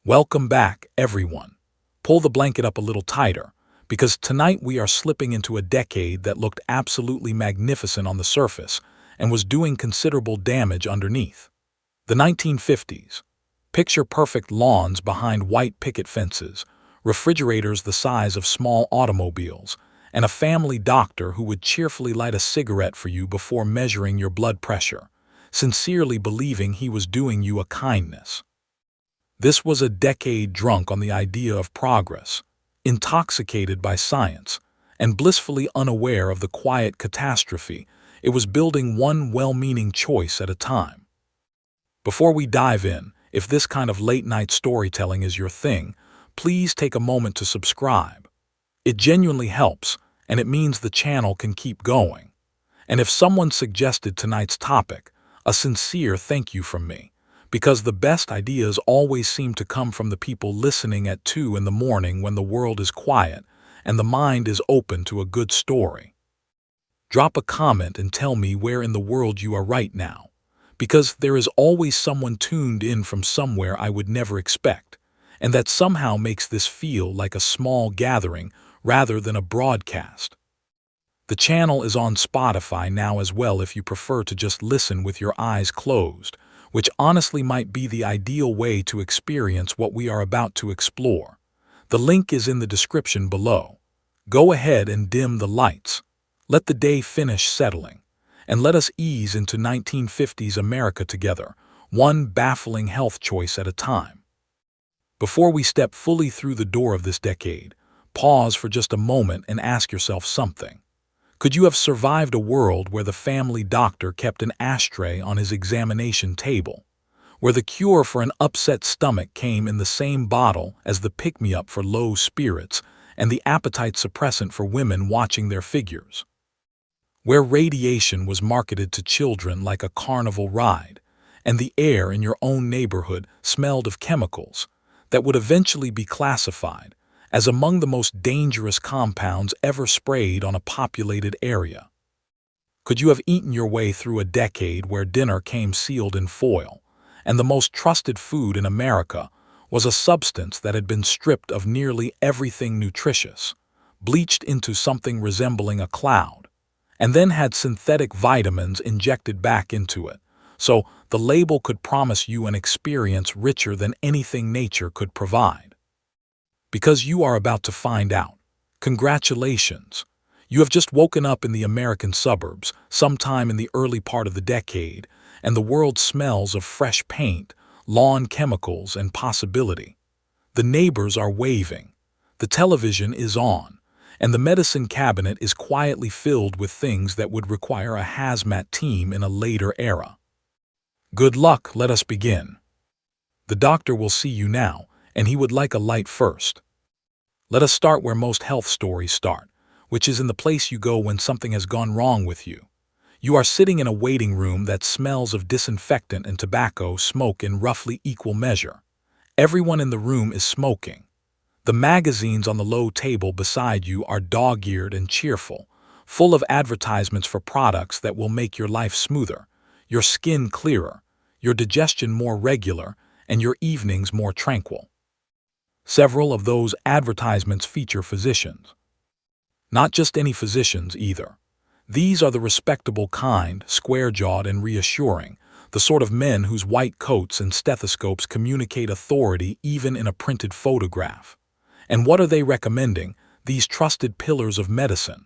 Welcome back, everyone. Pull the blanket up a little tighter, because tonight we are slipping into a decade that looked absolutely magnificent on the surface and was doing considerable damage underneath. The 1950s. Picture perfect lawns behind white picket fences, refrigerators the size of small automobiles, and a family doctor who would cheerfully light a cigarette for you before measuring your blood pressure, sincerely believing he was doing you a kindness. This was a decade drunk on the idea of progress, intoxicated by science, and blissfully unaware of the quiet catastrophe it was building one well-meaning choice at a time. Before we dive in, if this kind of late-night storytelling is your thing, please take a moment to subscribe. It genuinely helps, and it means the channel can keep going. And if someone suggested tonight's topic, a sincere thank you from me, because the best ideas always seem to come from the people listening at 2 in the morning when the world is quiet and the mind is open to a good story. Drop a comment and tell me where in the world you are right now, because there is always someone tuned in from somewhere I would never expect, and that somehow makes this feel like a small gathering rather than a broadcast. The channel is on Spotify now as well if you prefer to just listen with your eyes closed, which honestly might be the ideal way to experience what we are about to explore. The link is in the description below. Go ahead and dim the lights. Let the day finish settling, and let us ease into 1950s America together, one baffling health choice at a time. Before we step fully through the door of this decade, pause for just a moment and ask yourself something. Could you have survived a world where the family doctor kept an ashtray on his examination table, where the cure for an upset stomach came in the same bottle as the pick-me-up for low spirits and the appetite suppressant for women watching their figures, where radiation was marketed to children like a carnival ride, and the air in your own neighborhood smelled of chemicals that would eventually be classified as among the most dangerous compounds ever sprayed on a populated area? Could you have eaten your way through a decade where dinner came sealed in foil, and the most trusted food in America was a substance that had been stripped of nearly everything nutritious, bleached into something resembling a cloud, and then had synthetic vitamins injected back into it, so the label could promise you an experience richer than anything nature could provide? Because you are about to find out. Congratulations! You have just woken up in the American suburbs, sometime in the early part of the decade, and the world smells of fresh paint, lawn chemicals, and possibility. The neighbors are waving, the television is on, and the medicine cabinet is quietly filled with things that would require a hazmat team in a later era. Good luck, let us begin. The doctor will see you now, and he would like a light first. Let us start where most health stories start, which is in the place you go when something has gone wrong with you. You are sitting in a waiting room that smells of disinfectant and tobacco smoke in roughly equal measure. Everyone in the room is smoking. The magazines on the low table beside you are dog-eared and cheerful, full of advertisements for products that will make your life smoother, your skin clearer, your digestion more regular, and your evenings more tranquil. Several of those advertisements feature physicians. Not just any physicians either. These are the respectable kind, square-jawed and reassuring, the sort of men whose white coats and stethoscopes communicate authority even in a printed photograph. And what are they recommending, these trusted pillars of medicine?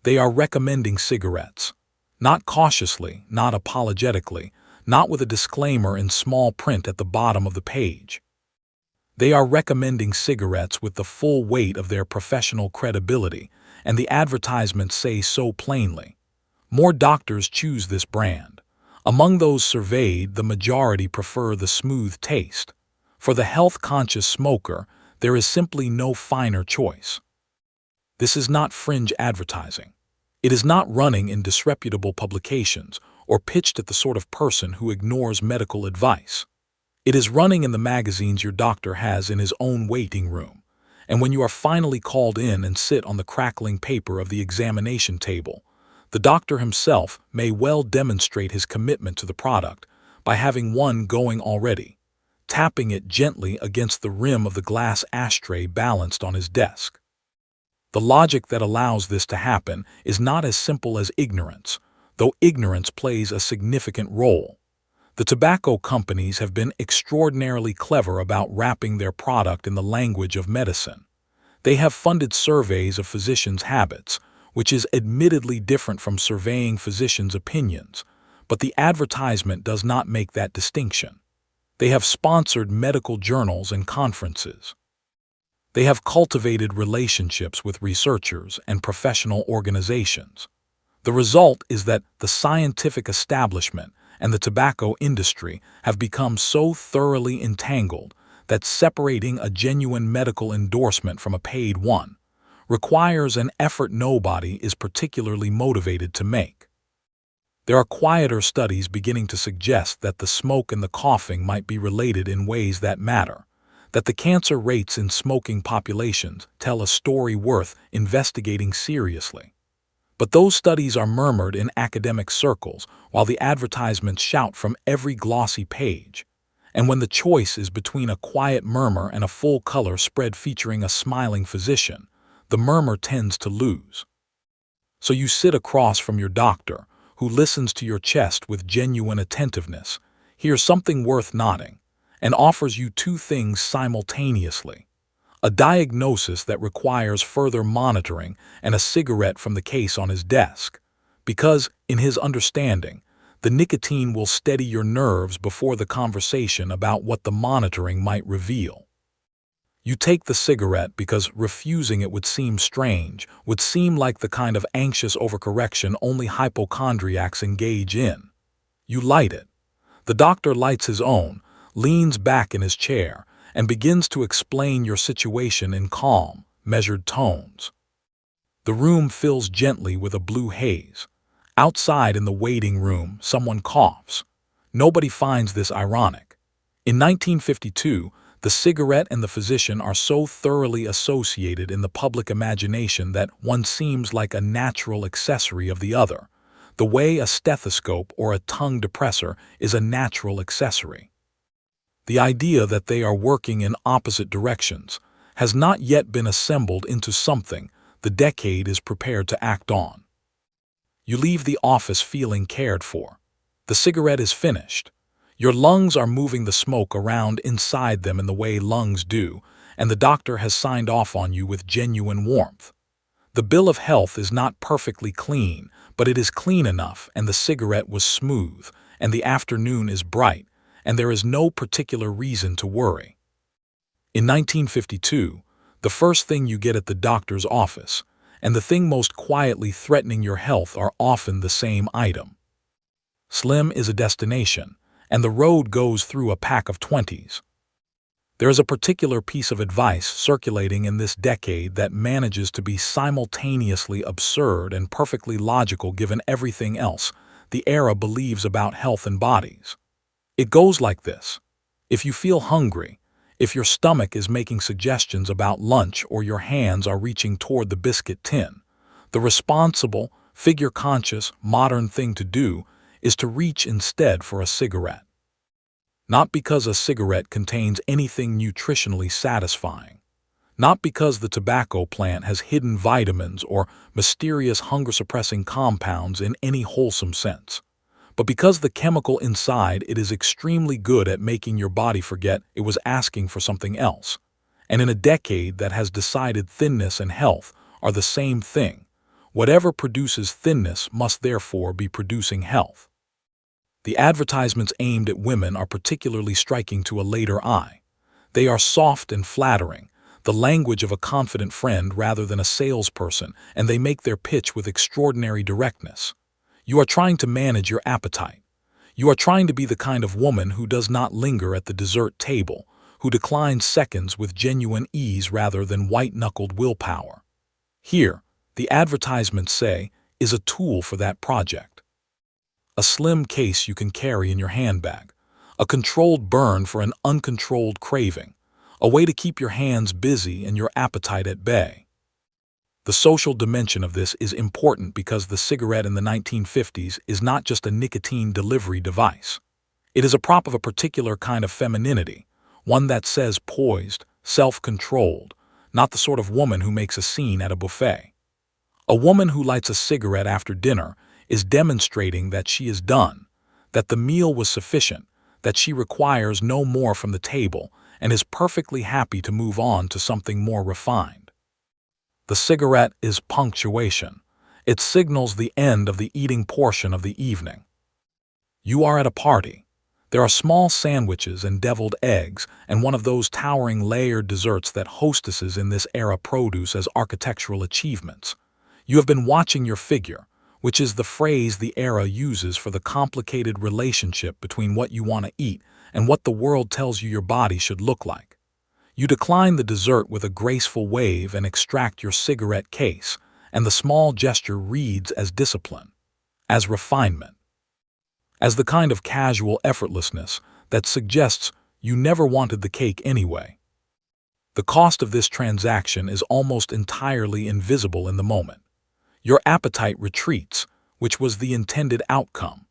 They are recommending cigarettes. Not cautiously, not apologetically, not with a disclaimer in small print at the bottom of the page. They are recommending cigarettes with the full weight of their professional credibility, and the advertisements say so plainly. More doctors choose this brand. Among those surveyed, the majority prefer the smooth taste. For the health-conscious smoker, there is simply no finer choice. This is not fringe advertising. It is not running in disreputable publications or pitched at the sort of person who ignores medical advice. It is running in the magazines your doctor has in his own waiting room, and when you are finally called in and sit on the crackling paper of the examination table, the doctor himself may well demonstrate his commitment to the product by having one going already. tapping it gently against the rim of the glass ashtray balanced on his desk. The logic that allows this to happen is not as simple as ignorance, though ignorance plays a significant role. The tobacco companies have been extraordinarily clever about wrapping their product in the language of medicine. They have funded surveys of physicians' habits, which is admittedly different from surveying physicians' opinions, but the advertisement does not make that distinction. They have sponsored medical journals and conferences. They have cultivated relationships with researchers and professional organizations. The result is that the scientific establishment and the tobacco industry have become so thoroughly entangled that separating a genuine medical endorsement from a paid one requires an effort nobody is particularly motivated to make. There are quieter studies beginning to suggest that the smoke and the coughing might be related in ways that matter, that the cancer rates in smoking populations tell a story worth investigating seriously. But those studies are murmured in academic circles while the advertisements shout from every glossy page. And when the choice is between a quiet murmur and a full-color spread featuring a smiling physician, the murmur tends to lose. So you sit across from your doctor, who listens to your chest with genuine attentiveness, hears something worth noting, and offers you two things simultaneously: a diagnosis that requires further monitoring and a cigarette from the case on his desk, because, in his understanding, the nicotine will steady your nerves before the conversation about what the monitoring might reveal. You take the cigarette because refusing it would seem strange, would seem like the kind of anxious overcorrection only hypochondriacs engage in. You light it. The doctor lights his own, leans back in his chair, and begins to explain your situation in calm, measured tones. The room fills gently with a blue haze. Outside in the waiting room, someone coughs. Nobody finds this ironic. In 1952, the cigarette and the physician are so thoroughly associated in the public imagination that one seems like a natural accessory of the other, the way a stethoscope or a tongue depressor is a natural accessory. The idea that they are working in opposite directions has not yet been assembled into something the decade is prepared to act on. You leave the office feeling cared for. The cigarette is finished. Your lungs are moving the smoke around inside them in the way lungs do, and the doctor has signed off on you with genuine warmth. The bill of health is not perfectly clean, but it is clean enough, and the cigarette was smooth, and the afternoon is bright, and there is no particular reason to worry. In 1952, the first thing you get at the doctor's office, and the thing most quietly threatening your health are often the same item. Slim is a destination, and the road goes through a pack of 20s. There is a particular piece of advice circulating in this decade that manages to be simultaneously absurd and perfectly logical given everything else the era believes about health and bodies. It goes like this: if you feel hungry, if your stomach is making suggestions about lunch or your hands are reaching toward the biscuit tin, the responsible, figure-conscious, modern thing to do is to reach instead for a cigarette. Not because a cigarette contains anything nutritionally satisfying, not because the tobacco plant has hidden vitamins or mysterious hunger-suppressing compounds in any wholesome sense, but because the chemical inside it is extremely good at making your body forget it was asking for something else. And in a decade that has decided thinness and health are the same thing, whatever produces thinness must therefore be producing health. The advertisements aimed at women are particularly striking to a later eye. They are soft and flattering, the language of a confident friend rather than a salesperson, and they make their pitch with extraordinary directness. You are trying to manage your appetite. You are trying to be the kind of woman who does not linger at the dessert table, who declines seconds with genuine ease rather than white-knuckled willpower. Here, the advertisements say, is a tool for that project. A slim case you can carry in your handbag, a controlled burn for an uncontrolled craving, a way to keep your hands busy and your appetite at bay. The social dimension of this is important because the cigarette in the 1950s is not just a nicotine delivery device. It is a prop of a particular kind of femininity, one that says poised, self-controlled, not the sort of woman who makes a scene at a buffet. A woman who lights a cigarette after dinner is demonstrating that she is done, that the meal was sufficient, that she requires no more from the table and is perfectly happy to move on to something more refined. The cigarette is punctuation. It signals the end of the eating portion of the evening. You are at a party. There are small sandwiches and deviled eggs and one of those towering layered desserts that hostesses in this era produce as architectural achievements. You have been watching your figure, which is the phrase the era uses for the complicated relationship between what you want to eat and what the world tells you your body should look like. You decline the dessert with a graceful wave and extract your cigarette case, and the small gesture reads as discipline, as refinement, as the kind of casual effortlessness that suggests you never wanted the cake anyway. The cost of this transaction is almost entirely invisible in the moment. Your appetite retreats, which was the intended outcome.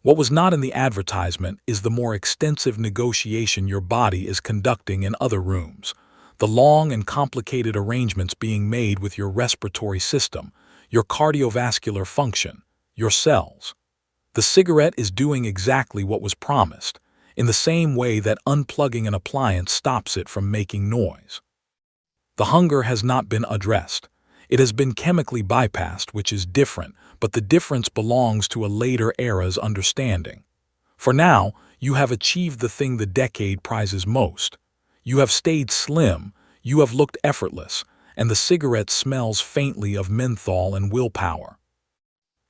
What was not in the advertisement is the more extensive negotiation your body is conducting in other rooms, the long and complicated arrangements being made with your respiratory system, your cardiovascular function, your cells. The cigarette is doing exactly what was promised, in the same way that unplugging an appliance stops it from making noise. The hunger has not been addressed. It has been chemically bypassed, which is different, but the difference belongs to a later era's understanding. For now, you have achieved the thing the decade prizes most. You have stayed slim, you have looked effortless, and the cigarette smells faintly of menthol and willpower.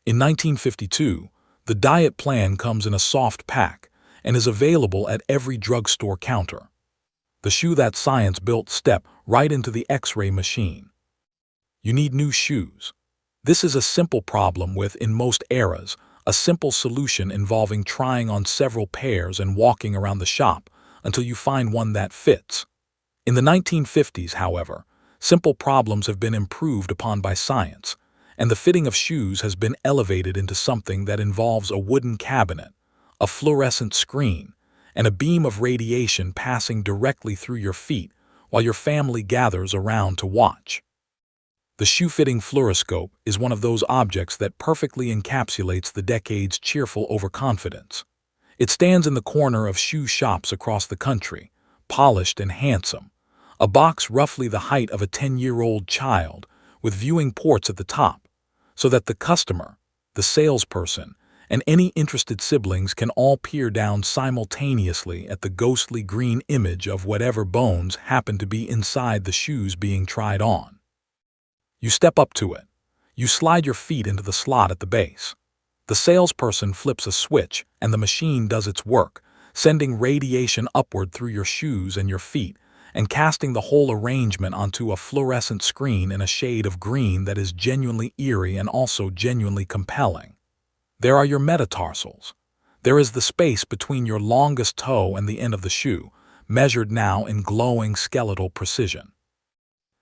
In 1952, the diet plan comes in a soft pack and is available at every drugstore counter. The shoe that science built step right into the X-ray machine. You need new shoes. This is a simple problem with, in most eras, a simple solution involving trying on several pairs and walking around the shop until you find one that fits. In the 1950s, however, simple problems have been improved upon by science, and the fitting of shoes has been elevated into something that involves a wooden cabinet, a fluorescent screen, and a beam of radiation passing directly through your feet while your family gathers around to watch. The shoe-fitting fluoroscope is one of those objects that perfectly encapsulates the decade's cheerful overconfidence. It stands in the corner of shoe shops across the country, polished and handsome, a box roughly the height of a 10-year-old child with viewing ports at the top, so that the customer, the salesperson, and any interested siblings can all peer down simultaneously at the ghostly green image of whatever bones happen to be inside the shoes being tried on. You step up to it. You slide your feet into the slot at the base. The salesperson flips a switch and the machine does its work, sending radiation upward through your shoes and your feet and casting the whole arrangement onto a fluorescent screen in a shade of green that is genuinely eerie and also genuinely compelling. There are your metatarsals. There is the space between your longest toe and the end of the shoe, measured now in glowing skeletal precision.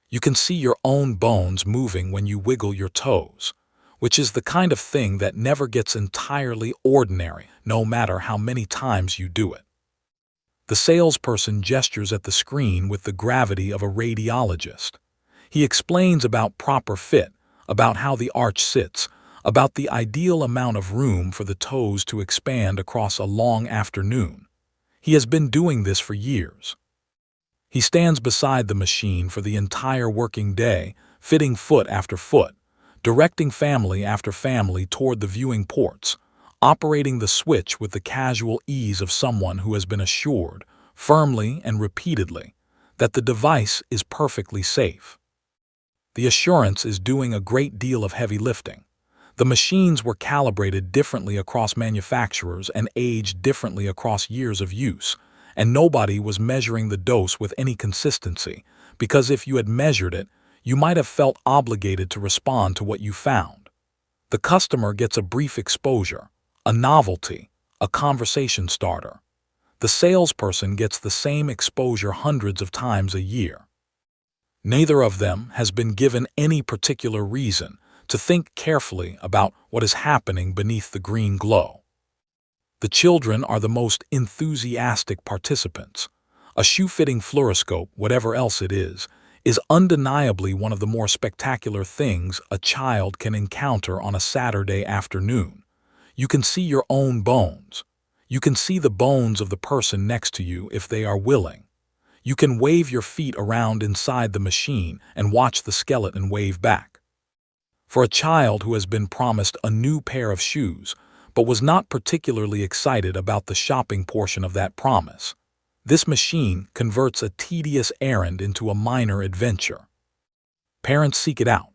You can see your own bones moving when you wiggle your toes, which is the kind of thing that never gets entirely ordinary, no matter how many times you do it. The salesperson gestures at the screen with the gravity of a radiologist. He explains about proper fit, about how the arch sits, about the ideal amount of room for the toes to expand across a long afternoon. He has been doing this for years. He stands beside the machine for the entire working day, fitting foot after foot, directing family after family toward the viewing ports, operating the switch with the casual ease of someone who has been assured, firmly and repeatedly, that the device is perfectly safe. The assurance is doing a great deal of heavy lifting. The machines were calibrated differently across manufacturers and aged differently across years of use, and nobody was measuring the dose with any consistency, because if you had measured it, you might have felt obligated to respond to what you found. The customer gets a brief exposure, a novelty, a conversation starter. The salesperson gets the same exposure hundreds of times a year. Neither of them has been given any particular reason to think carefully about what is happening beneath the green glow. The children are the most enthusiastic participants. A shoe-fitting fluoroscope, whatever else it is undeniably one of the more spectacular things a child can encounter on a Saturday afternoon. You can see your own bones. You can see the bones of the person next to you if they are willing. You can wave your feet around inside the machine and watch the skeleton wave back. For a child who has been promised a new pair of shoes, but was not particularly excited about the shopping portion of that promise, this machine converts a tedious errand into a minor adventure. Parents seek it out.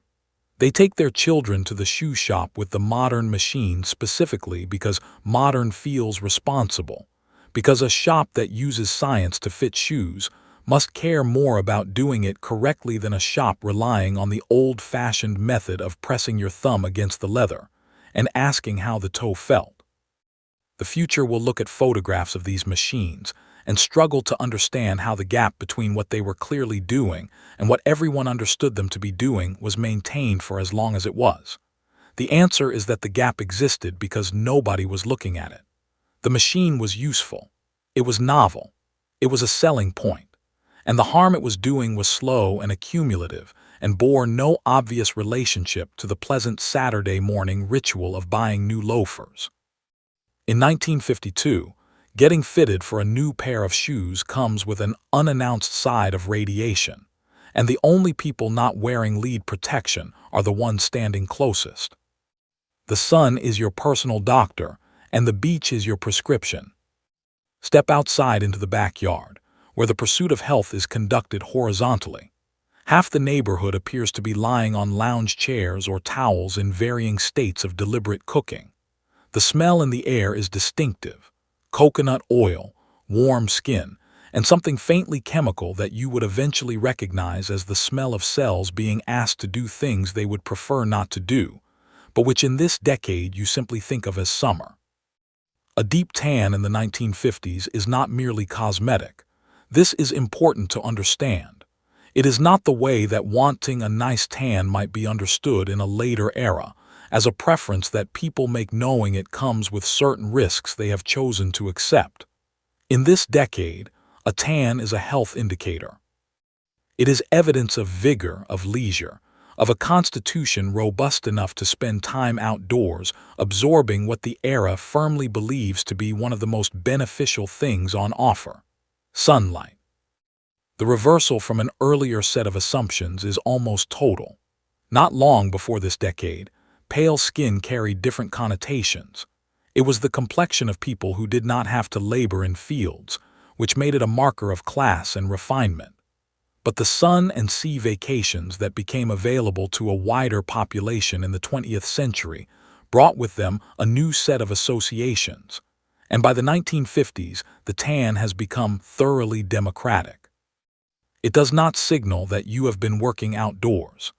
They take their children to the shoe shop with the modern machine specifically because modern feels responsible, because a shop that uses science to fit shoes must care more about doing it correctly than a shop relying on the old-fashioned method of pressing your thumb against the leather and asking how the toe felt. The future will look at photographs of these machines and struggle to understand how the gap between what they were clearly doing and what everyone understood them to be doing was maintained for as long as it was. The answer is that the gap existed because nobody was looking at it. The machine was useful. It was novel. It was a selling point. And the harm it was doing was slow and accumulative and bore no obvious relationship to the pleasant Saturday morning ritual of buying new loafers. In 1952, getting fitted for a new pair of shoes comes with an unannounced side of radiation, and the only people not wearing lead protection are the ones standing closest. The sun is your personal doctor, and the beach is your prescription. Step outside into the backyard, where the pursuit of health is conducted horizontally. Half the neighborhood appears to be lying on lounge chairs or towels in varying states of deliberate cooking. The smell in the air is distinctive: coconut oil, warm skin, and something faintly chemical that you would eventually recognize as the smell of cells being asked to do things they would prefer not to do, but which in this decade you simply think of as summer. A deep tan in the 1950s is not merely cosmetic. This is important to understand. It is not the way that wanting a nice tan might be understood in a later era, as a preference that people make knowing it comes with certain risks they have chosen to accept. In this decade, a tan is a health indicator. It is evidence of vigor, of leisure, of a constitution robust enough to spend time outdoors, absorbing what the era firmly believes to be one of the most beneficial things on offer: sunlight. The reversal from an earlier set of assumptions is almost total. Not long before this decade, pale skin carried different connotations. It was the complexion of people who did not have to labor in fields, which made it a marker of class and refinement. But the sun and sea vacations that became available to a wider population in the 20th century brought with them a new set of associations, and by the 1950s, the tan has become thoroughly democratic. It does not signal that you have been working outdoors.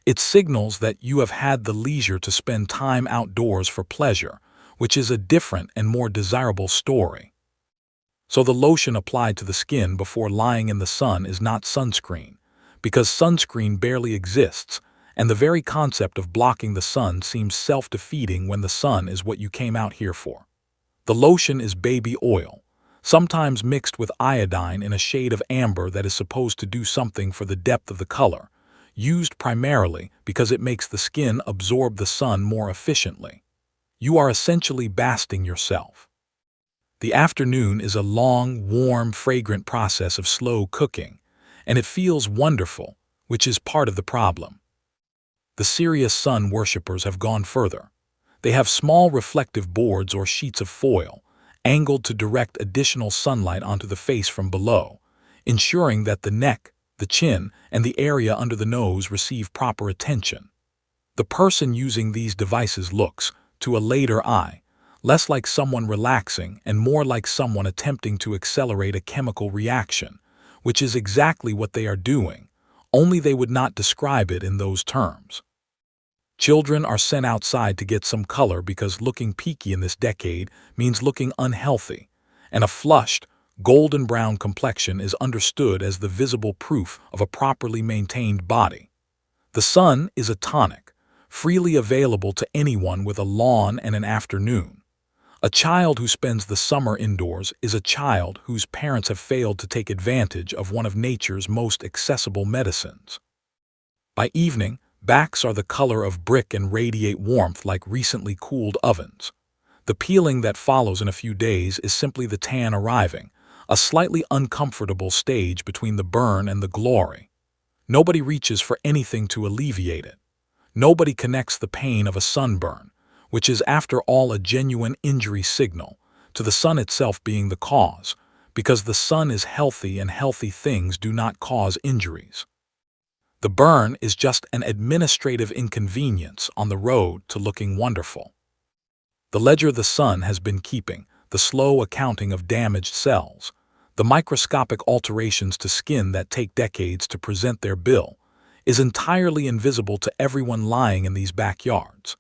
It signals that you have had the leisure to spend time outdoors for pleasure, which is a different and more desirable story. So the lotion applied to the skin before lying in the sun is not sunscreen, because sunscreen barely exists, and the very concept of blocking the sun seems self-defeating when the sun is what you came out here for. The lotion is baby oil, sometimes mixed with iodine in a shade of amber that is supposed to do something for the depth of the color, used primarily because it makes the skin absorb the sun more efficiently. You are essentially basting yourself. The afternoon is a long, warm, fragrant process of slow cooking, and it feels wonderful, which is part of the problem. The serious sun worshippers have gone further. They have small reflective boards or sheets of foil, angled to direct additional sunlight onto the face from below, ensuring that the neck, the chin, and the area under the nose receive proper attention. The person using these devices looks, to a later eye, less like someone relaxing and more like someone attempting to accelerate a chemical reaction, which is exactly what they are doing, only they would not describe it in those terms. Children are sent outside to get some color because looking peaky in this decade means looking unhealthy, and a flushed, golden brown complexion is understood as the visible proof of a properly maintained body. The sun is a tonic, freely available to anyone with a lawn and an afternoon. A child who spends the summer indoors is a child whose parents have failed to take advantage of one of nature's most accessible medicines. By evening, backs are the color of brick and radiate warmth like recently cooled ovens. The peeling that follows in a few days is simply the tan arriving, a slightly uncomfortable stage between the burn and the glory. Nobody reaches for anything to alleviate it. Nobody connects the pain of a sunburn, which is after all a genuine injury signal, to the sun itself being the cause, because the sun is healthy and healthy things do not cause injuries. The burn is just an administrative inconvenience on the road to looking wonderful. The ledger the sun has been keeping, the slow accounting of damaged cells, the microscopic alterations to skin that take decades to present their bill, is entirely invisible to everyone lying in these backyards.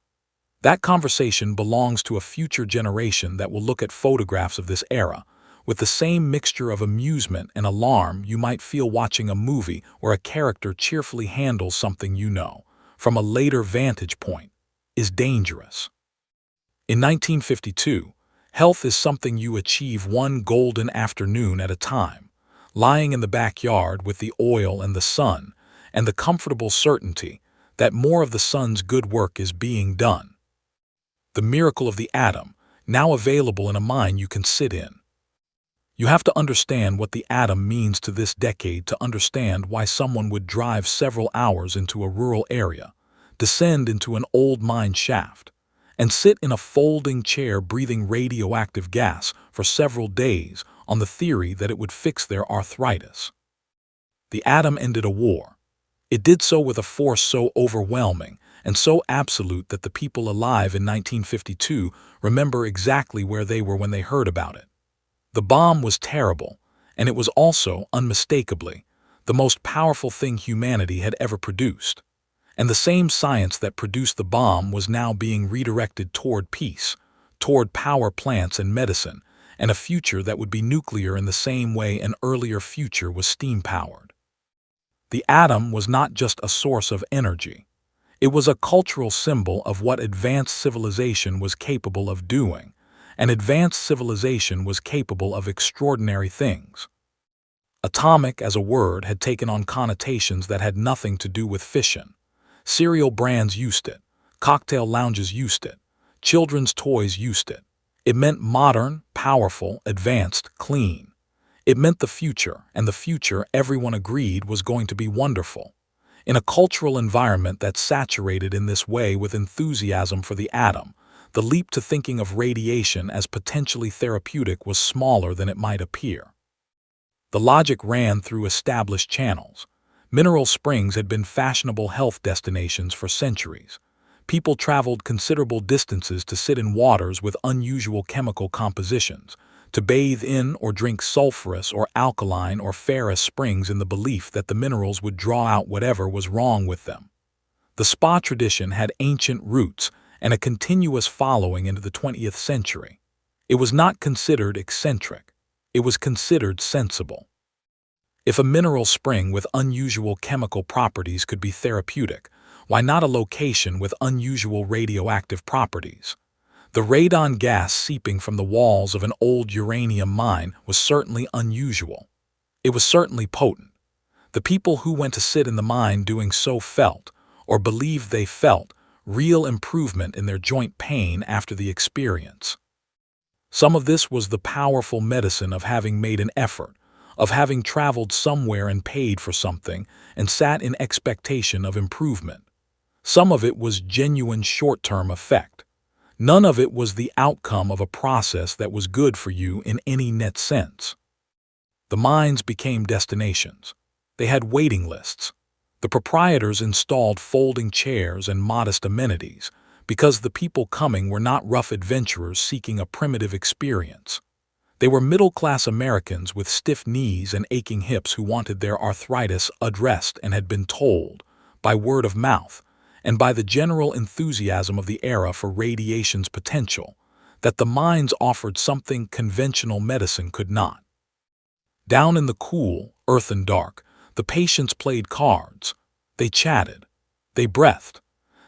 That conversation belongs to a future generation that will look at photographs of this era with the same mixture of amusement and alarm you might feel watching a movie where a character cheerfully handles something you know, from a later vantage point, is dangerous. In 1952, health is something you achieve one golden afternoon at a time, lying in the backyard with the oil and the sun, and the comfortable certainty that more of the sun's good work is being done. The miracle of the atom, now available in a mine you can sit in. You have to understand what the atom means to this decade to understand why someone would drive several hours into a rural area, descend into an old mine shaft, and sit in a folding chair breathing radioactive gas for several days on the theory that it would fix their arthritis. The atom ended a war. It did so with a force so overwhelming and so absolute that the people alive in 1952 remember exactly where they were when they heard about it. The bomb was terrible, and it was also, unmistakably, the most powerful thing humanity had ever produced. And the same science that produced the bomb was now being redirected toward peace, toward power plants and medicine, and a future that would be nuclear in the same way an earlier future was steam-powered. The atom was not just a source of energy. It was a cultural symbol of what advanced civilization was capable of doing, and advanced civilization was capable of extraordinary things. Atomic as a word had taken on connotations that had nothing to do with fission. Cereal brands used it, cocktail lounges used it, children's toys used it. It meant modern, powerful, advanced, clean. It meant the future, and the future everyone agreed was going to be wonderful. In a cultural environment that's saturated in this way with enthusiasm for the atom, the leap to thinking of radiation as potentially therapeutic was smaller than it might appear. The logic ran through established channels. Mineral springs had been fashionable health destinations for centuries. People traveled considerable distances to sit in waters with unusual chemical compositions, to bathe in or drink sulfurous or alkaline or ferrous springs in the belief that the minerals would draw out whatever was wrong with them. The spa tradition had ancient roots and a continuous following into the 20th century. It was not considered eccentric. It was considered sensible. If a mineral spring with unusual chemical properties could be therapeutic, why not a location with unusual radioactive properties? The radon gas seeping from the walls of an old uranium mine was certainly unusual. It was certainly potent. The people who went to sit in the mine doing so felt, or believed they felt, real improvement in their joint pain after the experience. Some of this was the powerful medicine of having made an effort, of having traveled somewhere and paid for something and sat in expectation of improvement. Some of it was genuine short-term effect. None of it was the outcome of a process that was good for you in any net sense. The mines became destinations. They had waiting lists. The proprietors installed folding chairs and modest amenities because the people coming were not rough adventurers seeking a primitive experience. They were middle-class Americans with stiff knees and aching hips who wanted their arthritis addressed and had been told, by word of mouth, and by the general enthusiasm of the era for radiation's potential, that the mines offered something conventional medicine could not. Down in the cool, earthen dark, the patients played cards. They chatted. They breathed.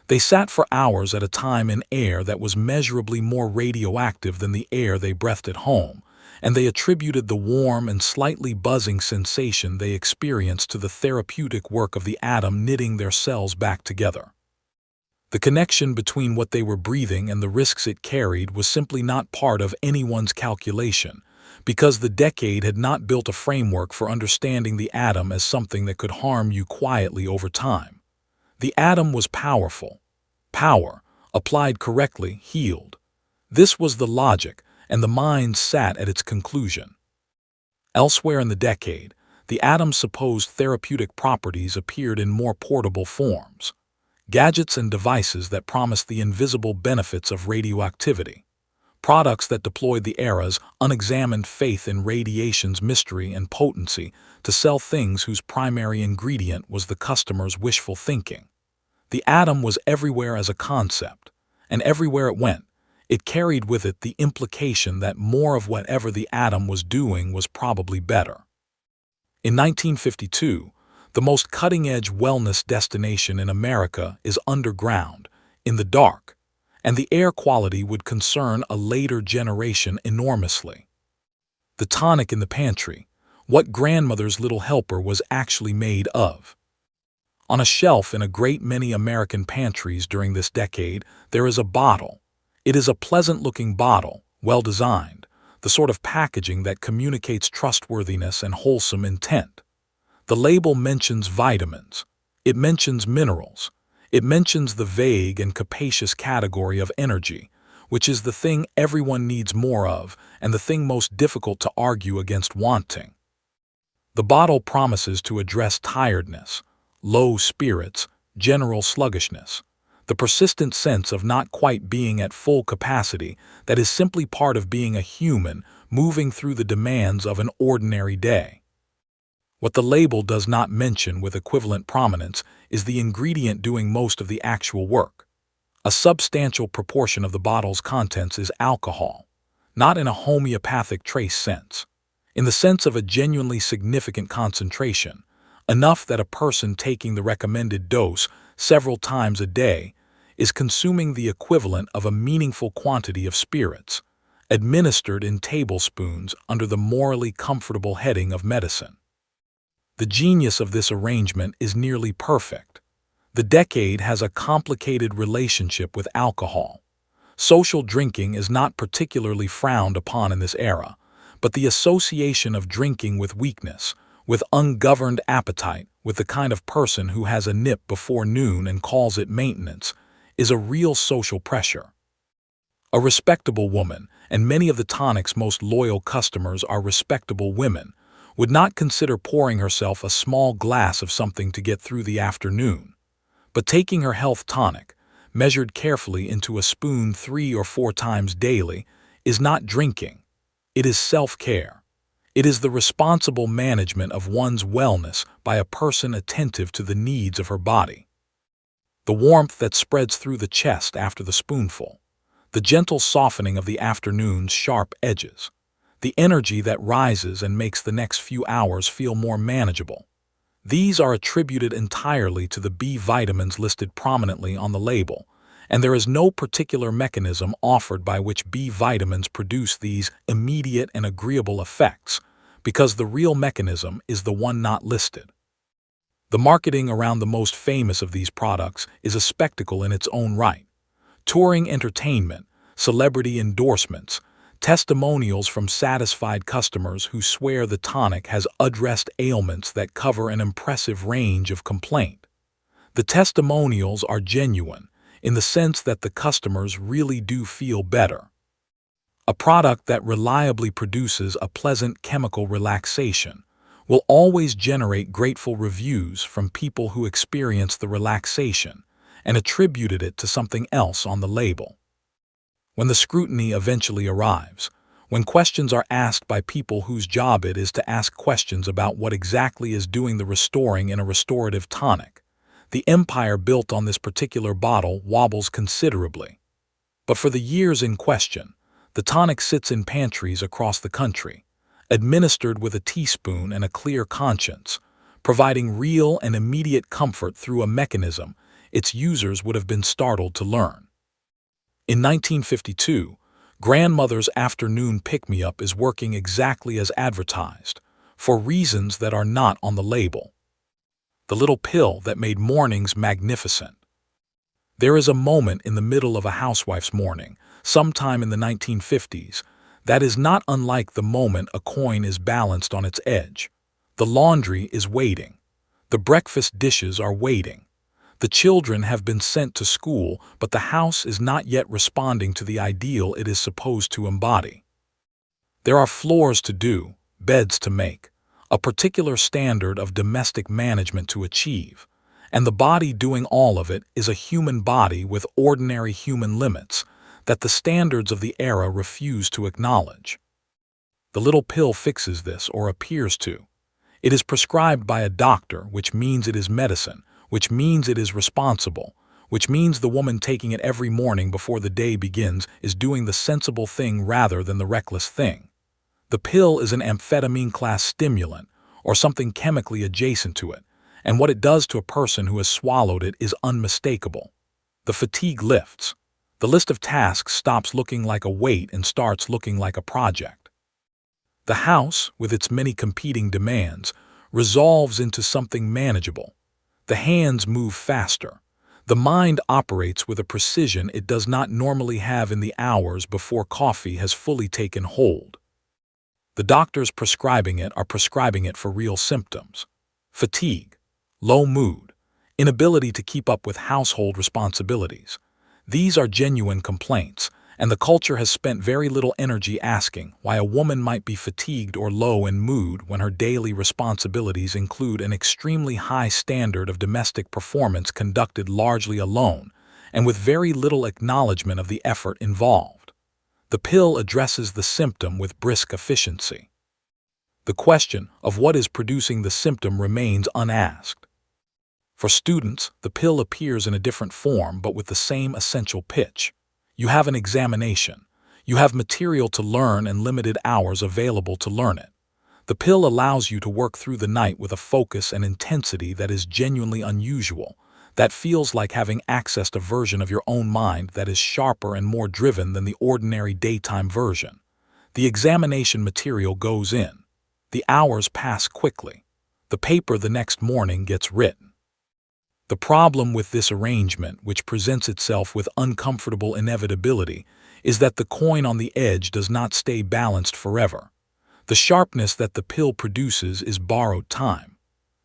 They sat for hours at a time in air that was measurably more radioactive than the air they breathed at home, and they attributed the warm and slightly buzzing sensation they experienced to the therapeutic work of the atom knitting their cells back together. The connection between what they were breathing and the risks it carried was simply not part of anyone's calculation, because the decade had not built a framework for understanding the atom as something that could harm you quietly over time. The atom was powerful. Power, applied correctly, healed. This was the logic, and the mind sat at its conclusion. Elsewhere in the decade, the atom's supposed therapeutic properties appeared in more portable forms. Gadgets and devices that promised the invisible benefits of radioactivity. Products that deployed the era's unexamined faith in radiation's mystery and potency to sell things whose primary ingredient was the customer's wishful thinking. The atom was everywhere as a concept, and everywhere it went, it carried with it the implication that more of whatever the atom was doing was probably better. In 1952, the most cutting-edge wellness destination in America is underground, in the dark, and the air quality would concern a later generation enormously. The tonic in the pantry, what grandmother's little helper was actually made of. On a shelf in a great many American pantries during this decade, there is a bottle. It is a pleasant-looking bottle, well-designed, the sort of packaging that communicates trustworthiness and wholesome intent. The label mentions vitamins. It mentions minerals. It mentions the vague and capacious category of energy, which is the thing everyone needs more of and the thing most difficult to argue against wanting. The bottle promises to address tiredness, low spirits, general sluggishness, the persistent sense of not quite being at full capacity that is simply part of being a human moving through the demands of an ordinary day. What the label does not mention with equivalent prominence is the ingredient doing most of the actual work. A substantial proportion of the bottle's contents is alcohol, not in a homeopathic trace sense, in the sense of a genuinely significant concentration, enough that a person taking the recommended dose several times a day is consuming the equivalent of a meaningful quantity of spirits, administered in tablespoons under the morally comfortable heading of medicine. The genius of this arrangement is nearly perfect. The decade has a complicated relationship with alcohol. Social drinking is not particularly frowned upon in this era, but the association of drinking with weakness, with ungoverned appetite, with the kind of person who has a nip before noon and calls it maintenance, is a real social pressure. A respectable woman, and many of the tonic's most loyal customers are respectable women, would not consider pouring herself a small glass of something to get through the afternoon. But taking her health tonic, measured carefully into a spoon 3 or 4 times daily, is not drinking. It is self-care. It is the responsible management of one's wellness by a person attentive to the needs of her body. The warmth that spreads through the chest after the spoonful, the gentle softening of the afternoon's sharp edges, the energy that rises and makes the next few hours feel more manageable. These are attributed entirely to the B vitamins listed prominently on the label, and there is no particular mechanism offered by which B vitamins produce these immediate and agreeable effects, because the real mechanism is the one not listed. The marketing around the most famous of these products is a spectacle in its own right. Touring entertainment, celebrity endorsements, testimonials from satisfied customers who swear the tonic has addressed ailments that cover an impressive range of complaint. The testimonials are genuine, in the sense that the customers really do feel better. A product that reliably produces a pleasant chemical relaxation will always generate grateful reviews from people who experience the relaxation and attributed it to something else on the label. When the scrutiny eventually arrives, when questions are asked by people whose job it is to ask questions about what exactly is doing the restoring in a restorative tonic, the empire built on this particular bottle wobbles considerably. But for the years in question, the tonic sits in pantries across the country, administered with a teaspoon and a clear conscience, providing real and immediate comfort through a mechanism its users would have been startled to learn. In 1952, grandmother's afternoon pick-me-up is working exactly as advertised, for reasons that are not on the label. The little pill that made mornings magnificent. There is a moment in the middle of a housewife's morning, sometime in the 1950s, that is not unlike the moment a coin is balanced on its edge. The laundry is waiting. The breakfast dishes are waiting. The children have been sent to school, but the house is not yet responding to the ideal it is supposed to embody. There are floors to do, beds to make, a particular standard of domestic management to achieve, and the body doing all of it is a human body with ordinary human limits that the standards of the era refuse to acknowledge. The little pill fixes this, or appears to. It is prescribed by a doctor, which means it is medicine, which means it is responsible, which means the woman taking it every morning before the day begins is doing the sensible thing rather than the reckless thing. The pill is an amphetamine-class stimulant, or something chemically adjacent to it, and what it does to a person who has swallowed it is unmistakable. The fatigue lifts. The list of tasks stops looking like a weight and starts looking like a project. The house, with its many competing demands, resolves into something manageable. The hands move faster. The mind operates with a precision it does not normally have in the hours before coffee has fully taken hold. The doctors prescribing it are prescribing it for real symptoms. Fatigue, low mood, inability to keep up with household responsibilities. These are genuine complaints, and the culture has spent very little energy asking why a woman might be fatigued or low in mood when her daily responsibilities include an extremely high standard of domestic performance conducted largely alone, and with very little acknowledgement of the effort involved. The pill addresses the symptom with brisk efficiency. The question of what is producing the symptom remains unasked. For students, the pill appears in a different form but with the same essential pitch. You have an examination. You have material to learn and limited hours available to learn it. The pill allows you to work through the night with a focus and intensity that is genuinely unusual, that feels like having accessed a version of your own mind that is sharper and more driven than the ordinary daytime version. The examination material goes in. The hours pass quickly. The paper the next morning gets written. The problem with this arrangement, which presents itself with uncomfortable inevitability, is that the coin on the edge does not stay balanced forever. The sharpness that the pill produces is borrowed time.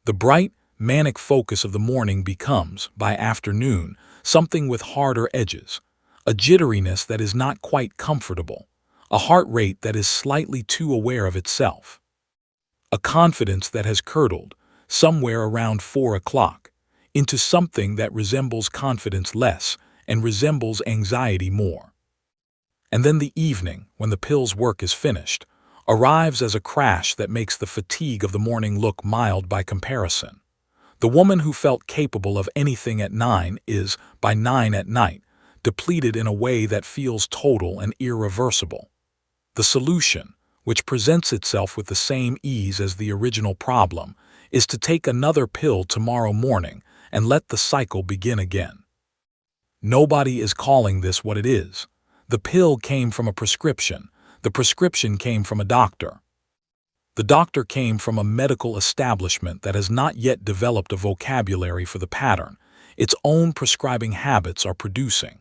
The bright, manic focus of the morning becomes, by afternoon, something with harder edges, a jitteriness that is not quite comfortable, a heart rate that is slightly too aware of itself, a confidence that has curdled, somewhere around 4 o'clock, into something that resembles confidence less and resembles anxiety more. And then the evening, when the pill's work is finished, arrives as a crash that makes the fatigue of the morning look mild by comparison. The woman who felt capable of anything at 9 is, by 9 at night, depleted in a way that feels total and irreversible. The solution, which presents itself with the same ease as the original problem, is to take another pill tomorrow morning and let the cycle begin again. Nobody is calling this what it is. The pill came from a prescription. The prescription came from a doctor. The doctor came from a medical establishment that has not yet developed a vocabulary for the pattern its own prescribing habits are producing.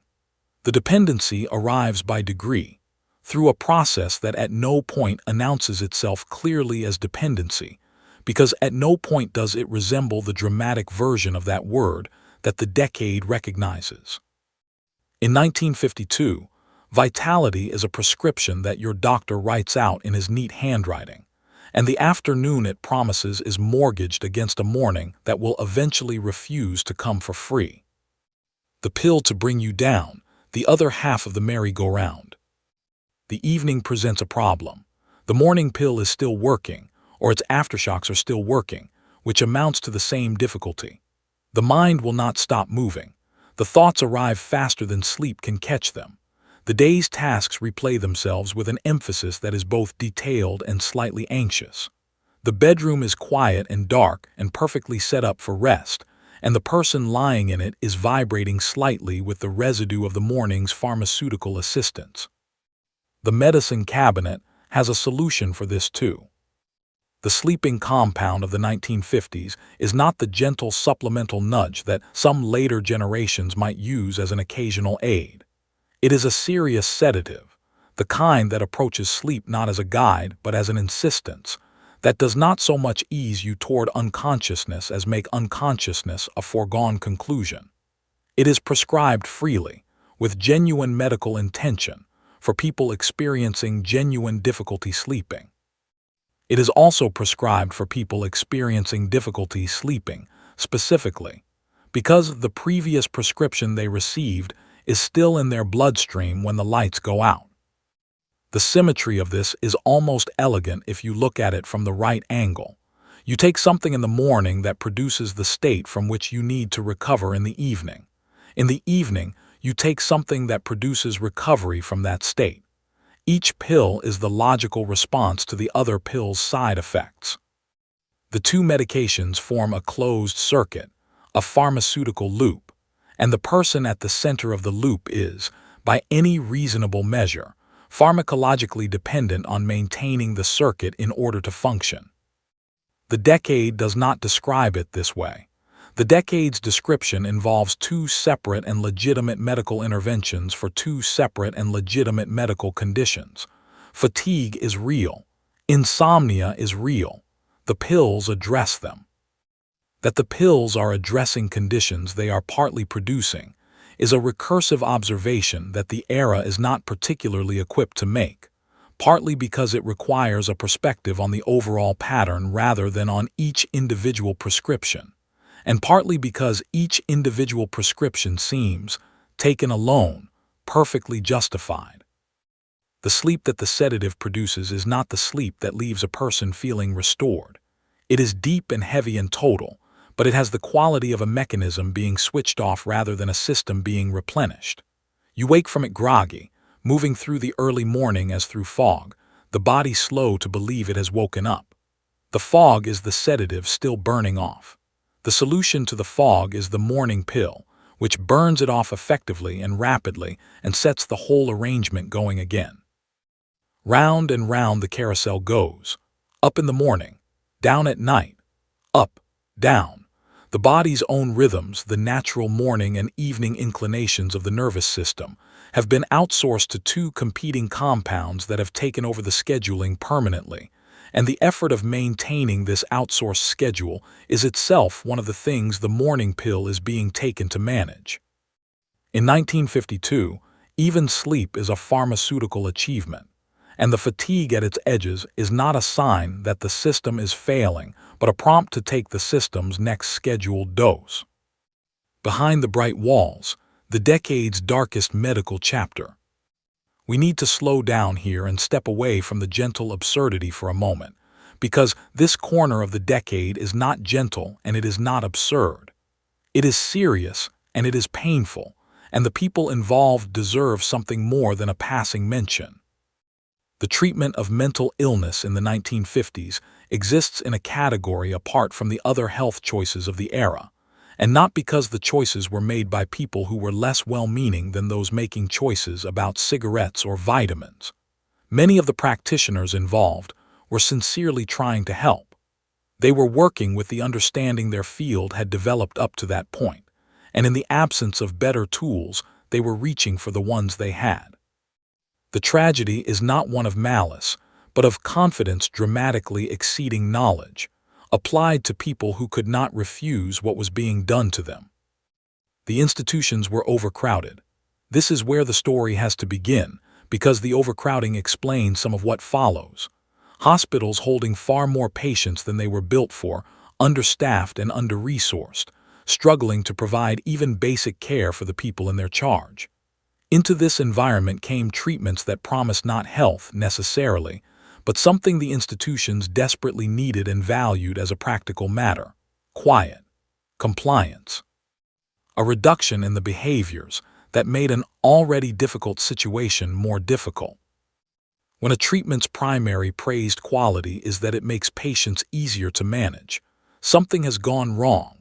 The dependency arrives by degree, through a process that at no point announces itself clearly as dependency, because at no point does it resemble the dramatic version of that word that the decade recognizes. In 1952, vitality is a prescription that your doctor writes out in his neat handwriting, and the afternoon it promises is mortgaged against a morning that will eventually refuse to come for free. The pill to bring you down, the other half of the merry-go-round. The evening presents a problem. The morning pill is still working, or its aftershocks are still working, which amounts to the same difficulty. The mind will not stop moving. The thoughts arrive faster than sleep can catch them. The day's tasks replay themselves with an emphasis that is both detailed and slightly anxious. The bedroom is quiet and dark and perfectly set up for rest, and the person lying in it is vibrating slightly with the residue of the morning's pharmaceutical assistance. The medicine cabinet has a solution for this too. The sleeping compound of the 1950s is not the gentle supplemental nudge that some later generations might use as an occasional aid. It is a serious sedative, the kind that approaches sleep not as a guide but as an insistence, that does not so much ease you toward unconsciousness as make unconsciousness a foregone conclusion. It is prescribed freely, with genuine medical intention, for people experiencing genuine difficulty sleeping. It is also prescribed for people experiencing difficulty sleeping, specifically, because the previous prescription they received is still in their bloodstream when the lights go out. The symmetry of this is almost elegant if you look at it from the right angle. You take something in the morning that produces the state from which you need to recover in the evening. In the evening, you take something that produces recovery from that state. Each pill is the logical response to the other pill's side effects. The two medications form a closed circuit, a pharmaceutical loop, and the person at the center of the loop is, by any reasonable measure, pharmacologically dependent on maintaining the circuit in order to function. The decade does not describe it this way. The decade's description involves two separate and legitimate medical interventions for two separate and legitimate medical conditions. Fatigue is real. Insomnia is real. The pills address them. That the pills are addressing conditions they are partly producing is a recursive observation that the era is not particularly equipped to make, partly because it requires a perspective on the overall pattern rather than on each individual prescription, and partly because each individual prescription seems, taken alone, perfectly justified. The sleep that the sedative produces is not the sleep that leaves a person feeling restored. It is deep and heavy and total, but it has the quality of a mechanism being switched off rather than a system being replenished. You wake from it groggy, moving through the early morning as through fog, the body slow to believe it has woken up. The fog is the sedative still burning off. The solution to the fog is the morning pill, which burns it off effectively and rapidly and sets the whole arrangement going again. Round and round the carousel goes, up in the morning, down at night, up, down. The body's own rhythms, the natural morning and evening inclinations of the nervous system, have been outsourced to two competing compounds that have taken over the scheduling permanently, and the effort of maintaining this outsourced schedule is itself one of the things the morning pill is being taken to manage. In 1952, even sleep is a pharmaceutical achievement, and the fatigue at its edges is not a sign that the system is failing, but a prompt to take the system's next scheduled dose. Behind the bright walls, the decade's darkest medical chapter. We need to slow down here and step away from the gentle absurdity for a moment, because this corner of the decade is not gentle and it is not absurd. It is serious and it is painful, and the people involved deserve something more than a passing mention. The treatment of mental illness in the 1950s exists in a category apart from the other health choices of the era, and not because the choices were made by people who were less well-meaning than those making choices about cigarettes or vitamins. Many of the practitioners involved were sincerely trying to help. They were working with the understanding their field had developed up to that point, and in the absence of better tools, they were reaching for the ones they had. The tragedy is not one of malice, but of confidence dramatically exceeding knowledge, applied to people who could not refuse what was being done to them. The institutions were overcrowded. This is where the story has to begin, because the overcrowding explains some of what follows. Hospitals holding far more patients than they were built for, understaffed and under-resourced, struggling to provide even basic care for the people in their charge. Into this environment came treatments that promised not health necessarily, but something the institutions desperately needed and valued as a practical matter: quiet, compliance. A reduction in the behaviors that made an already difficult situation more difficult. When a treatment's primary praised quality is that it makes patients easier to manage, something has gone wrong.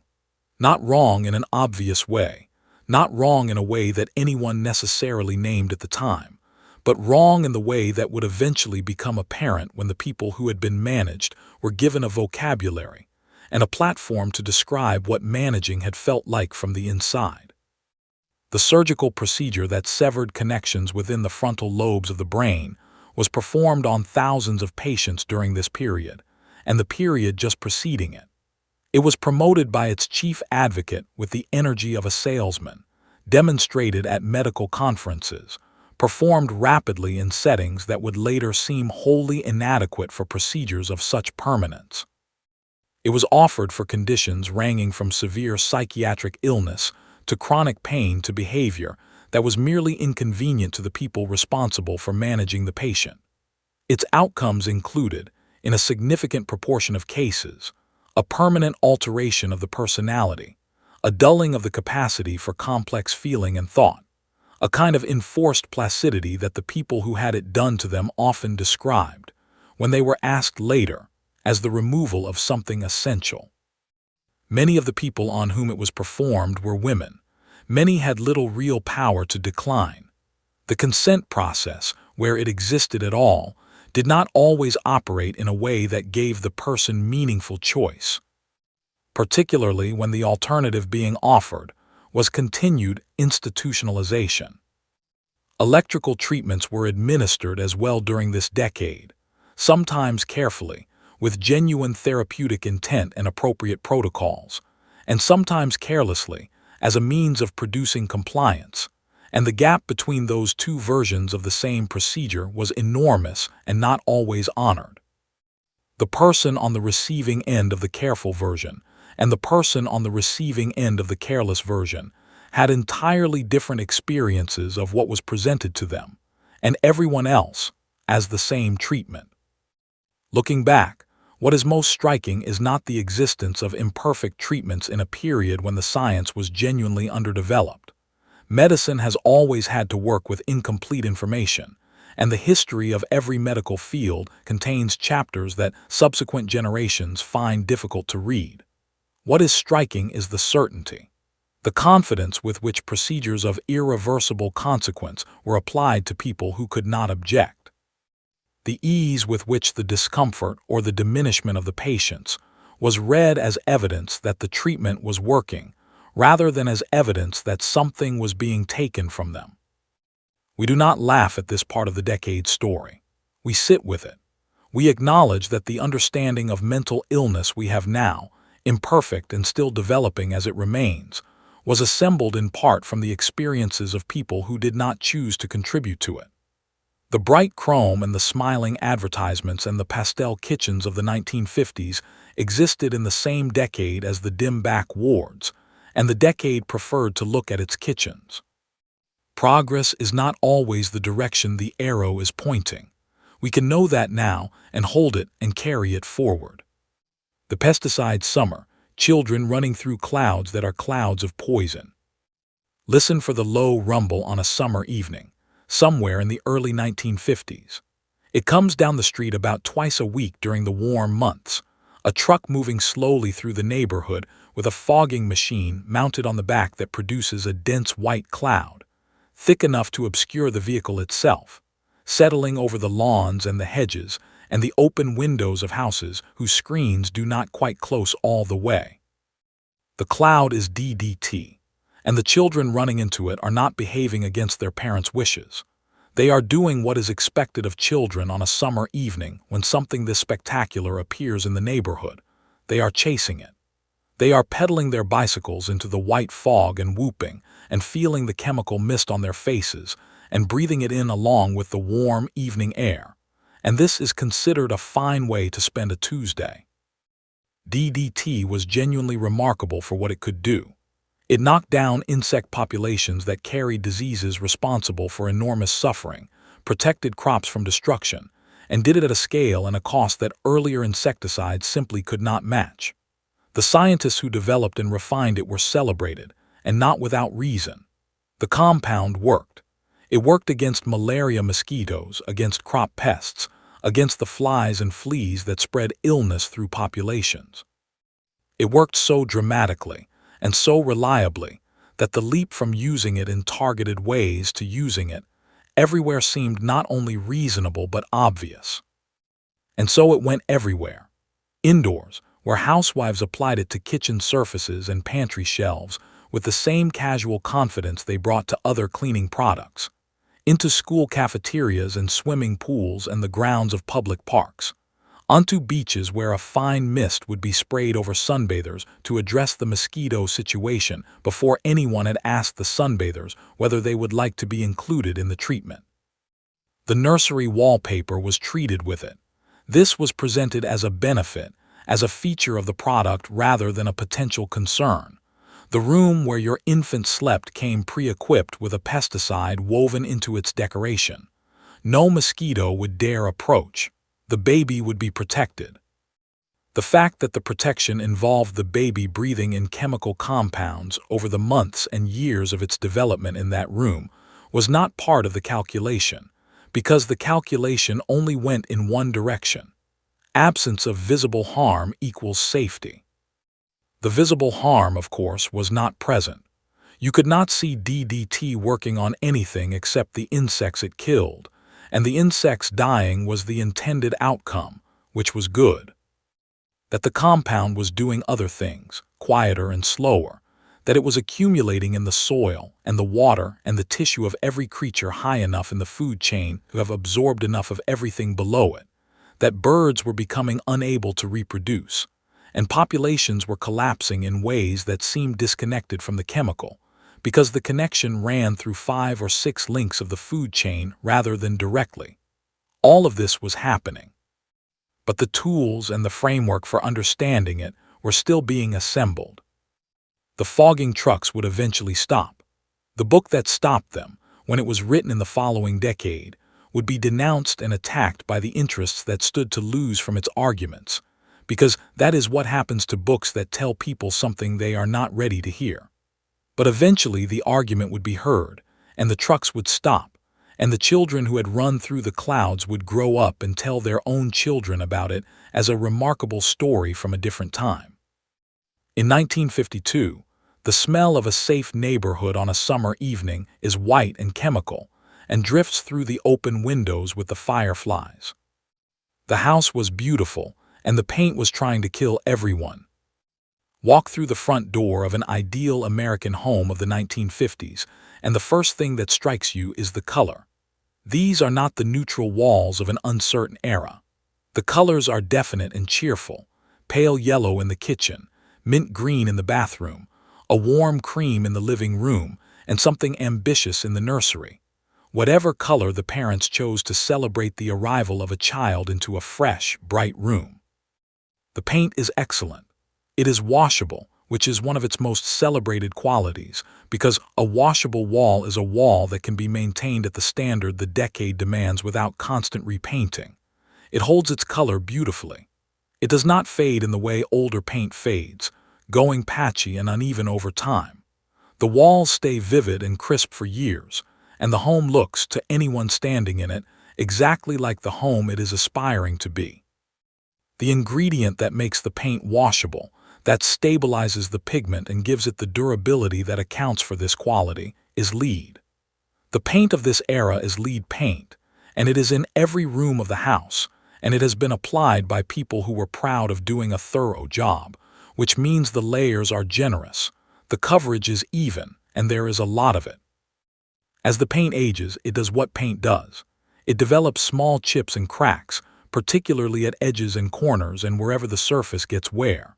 Not wrong in an obvious way, not wrong in a way that anyone necessarily named at the time, but wrong in the way that would eventually become apparent when the people who had been managed were given a vocabulary and a platform to describe what managing had felt like from the inside. The surgical procedure that severed connections within the frontal lobes of the brain was performed on thousands of patients during this period, and the period just preceding it. It was promoted by its chief advocate with the energy of a salesman, demonstrated at medical conferences, performed rapidly in settings that would later seem wholly inadequate for procedures of such permanence. It was offered for conditions ranging from severe psychiatric illness to chronic pain to behavior that was merely inconvenient to the people responsible for managing the patient. Its outcomes included, in a significant proportion of cases, a permanent alteration of the personality, a dulling of the capacity for complex feeling and thought, a kind of enforced placidity that the people who had it done to them often described, when they were asked later, as the removal of something essential. Many of the people on whom it was performed were women. Many had little real power to decline. The consent process, where it existed at all, did not always operate in a way that gave the person meaningful choice, particularly when the alternative being offered was continued institutionalization. Electrical treatments were administered as well during this decade, sometimes carefully, with genuine therapeutic intent and appropriate protocols, and sometimes carelessly, as a means of producing compliance, and the gap between those two versions of the same procedure was enormous and not always honored. The person on the receiving end of the careful version and the person on the receiving end of the careless version had entirely different experiences of what was presented to them, and everyone else, as the same treatment. Looking back, what is most striking is not the existence of imperfect treatments in a period when the science was genuinely underdeveloped. Medicine has always had to work with incomplete information, and the history of every medical field contains chapters that subsequent generations find difficult to read. What is striking is the certainty, the confidence with which procedures of irreversible consequence were applied to people who could not object. The ease with which the discomfort or the diminishment of the patients was read as evidence that the treatment was working, rather than as evidence that something was being taken from them. We do not laugh at this part of the decade's story. We sit with it. We acknowledge that the understanding of mental illness we have now, imperfect and still developing as it remains, was assembled in part from the experiences of people who did not choose to contribute to it. The bright chrome and the smiling advertisements and the pastel kitchens of the 1950s existed in the same decade as the dim back wards, and the decade preferred to look at its kitchens. Progress is not always the direction the arrow is pointing. We can know that now and hold it and carry it forward. The pesticide summer, children running through clouds that are clouds of poison. Listen for the low rumble on a summer evening, somewhere in the early 1950s. It comes down the street about twice a week during the warm months, a truck moving slowly through the neighborhood with a fogging machine mounted on the back that produces a dense white cloud, thick enough to obscure the vehicle itself, settling over the lawns and the hedges and the open windows of houses whose screens do not quite close all the way. The cloud is DDT, and the children running into it are not behaving against their parents' wishes. They are doing what is expected of children on a summer evening when something this spectacular appears in the neighborhood. They are chasing it. They are pedaling their bicycles into the white fog and whooping and feeling the chemical mist on their faces and breathing it in along with the warm evening air. And this is considered a fine way to spend a Tuesday. DDT was genuinely remarkable for what it could do. It knocked down insect populations that carried diseases responsible for enormous suffering, protected crops from destruction, and did it at a scale and a cost that earlier insecticides simply could not match. The scientists who developed and refined it were celebrated, and not without reason. The compound worked. It worked against malaria mosquitoes, against crop pests, against the flies and fleas that spread illness through populations. It worked so dramatically, and so reliably, that the leap from using it in targeted ways to using it everywhere seemed not only reasonable but obvious. And so it went everywhere. Indoors, where housewives applied it to kitchen surfaces and pantry shelves with the same casual confidence they brought to other cleaning products. Into school cafeterias and swimming pools and the grounds of public parks. Onto beaches where a fine mist would be sprayed over sunbathers to address the mosquito situation before anyone had asked the sunbathers whether they would like to be included in the treatment. The nursery wallpaper was treated with it. This was presented as a benefit, as a feature of the product rather than a potential concern. The room where your infant slept came pre-equipped with a pesticide woven into its decoration. No mosquito would dare approach. The baby would be protected. The fact that the protection involved the baby breathing in chemical compounds over the months and years of its development in that room was not part of the calculation, because the calculation only went in one direction. Absence of visible harm equals safety. The visible harm, of course, was not present. You could not see DDT working on anything except the insects it killed, and the insects dying was the intended outcome, which was good. That the compound was doing other things, quieter and slower, that it was accumulating in the soil and the water and the tissue of every creature high enough in the food chain to have absorbed enough of everything below it, that birds were becoming unable to reproduce, and populations were collapsing in ways that seemed disconnected from the chemical, because the connection ran through 5 or 6 links of the food chain rather than directly. All of this was happening. But the tools and the framework for understanding it were still being assembled. The fogging trucks would eventually stop. The book that stopped them, when it was written in the following decade, would be denounced and attacked by the interests that stood to lose from its arguments, because that is what happens to books that tell people something they are not ready to hear. But eventually the argument would be heard, and the trucks would stop, and the children who had run through the clouds would grow up and tell their own children about it as a remarkable story from a different time. In 1952, the smell of a safe neighborhood on a summer evening is white and chemical, and drifts through the open windows with the fireflies. The house was beautiful, and the paint was trying to kill everyone. Walk through the front door of an ideal American home of the 1950s, and the first thing that strikes you is the color. These are not the neutral walls of an uncertain era. The colors are definite and cheerful: pale yellow in the kitchen, mint green in the bathroom, a warm cream in the living room, and something ambitious in the nursery. Whatever color the parents chose to celebrate the arrival of a child into a fresh, bright room. The paint is excellent. It is washable, which is one of its most celebrated qualities, because a washable wall is a wall that can be maintained at the standard the decade demands without constant repainting. It holds its color beautifully. It does not fade in the way older paint fades, going patchy and uneven over time. The walls stay vivid and crisp for years, and the home looks, to anyone standing in it, exactly like the home it is aspiring to be. The ingredient that makes the paint washable, that stabilizes the pigment and gives it the durability that accounts for this quality, is lead. The paint of this era is lead paint, and it is in every room of the house, and it has been applied by people who were proud of doing a thorough job, which means the layers are generous, the coverage is even, and there is a lot of it. As the paint ages, it does what paint does. It develops small chips and cracks, particularly at edges and corners and wherever the surface gets wear.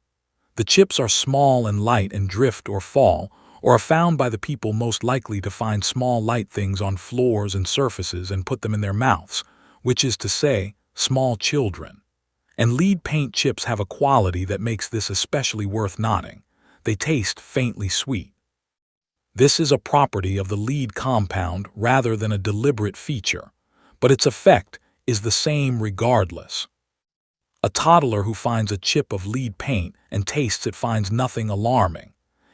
The chips are small and light and drift or fall, or are found by the people most likely to find small light things on floors and surfaces and put them in their mouths, which is to say, small children. And lead paint chips have a quality that makes this especially worth noting. They taste faintly sweet. This is a property of the lead compound rather than a deliberate feature, but its effect is the same regardless. A toddler who finds a chip of lead paint and tastes it finds nothing alarming.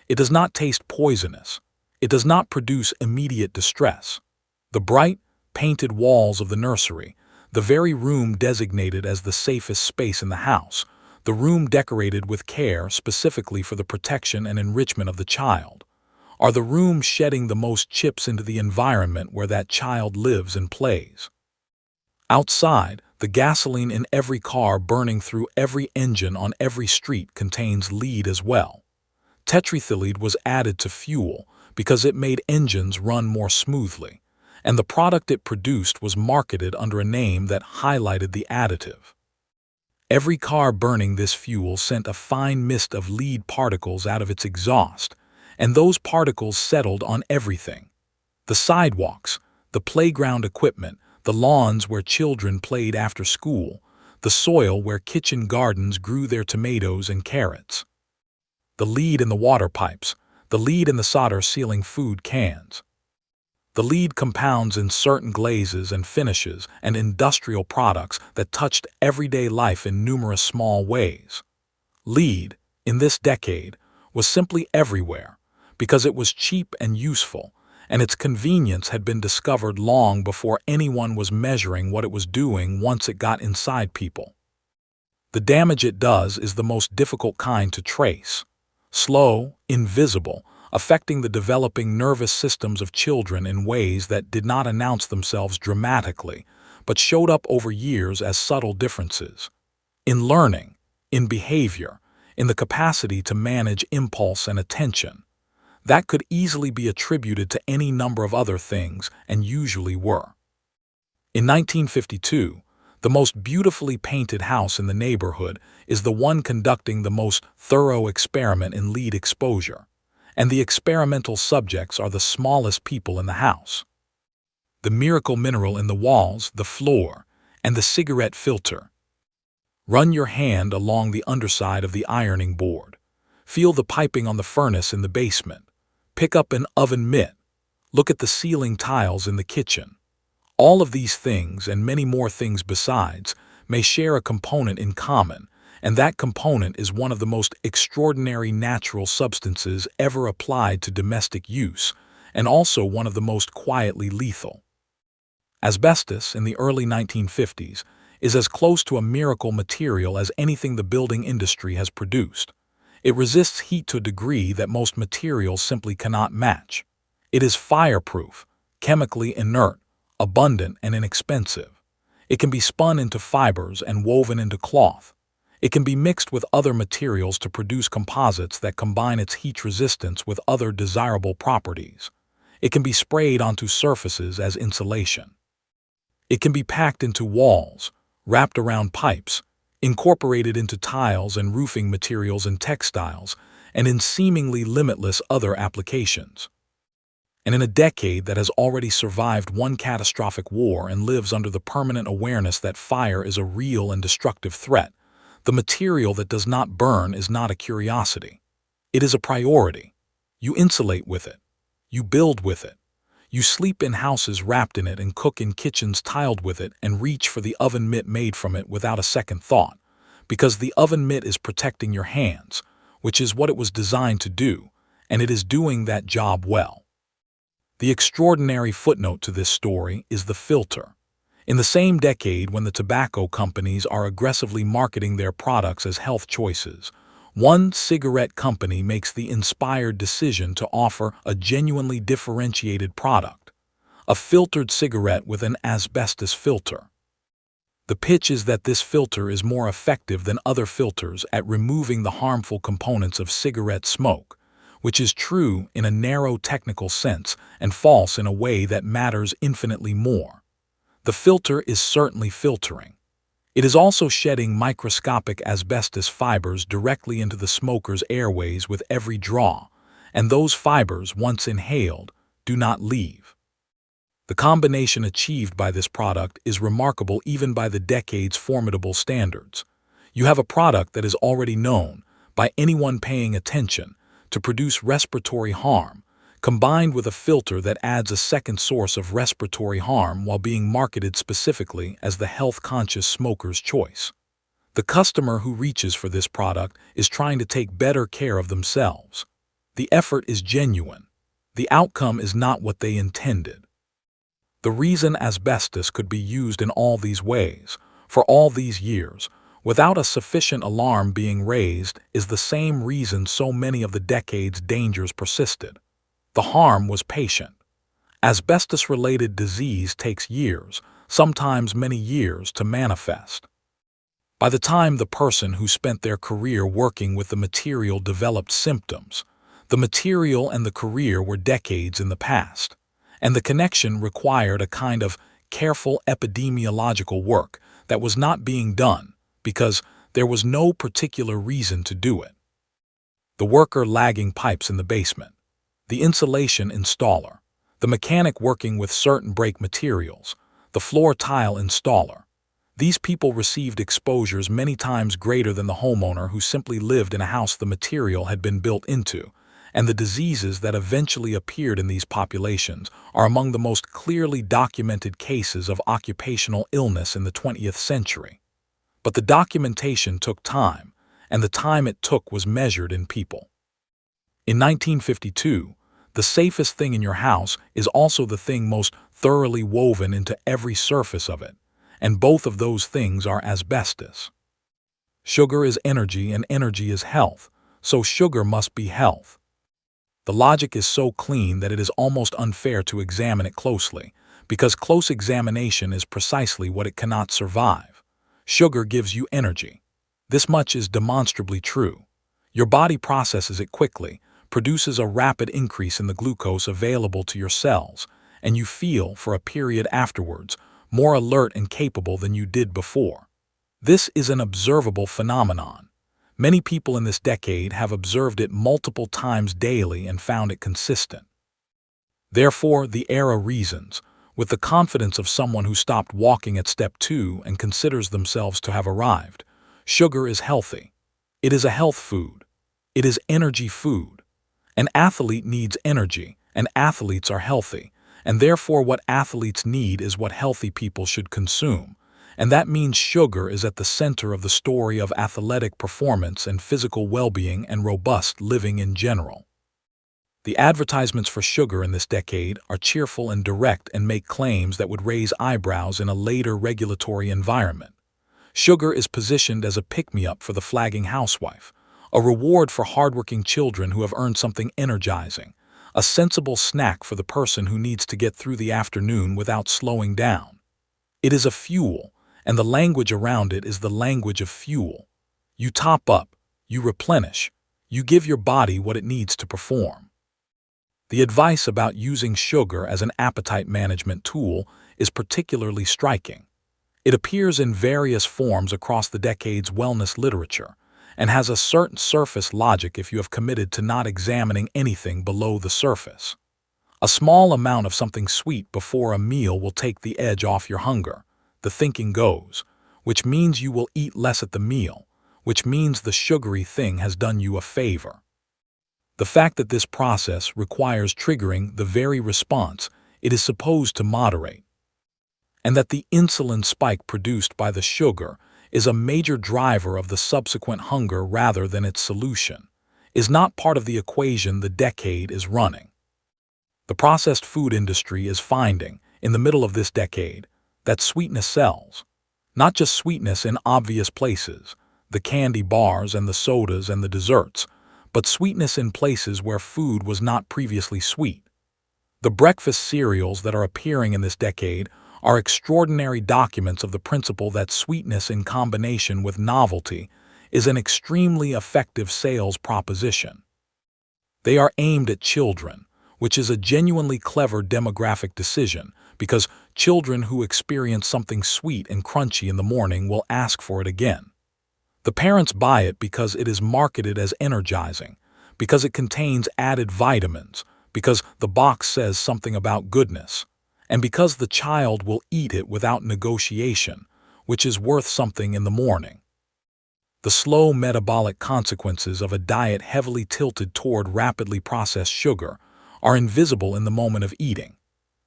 It does not taste poisonous. It does not produce immediate distress. The bright, painted walls of the nursery, the very room designated as the safest space in the house, the room decorated with care specifically for the protection and enrichment of the child? Are the rooms shedding the most chips into the environment where that child lives and plays? Outside, the gasoline in every car burning through every engine on every street contains lead as well. Tetraethyllead was added to fuel because it made engines run more smoothly, and the product it produced was marketed under a name that highlighted the additive. Every car burning this fuel sent a fine mist of lead particles out of its exhaust, and those particles settled on everything: the sidewalks, the playground equipment, the lawns where children played after school, the soil where kitchen gardens grew their tomatoes and carrots. The lead in the water pipes, the lead in the solder sealing food cans. The lead compounds in certain glazes and finishes and industrial products that touched everyday life in numerous small ways. Lead, in this decade, was simply everywhere because it was cheap and useful, and its convenience had been discovered long before anyone was measuring what it was doing once it got inside people. The damage it does is the most difficult kind to trace. Slow, invisible, affecting the developing nervous systems of children in ways that did not announce themselves dramatically, but showed up over years as subtle differences. In learning, in behavior, in the capacity to manage impulse and attention. That could easily be attributed to any number of other things, and usually were. In 1952, the most beautifully painted house in the neighborhood is the one conducting the most thorough experiment in lead exposure, and the experimental subjects are the smallest people in the house. The miracle mineral in the walls, the floor, and the cigarette filter. Run your hand along the underside of the ironing board. Feel the piping on the furnace in the basement. Pick up an oven mitt. Look at the ceiling tiles in the kitchen. All of these things, and many more things besides, may share a component in common, and that component is one of the most extraordinary natural substances ever applied to domestic use, and also one of the most quietly lethal. Asbestos, in the early 1950s, is as close to a miracle material as anything the building industry has produced. It resists heat to a degree that most materials simply cannot match. It is fireproof, chemically inert, abundant, and inexpensive. It can be spun into fibers and woven into cloth. It can be mixed with other materials to produce composites that combine its heat resistance with other desirable properties. It can be sprayed onto surfaces as insulation. It can be packed into walls, wrapped around pipes, incorporated into tiles and roofing materials and textiles, and in seemingly limitless other applications. And in a decade that has already survived one catastrophic war and lives under the permanent awareness that fire is a real and destructive threat, the material that does not burn is not a curiosity. It is a priority. You insulate with it. You build with it. You sleep in houses wrapped in it and cook in kitchens tiled with it and reach for the oven mitt made from it without a second thought, because the oven mitt is protecting your hands, which is what it was designed to do, and it is doing that job well. The extraordinary footnote to this story is the filter. In the same decade when the tobacco companies are aggressively marketing their products as health choices, one cigarette company makes the inspired decision to offer a genuinely differentiated product, a filtered cigarette with an asbestos filter. The pitch is that this filter is more effective than other filters at removing the harmful components of cigarette smoke, which is true in a narrow technical sense and false in a way that matters infinitely more. The filter is certainly filtering. It is also shedding microscopic asbestos fibers directly into the smoker's airways with every draw, and those fibers, once inhaled, do not leave. The combination achieved by this product is remarkable even by the decade's formidable standards. You have a product that is already known, by anyone paying attention, to produce respiratory harm, combined with a filter that adds a second source of respiratory harm while being marketed specifically as the health-conscious smoker's choice. The customer who reaches for this product is trying to take better care of themselves. The effort is genuine. The outcome is not what they intended. The reason asbestos could be used in all these ways, for all these years, without a sufficient alarm being raised is the same reason so many of the decade's dangers persisted. The harm was patient. Asbestos-related disease takes years, sometimes many years, to manifest. By the time the person who spent their career working with the material developed symptoms, the material and the career were decades in the past, and the connection required a kind of careful epidemiological work that was not being done because there was no particular reason to do it. The worker lagging pipes in the basement, the insulation installer, the mechanic working with certain brake materials, the floor tile installer. These people received exposures many times greater than the homeowner who simply lived in a house the material had been built into, and the diseases that eventually appeared in these populations are among the most clearly documented cases of occupational illness in the 20th century. But the documentation took time, and the time it took was measured in people. In 1952, the safest thing in your house is also the thing most thoroughly woven into every surface of it, and both of those things are asbestos. Sugar is energy and energy is health, so sugar must be health. The logic is so clean that it is almost unfair to examine it closely, because close examination is precisely what it cannot survive. Sugar gives you energy. This much is demonstrably true. Your body processes it quickly, produces a rapid increase in the glucose available to your cells, and you feel, for a period afterwards, more alert and capable than you did before. This is an observable phenomenon. Many people in this decade have observed it multiple times daily and found it consistent. Therefore, the era reasons, with the confidence of someone who stopped walking at step 2 and considers themselves to have arrived. Sugar is healthy. It is a health food. It is energy food. An athlete needs energy, and athletes are healthy, and therefore what athletes need is what healthy people should consume, and that means sugar is at the center of the story of athletic performance and physical well-being and robust living in general. The advertisements for sugar in this decade are cheerful and direct and make claims that would raise eyebrows in a later regulatory environment. Sugar is positioned as a pick-me-up for the flagging housewife, a reward for hardworking children who have earned something energizing, a sensible snack for the person who needs to get through the afternoon without slowing down. It is a fuel, and the language around it is the language of fuel. You top up, you replenish, you give your body what it needs to perform. The advice about using sugar as an appetite management tool is particularly striking. It appears in various forms across the decade's wellness literature, and has a certain surface logic if you have committed to not examining anything below the surface. A small amount of something sweet before a meal will take the edge off your hunger, the thinking goes, which means you will eat less at the meal, which means the sugary thing has done you a favor. The fact that this process requires triggering the very response it is supposed to moderate, and that the insulin spike produced by the sugar is a major driver of the subsequent hunger rather than its solution, is not part of the equation the decade is running. The processed food industry is finding, in the middle of this decade, that sweetness sells. Not just sweetness in obvious places, the candy bars and the sodas and the desserts, but sweetness in places where food was not previously sweet. The breakfast cereals that are appearing in this decade are extraordinary documents of the principle that sweetness in combination with novelty is an extremely effective sales proposition. They are aimed at children, which is a genuinely clever demographic decision because children who experience something sweet and crunchy in the morning will ask for it again. The parents buy it because it is marketed as energizing, because it contains added vitamins, because the box says something about goodness, and because the child will eat it without negotiation, which is worth something in the morning. The slow metabolic consequences of a diet heavily tilted toward rapidly processed sugar are invisible in the moment of eating.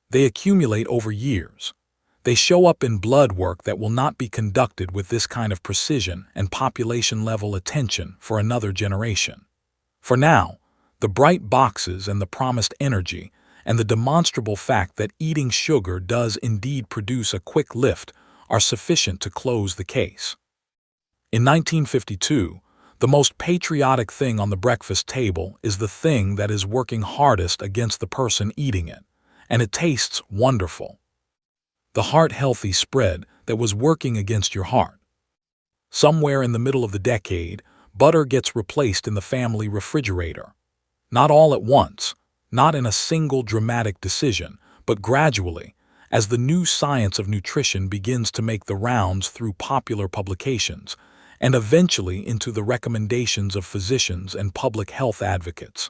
They accumulate over years. They show up in blood work that will not be conducted with this kind of precision and population-level attention for another generation. For now, the bright boxes and the promised energy and the demonstrable fact that eating sugar does indeed produce a quick lift are sufficient to close the case. In 1952, the most patriotic thing on the breakfast table is the thing that is working hardest against the person eating it, and it tastes wonderful. The heart-healthy spread that was working against your heart. Somewhere in the middle of the decade, butter gets replaced in the family refrigerator. Not all at once, not in a single dramatic decision, but gradually, as the new science of nutrition begins to make the rounds through popular publications, and eventually into the recommendations of physicians and public health advocates.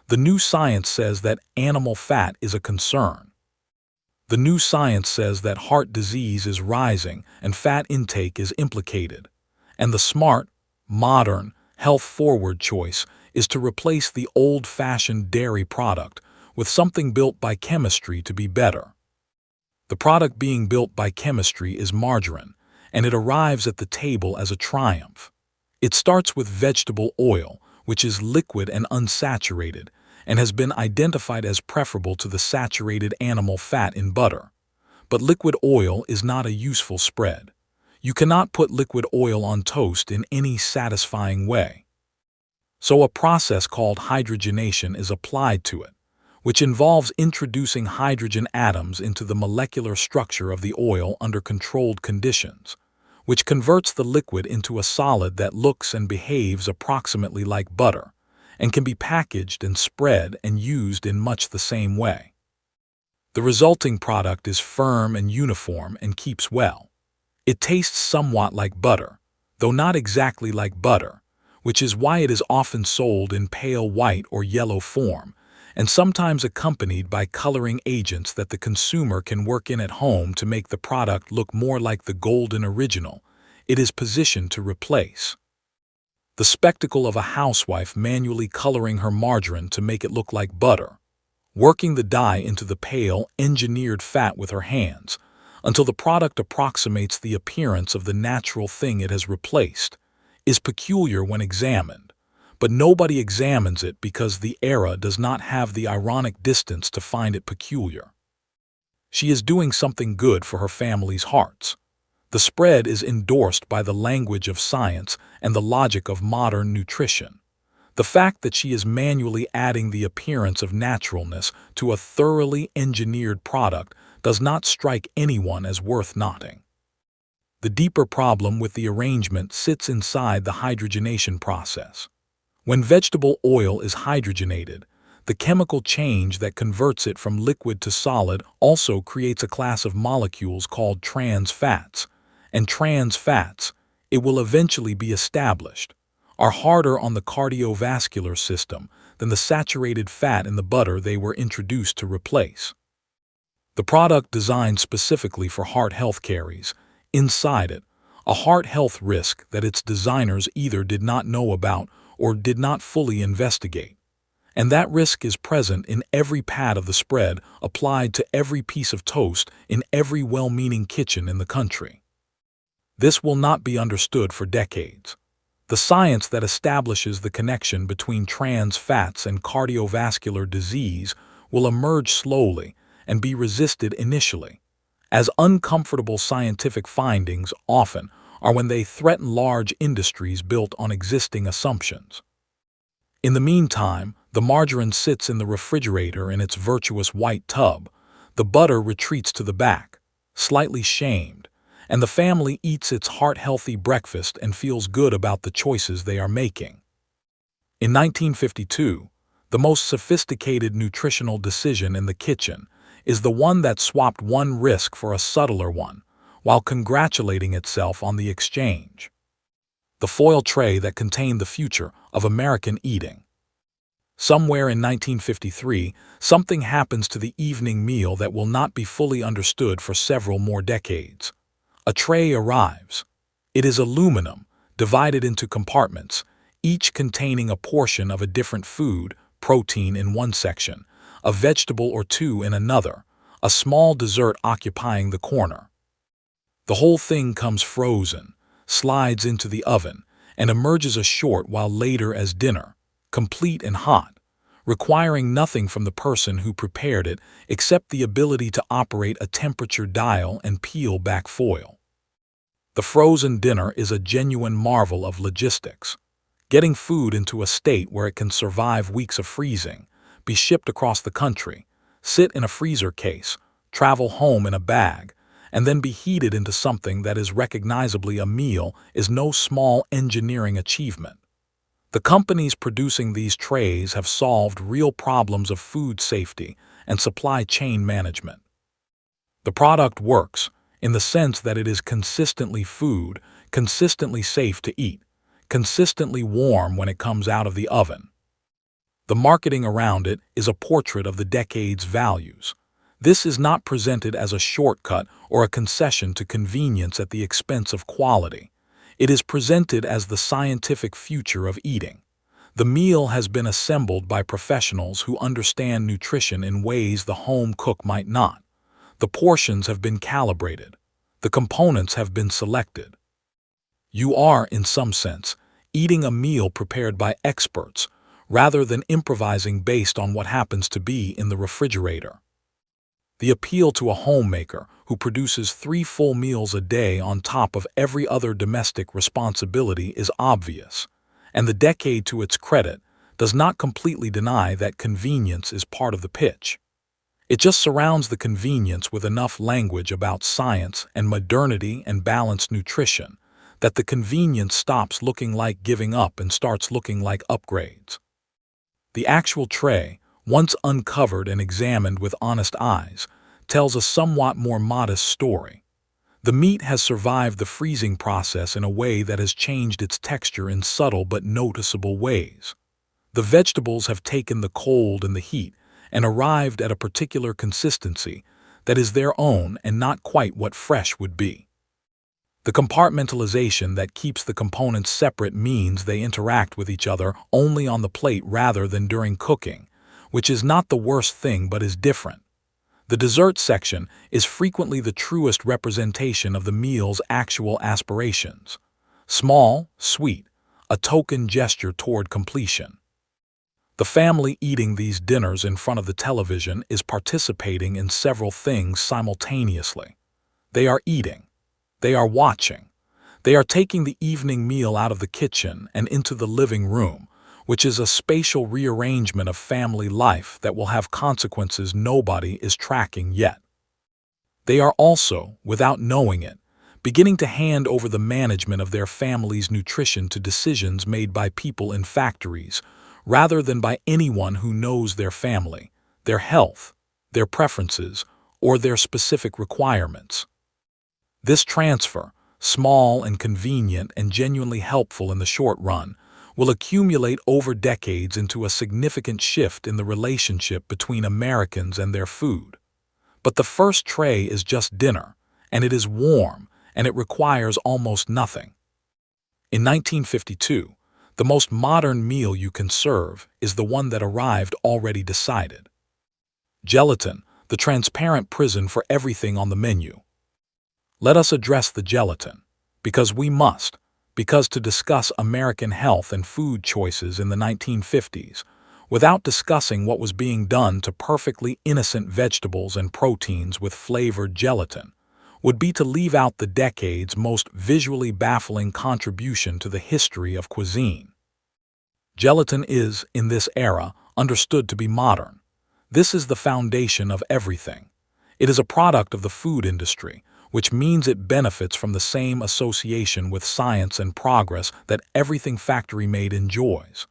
The new science says that animal fat is a concern. The new science says that heart disease is rising and fat intake is implicated. And the smart, modern, health-forward choice is to replace the old-fashioned dairy product with something built by chemistry to be better. The product being built by chemistry is margarine, and it arrives at the table as a triumph. It starts with vegetable oil, which is liquid and unsaturated, and has been identified as preferable to the saturated animal fat in butter. But liquid oil is not a useful spread. You cannot put liquid oil on toast in any satisfying way. So a process called hydrogenation is applied to it, which involves introducing hydrogen atoms into the molecular structure of the oil under controlled conditions, which converts the liquid into a solid that looks and behaves approximately like butter, and can be packaged and spread and used in much the same way. The resulting product is firm and uniform and keeps well. It tastes somewhat like butter, though not exactly like butter, which is why it is often sold in pale white or yellow form, and sometimes accompanied by coloring agents that the consumer can work in at home to make the product look more like the golden original it is positioned to replace. The spectacle of a housewife manually coloring her margarine to make it look like butter, working the dye into the pale, engineered fat with her hands, until the product approximates the appearance of the natural thing it has replaced, is peculiar when examined, but nobody examines it because the era does not have the ironic distance to find it peculiar. She is doing something good for her family's hearts. The spread is endorsed by the language of science and the logic of modern nutrition. The fact that she is manually adding the appearance of naturalness to a thoroughly engineered product does not strike anyone as worth noting. The deeper problem with the arrangement sits inside the hydrogenation process. When vegetable oil is hydrogenated, the chemical change that converts it from liquid to solid also creates a class of molecules called trans fats, and trans fats, it will eventually be established, are harder on the cardiovascular system than the saturated fat in the butter they were introduced to replace. The product designed specifically for heart health carries, inside it, a heart health risk that its designers either did not know about or did not fully investigate. And that risk is present in every pat of the spread applied to every piece of toast in every well-meaning kitchen in the country. This will not be understood for decades. The science that establishes the connection between trans fats and cardiovascular disease will emerge slowly and be resisted initially, as uncomfortable scientific findings often are when they threaten large industries built on existing assumptions. In the meantime, the margarine sits in the refrigerator in its virtuous white tub, the butter retreats to the back, slightly shamed, and the family eats its heart-healthy breakfast and feels good about the choices they are making. In 1952, the most sophisticated nutritional decision in the kitchen is the one that swapped one risk for a subtler one, while congratulating itself on the exchange. The foil tray that contained the future of American eating. Somewhere in 1953, something happens to the evening meal that will not be fully understood for several more decades. A tray arrives. It is aluminum, divided into compartments, each containing a portion of a different food, protein in one section, a vegetable or two in another, a small dessert occupying the corner. The whole thing comes frozen, slides into the oven, and emerges a short while later as dinner, complete and hot, requiring nothing from the person who prepared it except the ability to operate a temperature dial and peel back foil. The frozen dinner is a genuine marvel of logistics. Getting food into a state where it can survive weeks of freezing, be shipped across the country, sit in a freezer case, travel home in a bag, and then be heated into something that is recognizably a meal is no small engineering achievement. The companies producing these trays have solved real problems of food safety and supply chain management. The product works in the sense that it is consistently food, consistently safe to eat, consistently warm when it comes out of the oven. The marketing around it is a portrait of the decade's values. This is not presented as a shortcut or a concession to convenience at the expense of quality. It is presented as the scientific future of eating. The meal has been assembled by professionals who understand nutrition in ways the home cook might not. The portions have been calibrated. The components have been selected. You are, in some sense, eating a meal prepared by experts, rather than improvising based on what happens to be in the refrigerator. The appeal to a homemaker who produces 3 full meals a day on top of every other domestic responsibility is obvious, and the decade, to its credit, does not completely deny that convenience is part of the pitch. It just surrounds the convenience with enough language about science and modernity and balanced nutrition that the convenience stops looking like giving up and starts looking like upgrades. The actual tray, once uncovered and examined with honest eyes, tells a somewhat more modest story. The meat has survived the freezing process in a way that has changed its texture in subtle but noticeable ways. The vegetables have taken the cold and the heat and arrived at a particular consistency that is their own and not quite what fresh would be. The compartmentalization that keeps the components separate means they interact with each other only on the plate rather than during cooking, which is not the worst thing but is different. The dessert section is frequently the truest representation of the meal's actual aspirations. Small, sweet, a token gesture toward completion. The family eating these dinners in front of the television is participating in several things simultaneously. They are eating. They are watching. They are taking the evening meal out of the kitchen and into the living room, which is a spatial rearrangement of family life that will have consequences nobody is tracking yet. They are also, without knowing it, beginning to hand over the management of their family's nutrition to decisions made by people in factories, rather than by anyone who knows their family, their health, their preferences, or their specific requirements. This transfer, small and convenient and genuinely helpful in the short run, will accumulate over decades into a significant shift in the relationship between Americans and their food. But the first tray is just dinner, and it is warm, and it requires almost nothing. In 1952, the most modern meal you can serve is the one that arrived already decided. Gelatin, the transparent prison for everything on the menu. Let us address the gelatin, because we must, because to discuss American health and food choices in the 1950s, without discussing what was being done to perfectly innocent vegetables and proteins with flavored gelatin, would be to leave out the decade's most visually baffling contribution to the history of cuisine. Gelatin is, in this era, understood to be modern. This is the foundation of everything. It is a product of the food industry, which means it benefits from the same association with science and progress that everything factory-made enjoys.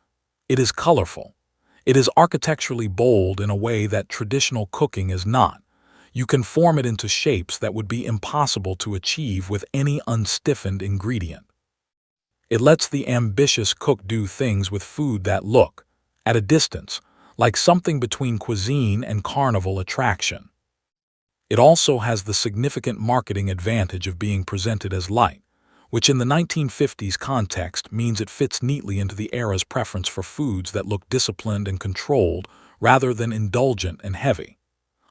It is colorful. It is architecturally bold in a way that traditional cooking is not. You can form it into shapes that would be impossible to achieve with any unstiffened ingredient. It lets the ambitious cook do things with food that look, at a distance, like something between cuisine and carnival attraction. It also has the significant marketing advantage of being presented as light, which in the 1950s context means it fits neatly into the era's preference for foods that look disciplined and controlled rather than indulgent and heavy.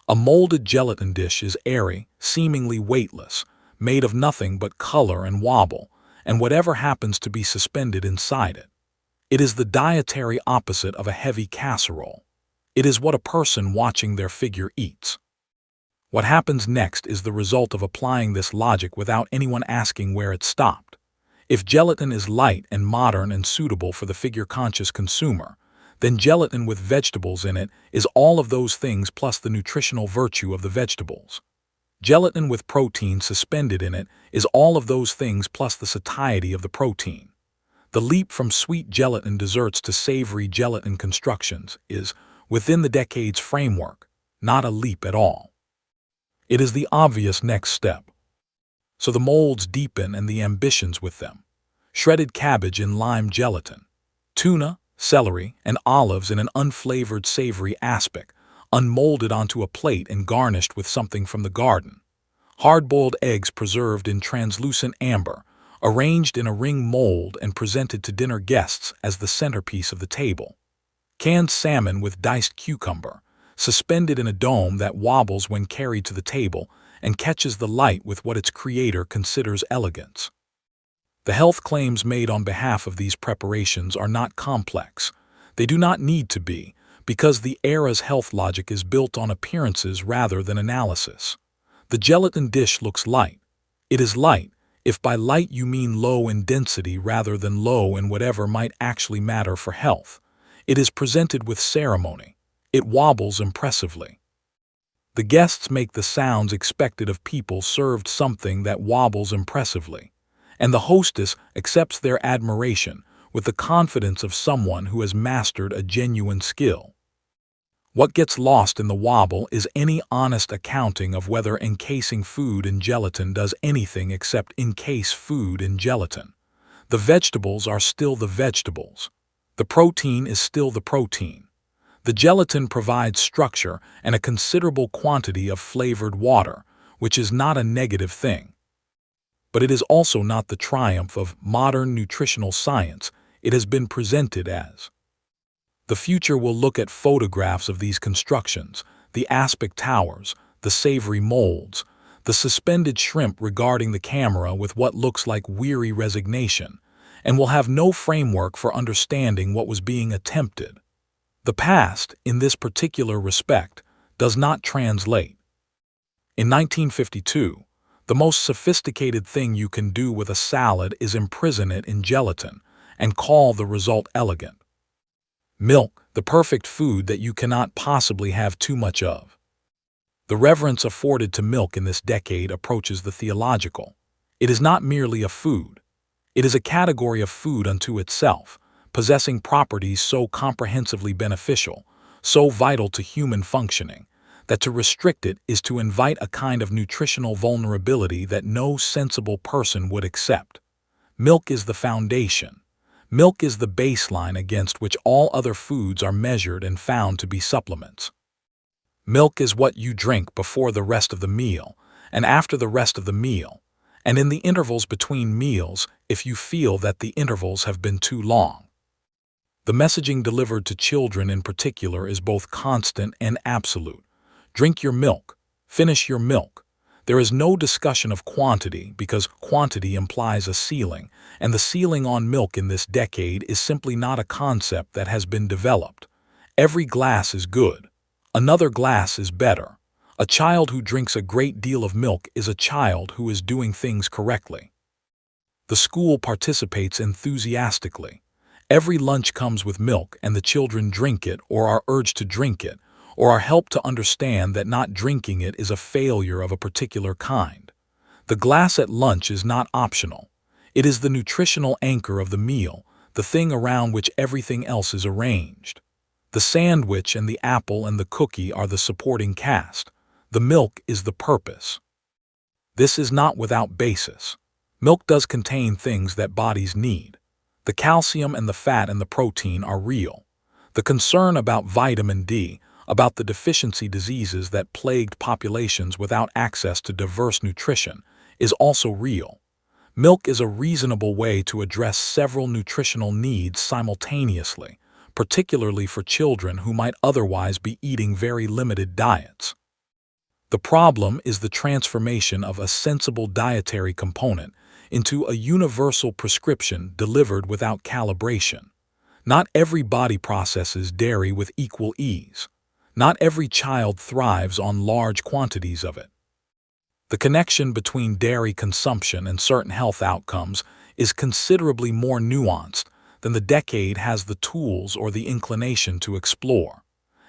A molded gelatin dish is airy, seemingly weightless, made of nothing but color and wobble, and whatever happens to be suspended inside it. It is the dietary opposite of a heavy casserole. It is what a person watching their figure eats. What happens next is the result of applying this logic without anyone asking where it stopped. If gelatin is light and modern and suitable for the figure-conscious consumer, then gelatin with vegetables in it is all of those things plus the nutritional virtue of the vegetables. Gelatin with protein suspended in it is all of those things plus the satiety of the protein. The leap from sweet gelatin desserts to savory gelatin constructions is, within the decade's framework, not a leap at all. It is the obvious next step. So the molds deepen and the ambitions with them. Shredded cabbage in lime gelatin, tuna, celery, and olives in an unflavored savory aspic, unmolded onto a plate and garnished with something from the garden. Hard-boiled eggs preserved in translucent amber, arranged in a ring mold and presented to dinner guests as the centerpiece of the table. Canned salmon with diced cucumber, suspended in a dome that wobbles when carried to the table and catches the light with what its creator considers elegance. The health claims made on behalf of these preparations are not complex. They do not need to be, because the era's health logic is built on appearances rather than analysis. The gelatin dish looks light. It is light, if by light you mean low in density rather than low in whatever might actually matter for health. It is presented with ceremony. It wobbles impressively. The guests make the sounds expected of people served something that wobbles impressively, and the hostess accepts their admiration with the confidence of someone who has mastered a genuine skill. What gets lost in the wobble is any honest accounting of whether encasing food in gelatin does anything except encase food in gelatin. The vegetables are still the vegetables. The protein is still the protein. The gelatin provides structure and a considerable quantity of flavored water, which is not a negative thing. But it is also not the triumph of modern nutritional science it has been presented as. The future will look at photographs of these constructions, the aspic towers, the savory molds, the suspended shrimp regarding the camera with what looks like weary resignation, and will have no framework for understanding what was being attempted. The past, in this particular respect, does not translate. In 1952, the most sophisticated thing you can do with a salad is imprison it in gelatin and call the result elegant. Milk, the perfect food that you cannot possibly have too much of. The reverence afforded to milk in this decade approaches the theological. It is not merely a food. It is a category of food unto itself, possessing properties so comprehensively beneficial, so vital to human functioning, that to restrict it is to invite a kind of nutritional vulnerability that no sensible person would accept. Milk is the foundation. Milk is the baseline against which all other foods are measured and found to be supplements. Milk is what you drink before the rest of the meal, and after the rest of the meal, and in the intervals between meals if you feel that the intervals have been too long. The messaging delivered to children in particular is both constant and absolute. Drink your milk. Finish your milk. There is no discussion of quantity because quantity implies a ceiling, and the ceiling on milk in this decade is simply not a concept that has been developed. Every glass is good. Another glass is better. A child who drinks a great deal of milk is a child who is doing things correctly. The school participates enthusiastically. Every lunch comes with milk and the children drink it or are urged to drink it, or are helped to understand that not drinking it is a failure of a particular kind. The glass at lunch is not optional. It is the nutritional anchor of the meal, the thing around which everything else is arranged. The sandwich and the apple and the cookie are the supporting cast. The milk is the purpose. This is not without basis. Milk does contain things that bodies need. The calcium and the fat and the protein are real. The concern about vitamin D, about the deficiency diseases that plagued populations without access to diverse nutrition, is also real. Milk is a reasonable way to address several nutritional needs simultaneously, particularly for children who might otherwise be eating very limited diets. The problem is the transformation of a sensible dietary component into a universal prescription delivered without calibration. Not every body processes dairy with equal ease. Not every child thrives on large quantities of it. The connection between dairy consumption and certain health outcomes is considerably more nuanced than the decade has the tools or the inclination to explore.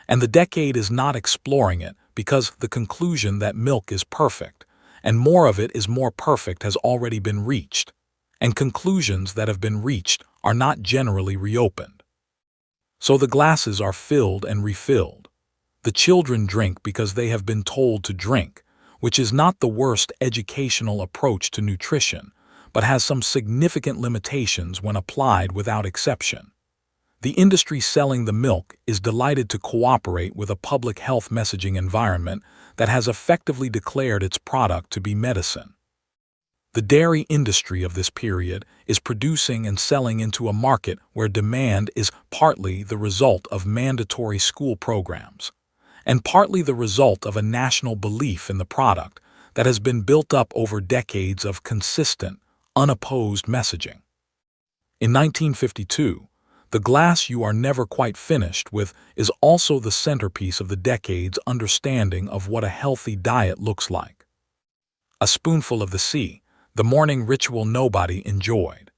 And the decade is not exploring it because the conclusion that milk is perfect, and more of it is more perfect, has already been reached, and conclusions that have been reached are not generally reopened. So the glasses are filled and refilled. The children drink because they have been told to drink, which is not the worst educational approach to nutrition, but has some significant limitations when applied without exception. The industry selling the milk is delighted to cooperate with a public health messaging environment that has effectively declared its product to be medicine. The dairy industry of this period is producing and selling into a market where demand is partly the result of mandatory school programs, and partly the result of a national belief in the product that has been built up over decades of consistent, unopposed messaging. In 1952, the glass you are never quite finished with is also the centerpiece of the decade's understanding of what a healthy diet looks like. A spoonful of the sea, the morning ritual nobody enjoyed.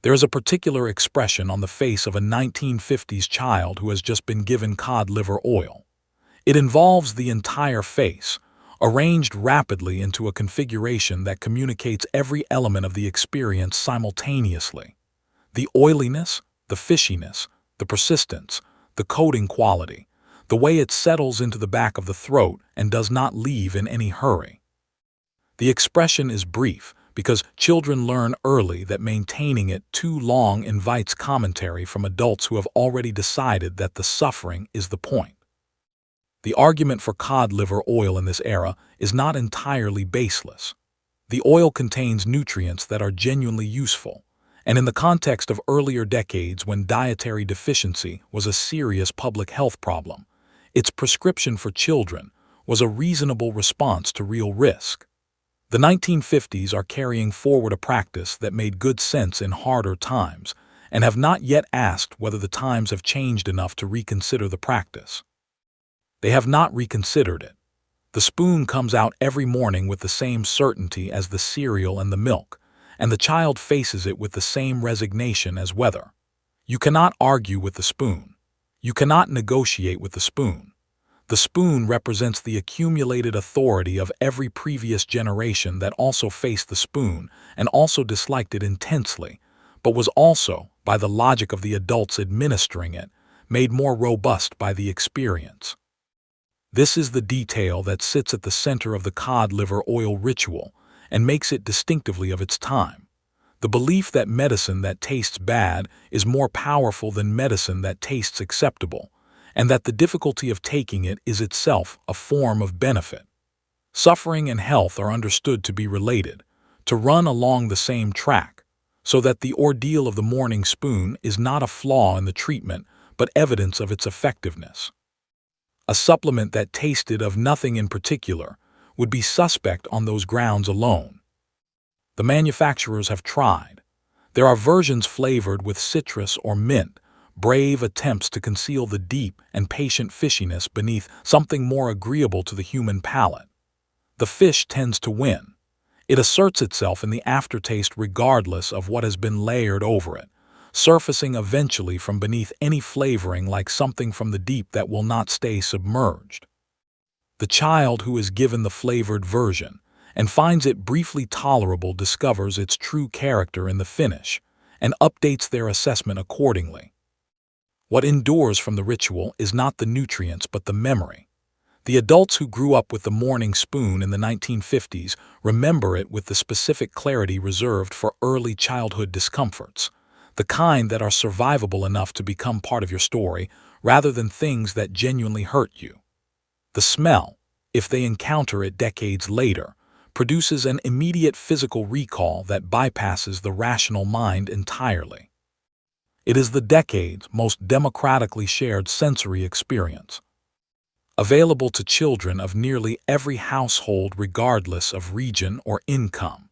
There is a particular expression on the face of a 1950s child who has just been given cod liver oil. It involves the entire face, arranged rapidly into a configuration that communicates every element of the experience simultaneously. The oiliness, the fishiness, the persistence, the coating quality, the way it settles into the back of the throat and does not leave in any hurry. The expression is brief because children learn early that maintaining it too long invites commentary from adults who have already decided that the suffering is the point. The argument for cod liver oil in this era is not entirely baseless. The oil contains nutrients that are genuinely useful, and in the context of earlier decades when dietary deficiency was a serious public health problem, its prescription for children was a reasonable response to real risk. The 1950s are carrying forward a practice that made good sense in harder times and have not yet asked whether the times have changed enough to reconsider the practice. They have not reconsidered it. The spoon comes out every morning with the same certainty as the cereal and the milk, and the child faces it with the same resignation as weather. You cannot argue with the spoon. You cannot negotiate with the spoon. The spoon represents the accumulated authority of every previous generation that also faced the spoon and also disliked it intensely, but was also, by the logic of the adults administering it, made more robust by the experience. This is the detail that sits at the center of the cod liver oil ritual and makes it distinctively of its time. The belief that medicine that tastes bad is more powerful than medicine that tastes acceptable, and that the difficulty of taking it is itself a form of benefit. Suffering and health are understood to be related, to run along the same track, so that the ordeal of the morning spoon is not a flaw in the treatment, but evidence of its effectiveness. A supplement that tasted of nothing in particular would be suspect on those grounds alone. The manufacturers have tried. There are versions flavored with citrus or mint, brave attempts to conceal the deep and patient fishiness beneath something more agreeable to the human palate. The fish tends to win. It asserts itself in the aftertaste regardless of what has been layered over it, surfacing eventually from beneath any flavoring like something from the deep that will not stay submerged. The child who is given the flavored version and finds it briefly tolerable discovers its true character in the finish and updates their assessment accordingly. What endures from the ritual is not the nutrients but the memory. The adults who grew up with the morning spoon in the 1950s remember it with the specific clarity reserved for early childhood discomforts, the kind that are survivable enough to become part of your story rather than things that genuinely hurt you. The smell, if they encounter it decades later, produces an immediate physical recall that bypasses the rational mind entirely. It is the decade's most democratically shared sensory experience. Available to children of nearly every household regardless of region or income,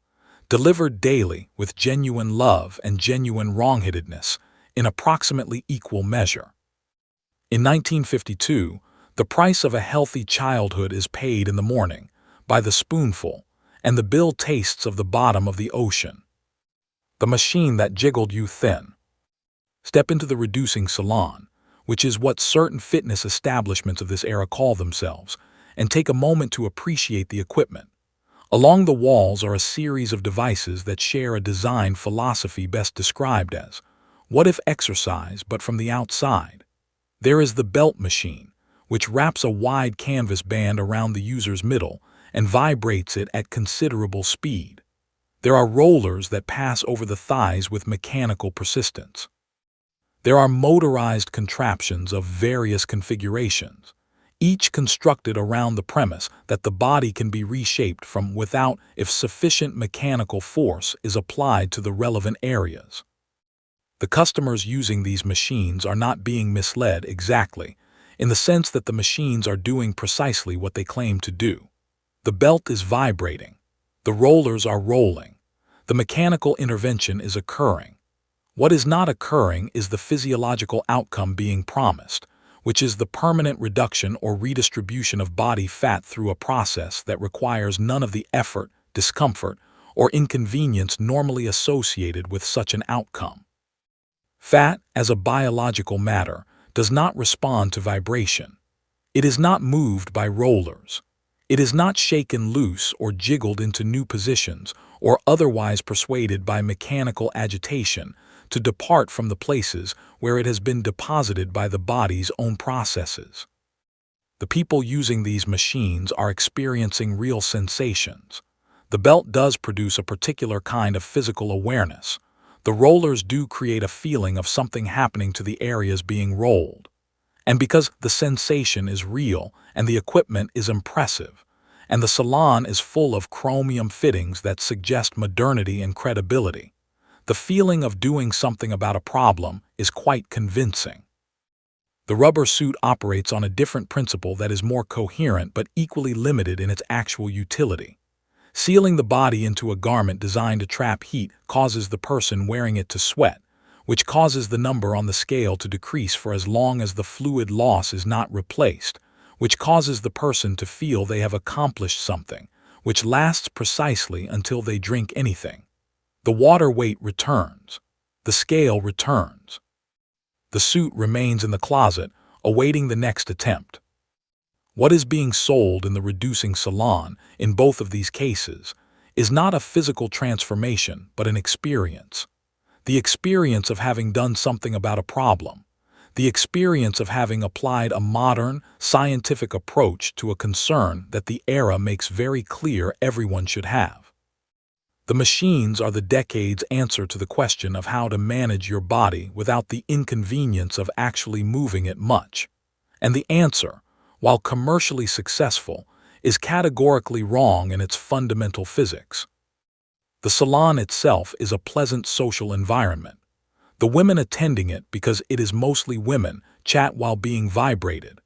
delivered daily with genuine love and genuine wrongheadedness in approximately equal measure. In 1952, The price of a healthy childhood is paid in the morning, by the spoonful, and the bill tastes of the bottom of the ocean. The machine that jiggled you thin. Step into the reducing salon, which is what certain fitness establishments of this era call themselves, and take a moment to appreciate the equipment. Along the walls are a series of devices that share a design philosophy best described as, what if exercise but from the outside? There is the belt machine, which wraps a wide canvas band around the user's middle and vibrates it at considerable speed. There are rollers that pass over the thighs with mechanical persistence. There are motorized contraptions of various configurations, each constructed around the premise that the body can be reshaped from without if sufficient mechanical force is applied to the relevant areas. The customers using these machines are not being misled exactly, in the sense that the machines are doing precisely what they claim to do. The belt is vibrating. The rollers are rolling. The mechanical intervention is occurring. What is not occurring is the physiological outcome being promised, which is the permanent reduction or redistribution of body fat through a process that requires none of the effort, discomfort, or inconvenience normally associated with such an outcome. Fat, as a biological matter, does not respond to vibration. It is not moved by rollers. It is not shaken loose or jiggled into new positions or otherwise persuaded by mechanical agitation to depart from the places where it has been deposited by the body's own processes. The people using these machines are experiencing real sensations. The belt does produce a particular kind of physical awareness. The rollers do create a feeling of something happening to the areas being rolled. And because the sensation is real and the equipment is impressive, and the salon is full of chromium fittings that suggest modernity and credibility, the feeling of doing something about a problem is quite convincing. The rubber suit operates on a different principle that is more coherent but equally limited in its actual utility. Sealing the body into a garment designed to trap heat causes the person wearing it to sweat, which causes the number on the scale to decrease for as long as the fluid loss is not replaced, which causes the person to feel they have accomplished something, which lasts precisely until they drink anything. The water weight returns. The scale returns. The suit remains in the closet, awaiting the next attempt. What is being sold in the reducing salon, in both of these cases, is not a physical transformation but an experience. The experience of having done something about a problem. The experience of having applied a modern, scientific approach to a concern that the era makes very clear everyone should have. The machines are the decade's answer to the question of how to manage your body without the inconvenience of actually moving it much. And the answer, while commercially successful, is categorically wrong in its fundamental physics. The salon itself is a pleasant social environment. The women attending it, because it is mostly women, chat while being vibrated.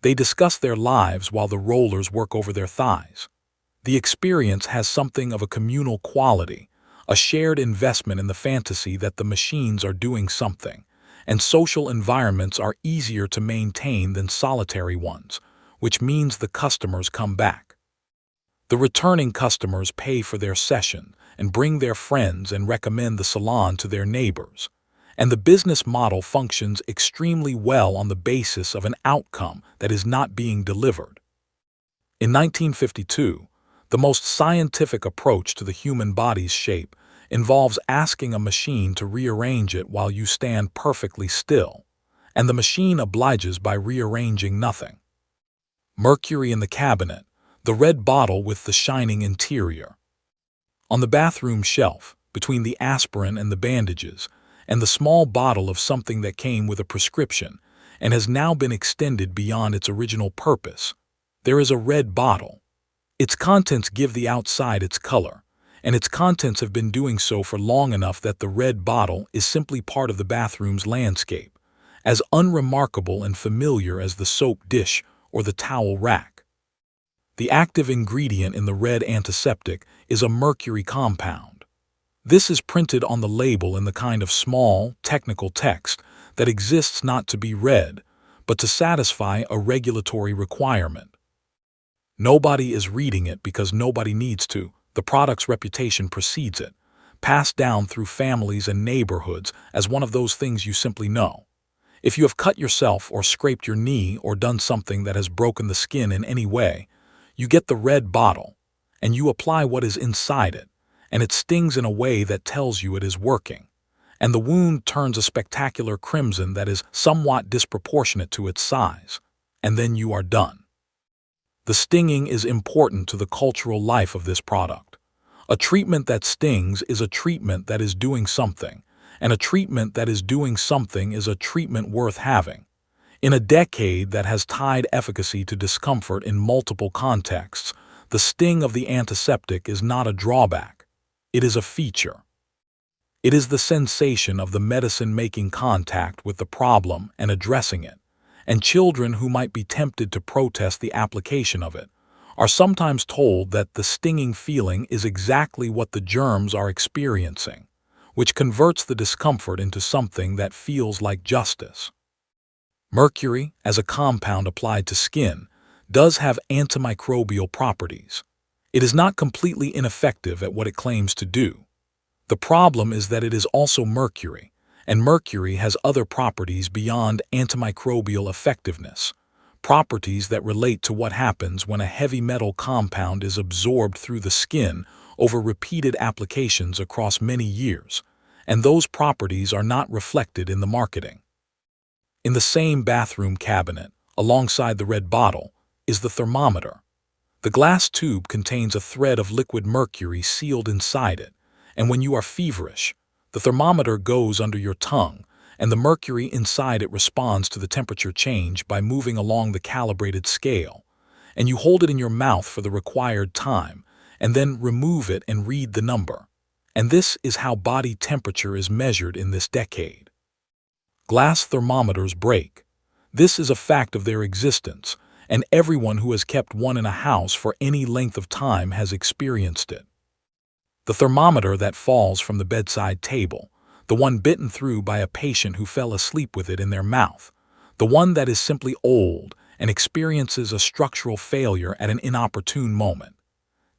They discuss their lives while the rollers work over their thighs. The experience has something of a communal quality, a shared investment in the fantasy that the machines are doing something, and social environments are easier to maintain than solitary ones, which means the customers come back. The returning customers pay for their session and bring their friends and recommend the salon to their neighbors, and the business model functions extremely well on the basis of an outcome that is not being delivered. In 1952, the most scientific approach to the human body's shape involves asking a machine to rearrange it while you stand perfectly still, and the machine obliges by rearranging nothing. Mercury in the cabinet, the red bottle with the shining interior. On the bathroom shelf, between the aspirin and the bandages, and the small bottle of something that came with a prescription and has now been extended beyond its original purpose, there is a red bottle. Its contents give the outside its color, and its contents have been doing so for long enough that the red bottle is simply part of the bathroom's landscape, as unremarkable and familiar as the soap dish or the towel rack. The active ingredient in the red antiseptic is a mercury compound. This is printed on the label in the kind of small, technical text that exists not to be read, but to satisfy a regulatory requirement. Nobody is reading it because nobody needs to. The product's reputation precedes it, passed down through families and neighborhoods as one of those things you simply know. If you have cut yourself or scraped your knee or done something that has broken the skin in any way, you get the red bottle, and you apply what is inside it, and it stings in a way that tells you it is working, and the wound turns a spectacular crimson that is somewhat disproportionate to its size, and then you are done. The stinging is important to the cultural life of this product. A treatment that stings is a treatment that is doing something, and a treatment that is doing something is a treatment worth having. In a decade that has tied efficacy to discomfort in multiple contexts, the sting of the antiseptic is not a drawback. It is a feature. It is the sensation of the medicine making contact with the problem and addressing it, and children who might be tempted to protest the application of it are sometimes told that the stinging feeling is exactly what the germs are experiencing, which converts the discomfort into something that feels like justice. Mercury, as a compound applied to skin, does have antimicrobial properties. It is not completely ineffective at what it claims to do. The problem is that it is also mercury, and mercury has other properties beyond antimicrobial effectiveness, properties that relate to what happens when a heavy metal compound is absorbed through the skin over repeated applications across many years, and those properties are not reflected in the marketing. In the same bathroom cabinet, alongside the red bottle, is the thermometer. The glass tube contains a thread of liquid mercury sealed inside it, and when you are feverish, the thermometer goes under your tongue, and the mercury inside it responds to the temperature change by moving along the calibrated scale, and you hold it in your mouth for the required time, and then remove it and read the number. And this is how body temperature is measured in this decade. Glass thermometers break. This is a fact of their existence, and everyone who has kept one in a house for any length of time has experienced it. The thermometer that falls from the bedside table, the one bitten through by a patient who fell asleep with it in their mouth, the one that is simply old and experiences a structural failure at an inopportune moment.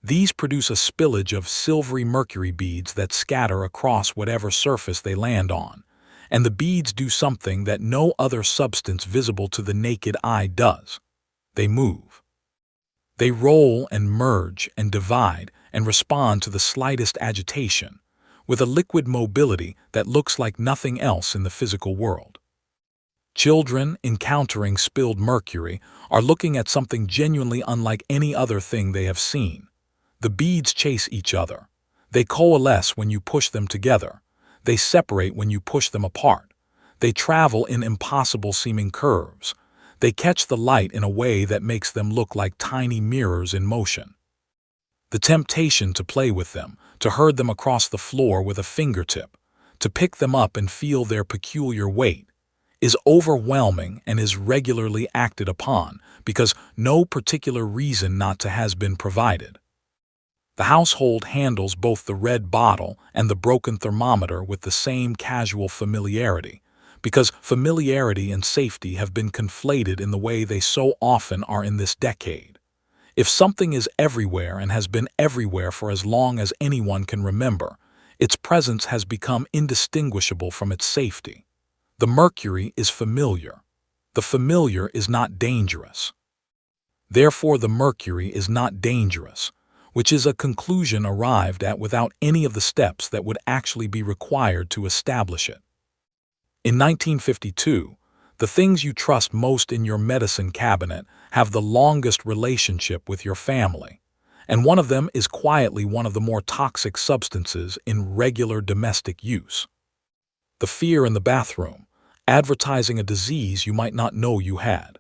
These produce a spillage of silvery mercury beads that scatter across whatever surface they land on, and the beads do something that no other substance visible to the naked eye does. They move. They roll and merge and divide and respond to the slightest agitation, with a liquid mobility that looks like nothing else in the physical world. Children encountering spilled mercury are looking at something genuinely unlike any other thing they have seen. The beads chase each other. They coalesce when you push them together. They separate when you push them apart. They travel in impossible-seeming curves. They catch the light in a way that makes them look like tiny mirrors in motion. The temptation to play with them, to herd them across the floor with a fingertip, to pick them up and feel their peculiar weight, is overwhelming and is regularly acted upon because no particular reason not to has been provided. The household handles both the red bottle and the broken thermometer with the same casual familiarity, because familiarity and safety have been conflated in the way they so often are in this decade. If something is everywhere and has been everywhere for as long as anyone can remember, its presence has become indistinguishable from its safety. The mercury is familiar. The familiar is not dangerous. Therefore, the mercury is not dangerous, which is a conclusion arrived at without any of the steps that would actually be required to establish it. In 1952, the things you trust most in your medicine cabinet have the longest relationship with your family, and one of them is quietly one of the more toxic substances in regular domestic use. The fear in the bathroom, advertising a disease you might not know you had.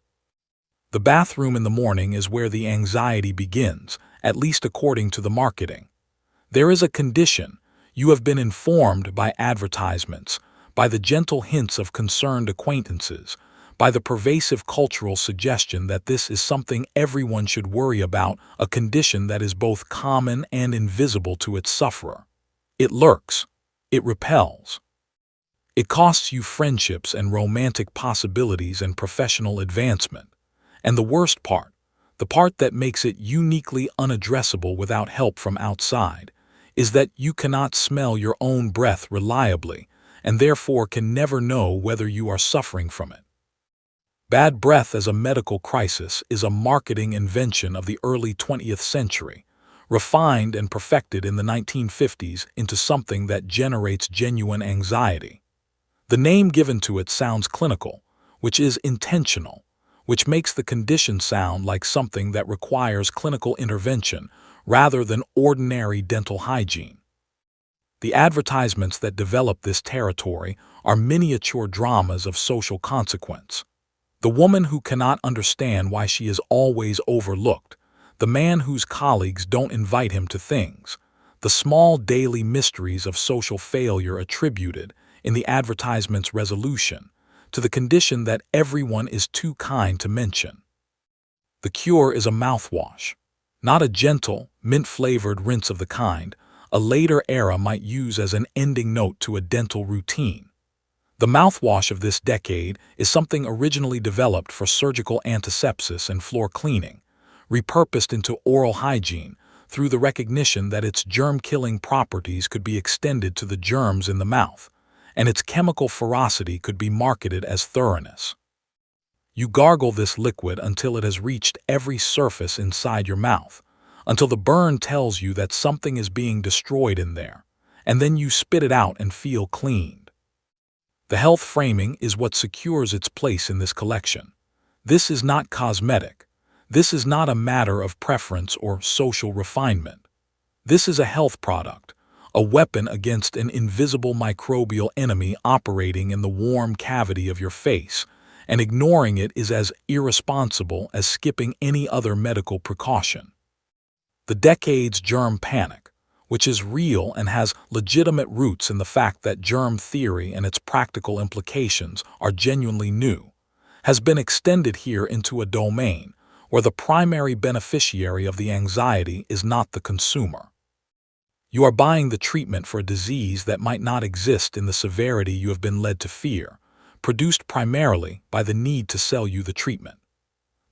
The bathroom in the morning is where the anxiety begins, at least according to the marketing. There is a condition. You have been informed by advertisements, by the gentle hints of concerned acquaintances, by the pervasive cultural suggestion that this is something everyone should worry about, a condition that is both common and invisible to its sufferer. It lurks. It repels. It costs you friendships and romantic possibilities and professional advancement. And the worst part, the part that makes it uniquely unaddressable without help from outside, is that you cannot smell your own breath reliably and therefore can never know whether you are suffering from it. Bad breath as a medical crisis is a marketing invention of the early 20th century, refined and perfected in the 1950s into something that generates genuine anxiety. The name given to it sounds clinical, which is intentional, which makes the condition sound like something that requires clinical intervention rather than ordinary dental hygiene. The advertisements that develop this territory are miniature dramas of social consequence. The woman who cannot understand why she is always overlooked, the man whose colleagues don't invite him to things, the small daily mysteries of social failure attributed, in the advertisement's resolution, to the condition that everyone is too kind to mention. The cure is a mouthwash, not a gentle, mint-flavored rinse of the kind a later era might use as an ending note to a dental routine. The mouthwash of this decade is something originally developed for surgical antisepsis and floor cleaning, repurposed into oral hygiene through the recognition that its germ-killing properties could be extended to the germs in the mouth, and its chemical ferocity could be marketed as thoroughness. You gargle this liquid until it has reached every surface inside your mouth, until the burn tells you that something is being destroyed in there, and then you spit it out and feel cleaned. The health framing is what secures its place in this collection. This is not cosmetic. This is not a matter of preference or social refinement. This is a health product, a weapon against an invisible microbial enemy operating in the warm cavity of your face, and ignoring it is as irresponsible as skipping any other medical precaution. The decade's germ panic, which is real and has legitimate roots in the fact that germ theory and its practical implications are genuinely new, has been extended here into a domain where the primary beneficiary of the anxiety is not the consumer. You are buying the treatment for a disease that might not exist in the severity you have been led to fear, produced primarily by the need to sell you the treatment.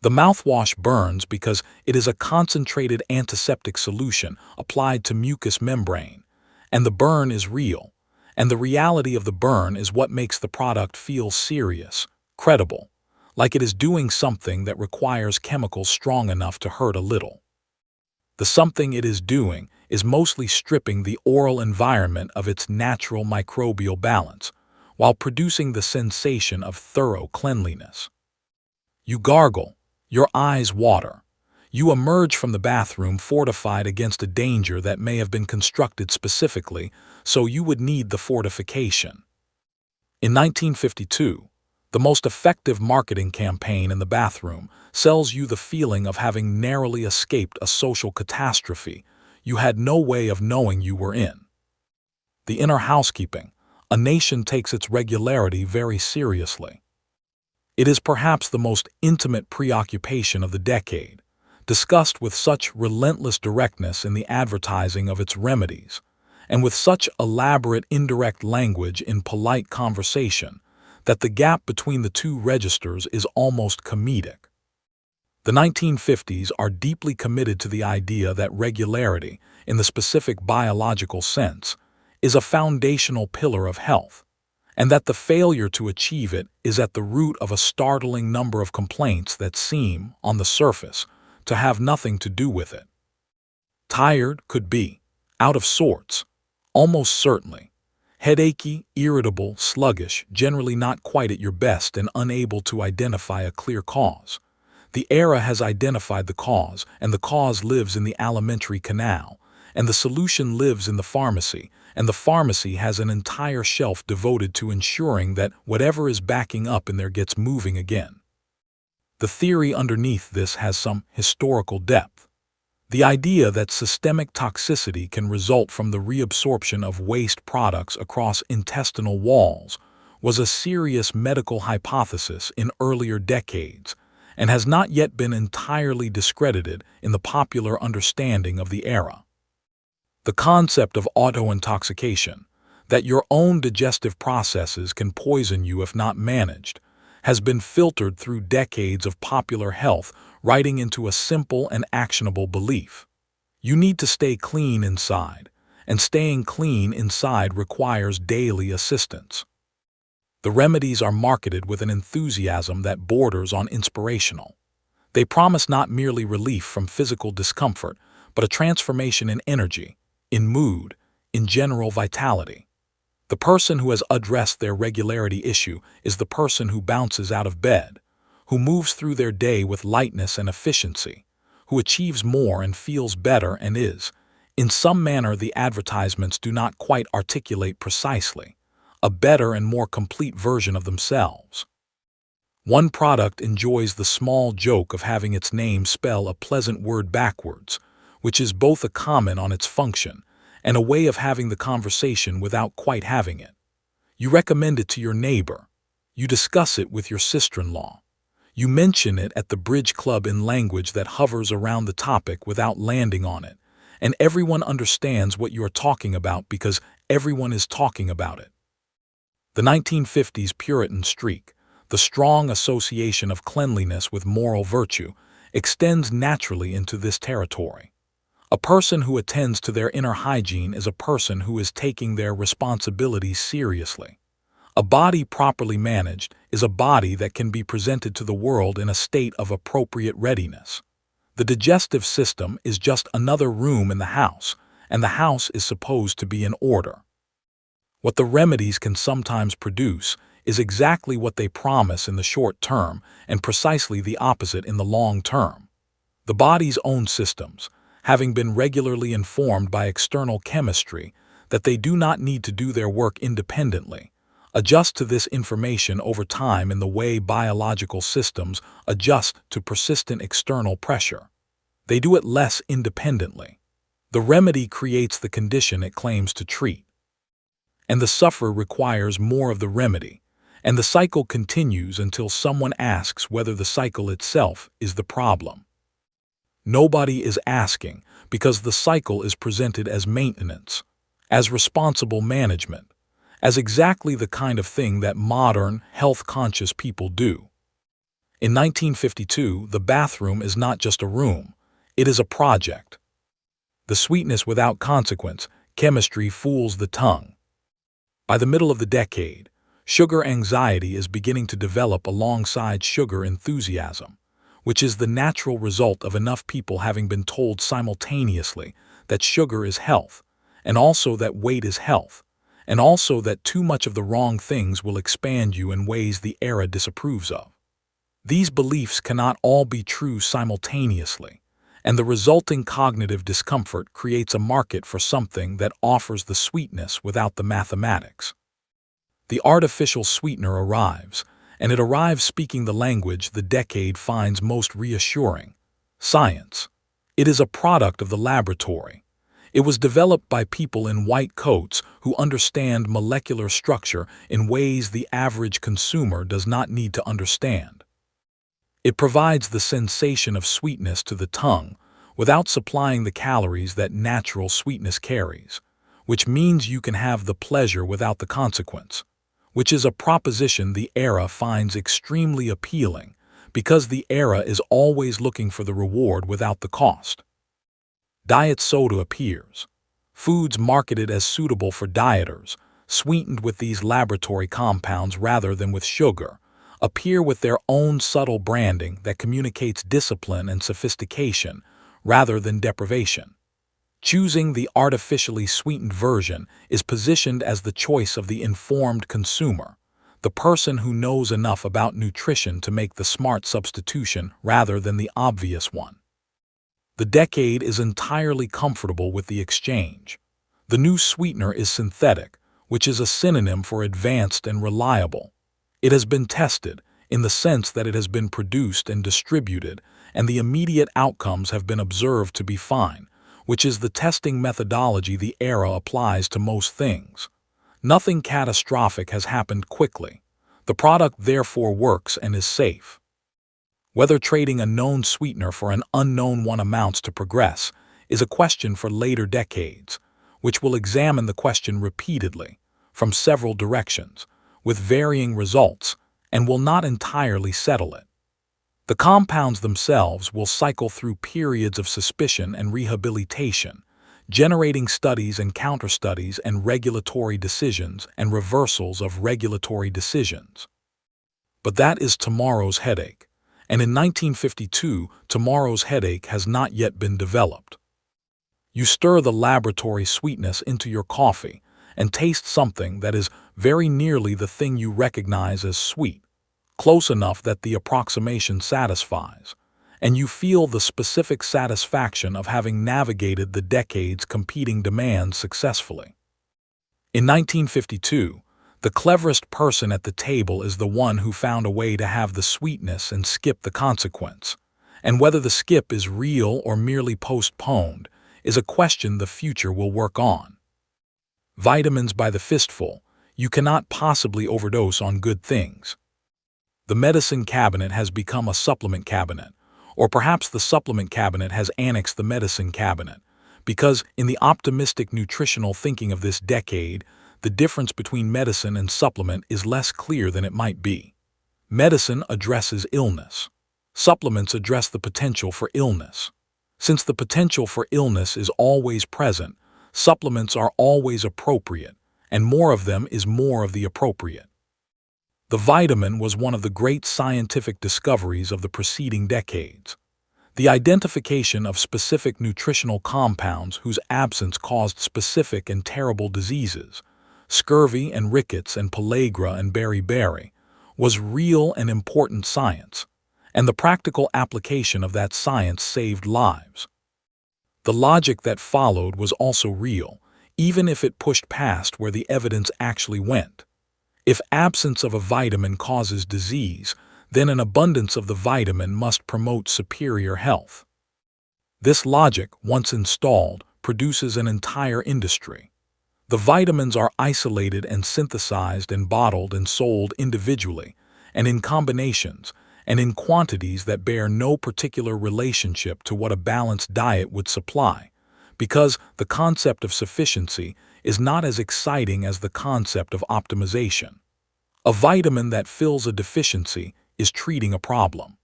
The mouthwash burns because it is a concentrated antiseptic solution applied to mucous membrane, and the burn is real, and the reality of the burn is what makes the product feel serious, credible, like it is doing something that requires chemicals strong enough to hurt a little. The something it is doing is mostly stripping the oral environment of its natural microbial balance, while producing the sensation of thorough cleanliness. You gargle. Your eyes water. You emerge from the bathroom fortified against a danger that may have been constructed specifically so you would need the fortification. In 1952, the most effective marketing campaign in the bathroom sells you the feeling of having narrowly escaped a social catastrophe you had no way of knowing you were in. The inner housekeeping, a nation takes its regularity very seriously. It is perhaps the most intimate preoccupation of the decade, discussed with such relentless directness in the advertising of its remedies, and with such elaborate indirect language in polite conversation, that the gap between the two registers is almost comedic. The 1950s are deeply committed to the idea that regularity, in the specific biological sense, is a foundational pillar of health, and that the failure to achieve it is at the root of a startling number of complaints that seem, on the surface, to have nothing to do with it. Tired could be, out of sorts, almost certainly, headachy, irritable, sluggish, generally not quite at your best and unable to identify a clear cause. The era has identified the cause, and the cause lives in the alimentary canal, and the solution lives in the pharmacy, and the pharmacy has an entire shelf devoted to ensuring that whatever is backing up in there gets moving again. The theory underneath this has some historical depth. The idea that systemic toxicity can result from the reabsorption of waste products across intestinal walls was a serious medical hypothesis in earlier decades and has not yet been entirely discredited in the popular understanding of the era. The concept of autointoxication, that your own digestive processes can poison you if not managed, has been filtered through decades of popular health writing into a simple and actionable belief. You need to stay clean inside, and staying clean inside requires daily assistance. The remedies are marketed with an enthusiasm that borders on inspirational. They promise not merely relief from physical discomfort, but a transformation in energy, in mood, in general vitality. The person who has addressed their regularity issue is the person who bounces out of bed, who moves through their day with lightness and efficiency, who achieves more and feels better and is, in some manner the advertisements do not quite articulate precisely, a better and more complete version of themselves. One product enjoys the small joke of having its name spell a pleasant word backwards, which is both a comment on its function and a way of having the conversation without quite having it. You recommend it to your neighbor. You discuss it with your sister-in-law. You mention it at the bridge club in language that hovers around the topic without landing on it, and everyone understands what you are talking about because everyone is talking about it. The 1950s Puritan streak, the strong association of cleanliness with moral virtue, extends naturally into this territory. A person who attends to their inner hygiene is a person who is taking their responsibilities seriously. A body properly managed is a body that can be presented to the world in a state of appropriate readiness. The digestive system is just another room in the house, and the house is supposed to be in order. What the remedies can sometimes produce is exactly what they promise in the short term and precisely the opposite in the long term. The body's own systems, having been regularly informed by external chemistry that they do not need to do their work independently, adjust to this information over time in the way biological systems adjust to persistent external pressure. They do it less independently. The remedy creates the condition it claims to treat. And the sufferer requires more of the remedy, and the cycle continues until someone asks whether the cycle itself is the problem. Nobody is asking because the cycle is presented as maintenance, as responsible management, as exactly the kind of thing that modern, health-conscious people do. In 1952, the bathroom is not just a room, it is a project. The sweetness without consequence, chemistry fools the tongue. By the middle of the decade, sugar anxiety is beginning to develop alongside sugar enthusiasm, which is the natural result of enough people having been told simultaneously that sugar is health, and also that weight is health, and also that too much of the wrong things will expand you in ways the era disapproves of. These beliefs cannot all be true simultaneously, and the resulting cognitive discomfort creates a market for something that offers the sweetness without the mathematics. The artificial sweetener arrives, and it arrives speaking the language the decade finds most reassuring: science. It is a product of the laboratory. It was developed by people in white coats who understand molecular structure in ways the average consumer does not need to understand. It provides the sensation of sweetness to the tongue without supplying the calories that natural sweetness carries, which means you can have the pleasure without the consequence, which is a proposition the era finds extremely appealing because the era is always looking for the reward without the cost. Diet soda appears. Foods marketed as suitable for dieters, sweetened with these laboratory compounds rather than with sugar, appear with their own subtle branding that communicates discipline and sophistication rather than deprivation. Choosing the artificially sweetened version is positioned as the choice of the informed consumer, the person who knows enough about nutrition to make the smart substitution rather than the obvious one. The decade is entirely comfortable with the exchange. The new sweetener is synthetic, which is a synonym for advanced and reliable. It has been tested, in the sense that it has been produced and distributed, and the immediate outcomes have been observed to be fine, which is the testing methodology the era applies to most things. Nothing catastrophic has happened quickly. The product therefore works and is safe. Whether trading a known sweetener for an unknown one amounts to progress is a question for later decades, which will examine the question repeatedly, from several directions, with varying results, and will not entirely settle it. The compounds themselves will cycle through periods of suspicion and rehabilitation, generating studies and counter-studies and regulatory decisions and reversals of regulatory decisions. But that is tomorrow's headache, and in 1952, tomorrow's headache has not yet been developed. You stir the laboratory sweetness into your coffee and taste something that is very nearly the thing you recognize as sweet, close enough that the approximation satisfies, and you feel the specific satisfaction of having navigated the decades' competing demands successfully. In 1952, the cleverest person at the table is the one who found a way to have the sweetness and skip the consequence, and whether the skip is real or merely postponed is a question the future will work on. Vitamins by the fistful. You cannot possibly overdose on good things. The medicine cabinet has become a supplement cabinet, or perhaps the supplement cabinet has annexed the medicine cabinet, because in the optimistic nutritional thinking of this decade, the difference between medicine and supplement is less clear than it might be. Medicine addresses illness. Supplements address the potential for illness. Since the potential for illness is always present, supplements are always appropriate, and more of them is more of the appropriate. The vitamin was one of the great scientific discoveries of the preceding decades. The identification of specific nutritional compounds whose absence caused specific and terrible diseases, scurvy and rickets and pellagra and beriberi, was real and important science, and the practical application of that science saved lives. The logic that followed was also real, even if it pushed past where the evidence actually went. If absence of a vitamin causes disease, then an abundance of the vitamin must promote superior health. This logic, once installed, produces an entire industry. The vitamins are isolated and synthesized and bottled and sold individually, and in combinations, and in quantities that bear no particular relationship to what a balanced diet would supply, because the concept of sufficiency is not as exciting as the concept of optimization. A vitamin that fills a deficiency is treating a problem.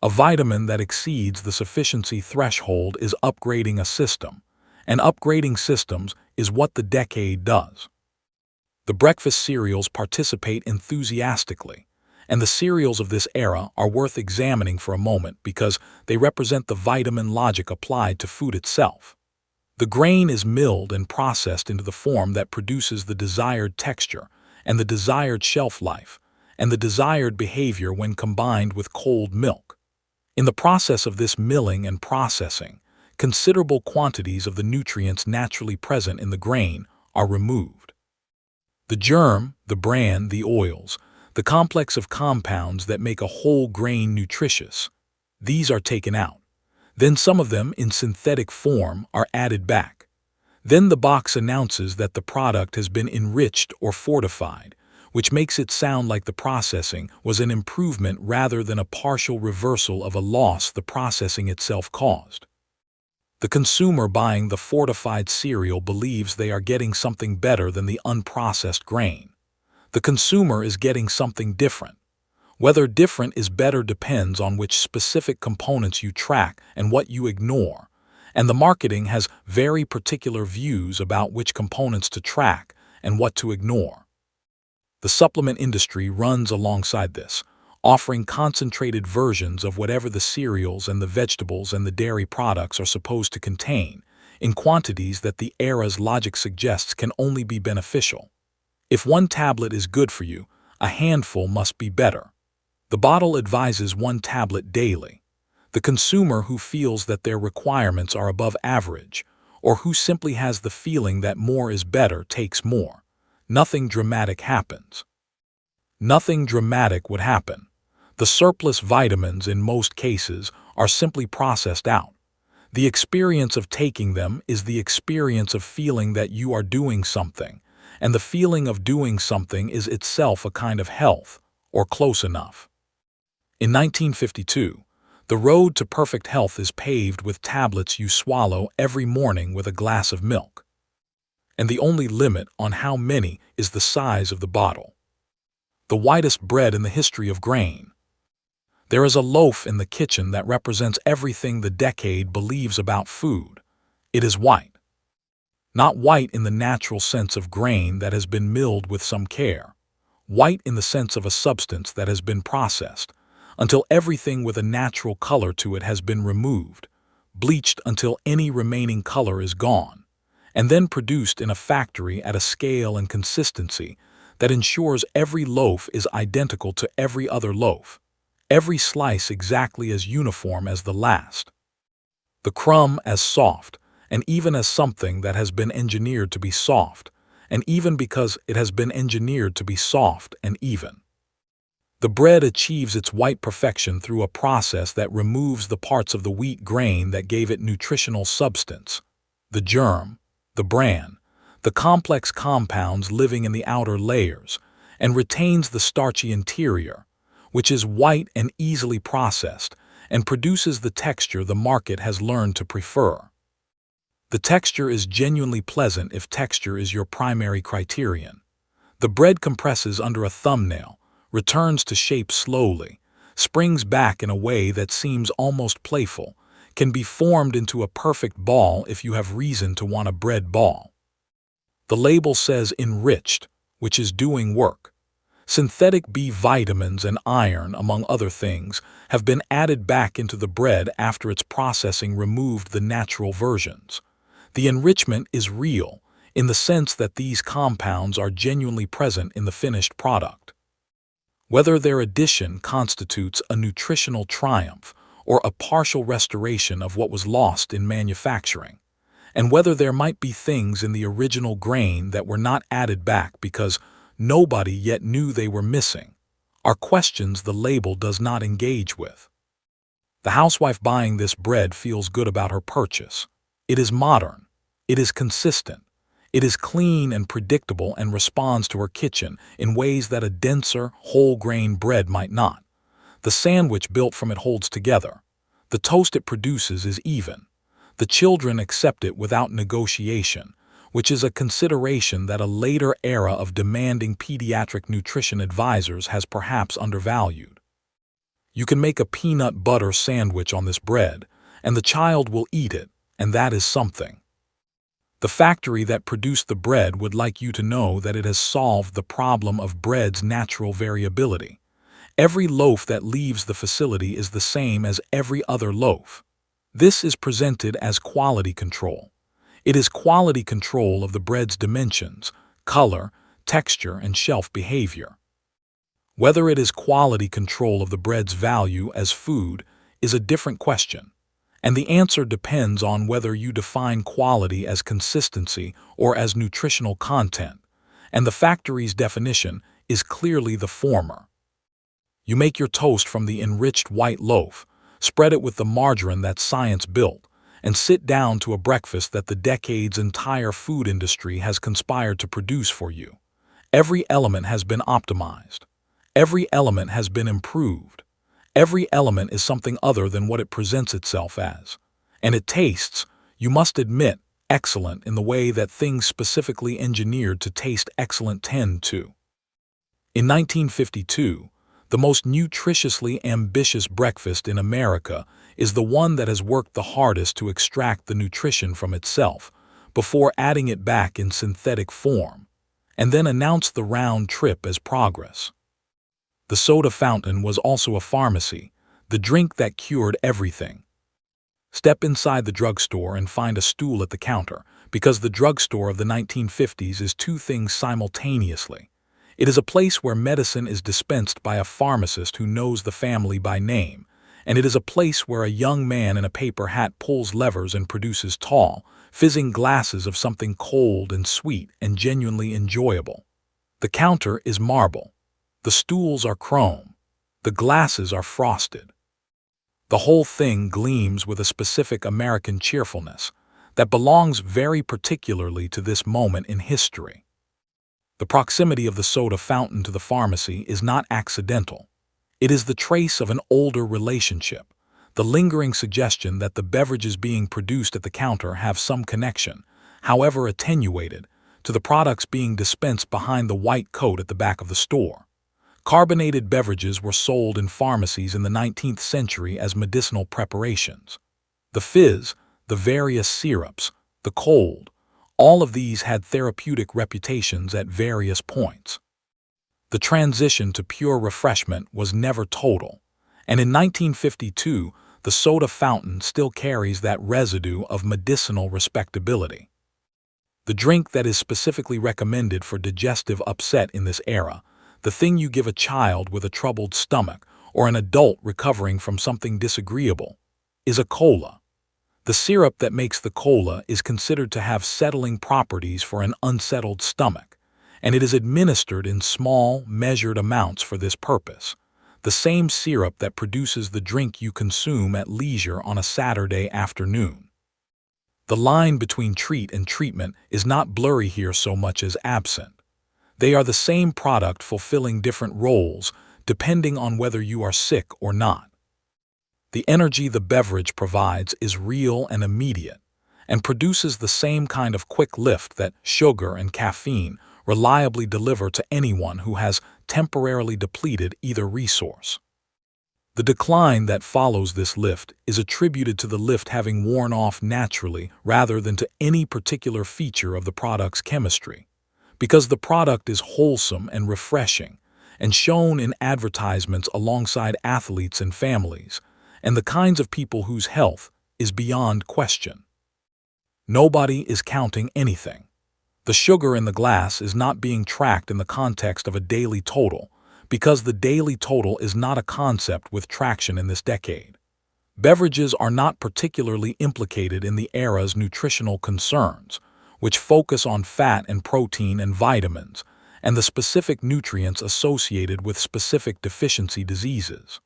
A vitamin that exceeds the sufficiency threshold is upgrading a system, and upgrading systems is what the decade does. The breakfast cereals participate enthusiastically, and the cereals of this era are worth examining for a moment because they represent the vitamin logic applied to food itself. The grain is milled and processed into the form that produces the desired texture and the desired shelf life and the desired behavior when combined with cold milk. In the process of this milling and processing, considerable quantities of the nutrients naturally present in the grain are removed. The germ, the bran, the oils, the complex of compounds that make a whole grain nutritious, these are taken out. Then some of them, in synthetic form, are added back. Then the box announces that the product has been enriched or fortified, which makes it sound like the processing was an improvement rather than a partial reversal of a loss the processing itself caused. The consumer buying the fortified cereal believes they are getting something better than the unprocessed grain. The consumer is getting something different. Whether different is better depends on which specific components you track and what you ignore, and the marketing has very particular views about which components to track and what to ignore. The supplement industry runs alongside this, offering concentrated versions of whatever the cereals and the vegetables and the dairy products are supposed to contain, in quantities that the era's logic suggests can only be beneficial. If one tablet is good for you, a handful must be better. The bottle advises one tablet daily. The consumer who feels that their requirements are above average, or who simply has the feeling that more is better, takes more. Nothing dramatic happens. Nothing dramatic would happen. The surplus vitamins in most cases are simply processed out. The experience of taking them is the experience of feeling that you are doing something, and the feeling of doing something is itself a kind of health, or close enough. In 1952, the road to perfect health is paved with tablets you swallow every morning with a glass of milk. and the only limit on how many is the size of the bottle. The whitest bread in the history of grain. There is a loaf in the kitchen that represents everything the decade believes about food. It is white. Not white in the natural sense of grain that has been milled with some care. White in the sense of a substance that has been processed, until everything with a natural color to it has been removed, bleached until any remaining color is gone, and then produced in a factory at a scale and consistency that ensures every loaf is identical to every other loaf, every slice exactly as uniform as the last. The crumb as soft, and even as something that has been engineered to be soft, and even because it has been engineered to be soft and even. The bread achieves its white perfection through a process that removes the parts of the wheat grain that gave it nutritional substance, the germ, the bran, the complex compounds living in the outer layers, and retains the starchy interior, which is white and easily processed, and produces the texture the market has learned to prefer. The texture is genuinely pleasant if texture is your primary criterion. The bread compresses under a thumbnail, returns to shape slowly, springs back in a way that seems almost playful, can be formed into a perfect ball if you have reason to want a bread ball. The label says enriched, which is doing work. Synthetic B vitamins and iron, among other things, have been added back into the bread after its processing removed the natural versions. The enrichment is real, in the sense that these compounds are genuinely present in the finished product. Whether their addition constitutes a nutritional triumph or a partial restoration of what was lost in manufacturing, and whether there might be things in the original grain that were not added back because nobody yet knew they were missing, are questions the label does not engage with. The housewife buying this bread feels good about her purchase. It is modern. It is consistent. It is clean and predictable and responds to her kitchen in ways that a denser, whole-grain bread might not. The sandwich built from it holds together. The toast it produces is even. The children accept it without negotiation, which is a consideration that a later era of demanding pediatric nutrition advisors has perhaps undervalued. You can make a peanut butter sandwich on this bread, and the child will eat it, and that is something. The factory that produced the bread would like you to know that it has solved the problem of bread's natural variability. Every loaf that leaves the facility is the same as every other loaf. This is presented as quality control. It is quality control of the bread's dimensions, color, texture, and shelf behavior. Whether it is quality control of the bread's value as food is a different question, and the answer depends on whether you define quality as consistency or as nutritional content, and the factory's definition is clearly the former. You make your toast from the enriched white loaf, spread it with the margarine that science built, and sit down to a breakfast that the decade's entire food industry has conspired to produce for you. Every element has been optimized. Every element has been improved. Every element is something other than what it presents itself as. And it tastes, you must admit, excellent in the way that things specifically engineered to taste excellent tend to. In 1952, the most nutritiously ambitious breakfast in America is the one that has worked the hardest to extract the nutrition from itself before adding it back in synthetic form, and then announced the round trip as progress. The soda fountain was also a pharmacy, the drink that cured everything. Step inside the drugstore and find a stool at the counter, because the drugstore of the 1950s is two things simultaneously. It is a place where medicine is dispensed by a pharmacist who knows the family by name, and it is a place where a young man in a paper hat pulls levers and produces tall, fizzing glasses of something cold and sweet and genuinely enjoyable. The counter is marble. The stools are chrome. The glasses are frosted. The whole thing gleams with a specific American cheerfulness that belongs very particularly to this moment in history. The proximity of the soda fountain to the pharmacy is not accidental. It is the trace of an older relationship, the lingering suggestion that the beverages being produced at the counter have some connection, however attenuated, to the products being dispensed behind the white coat at the back of the store. Carbonated beverages were sold in pharmacies in the 19th century as medicinal preparations. The fizz, the various syrups, the cold, all of these had therapeutic reputations at various points. The transition to pure refreshment was never total, and in 1952, the soda fountain still carries that residue of medicinal respectability. The drink that is specifically recommended for digestive upset in this era, the thing you give a child with a troubled stomach or an adult recovering from something disagreeable, is a cola. The syrup that makes the cola is considered to have settling properties for an unsettled stomach, and it is administered in small, measured amounts for this purpose. The same syrup that produces the drink you consume at leisure on a Saturday afternoon. The line between treat and treatment is not blurry here so much as absent. They are the same product fulfilling different roles depending on whether you are sick or not. The energy the beverage provides is real and immediate, and produces the same kind of quick lift that sugar and caffeine reliably deliver to anyone who has temporarily depleted either resource. The decline that follows this lift is attributed to the lift having worn off naturally rather than to any particular feature of the product's chemistry, because the product is wholesome and refreshing and shown in advertisements alongside athletes and families, and the kinds of people whose health is beyond question. Nobody is counting anything. The sugar in the glass is not being tracked in the context of a daily total, because the daily total is not a concept with traction in this decade. Beverages are not particularly implicated in the era's nutritional concerns, which focus on fat and protein and vitamins, and the specific nutrients associated with specific deficiency diseases.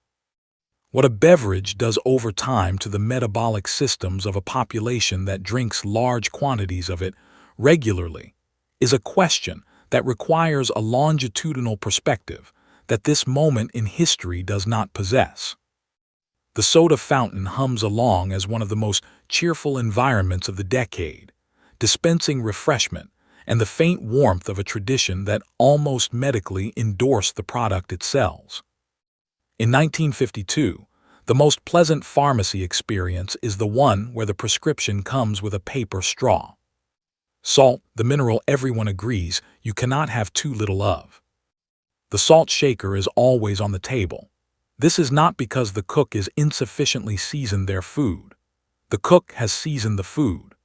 What a beverage does over time to the metabolic systems of a population that drinks large quantities of it regularly is a question that requires a longitudinal perspective that this moment in history does not possess. The soda fountain hums along as one of the most cheerful environments of the decade, dispensing refreshment and the faint warmth of a tradition that almost medically endorsed the product it sells. In 1952, the most pleasant pharmacy experience is the one where the prescription comes with a paper straw. Salt, the mineral everyone agrees you cannot have too little of. The salt shaker is always on the table. This is not because the cook is insufficiently seasoned their food. The cook has seasoned the food.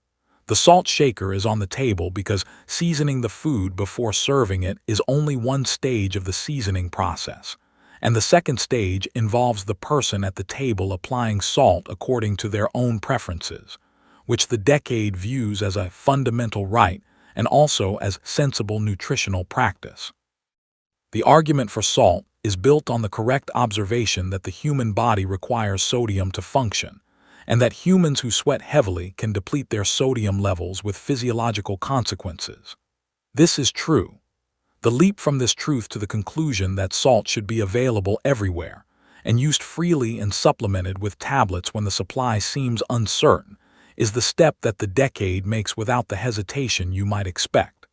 The salt shaker is on the table because seasoning the food before serving it is only one stage of the seasoning process, and the second stage involves the person at the table applying salt according to their own preferences, which the decade views as a fundamental right and also as sensible nutritional practice. The argument for salt is built on the correct observation that the human body requires sodium to function, and that humans who sweat heavily can deplete their sodium levels with physiological consequences. This is true. The leap from this truth to the conclusion that salt should be available everywhere and used freely and supplemented with tablets when the supply seems uncertain is the step that the decade makes without the hesitation you might expect.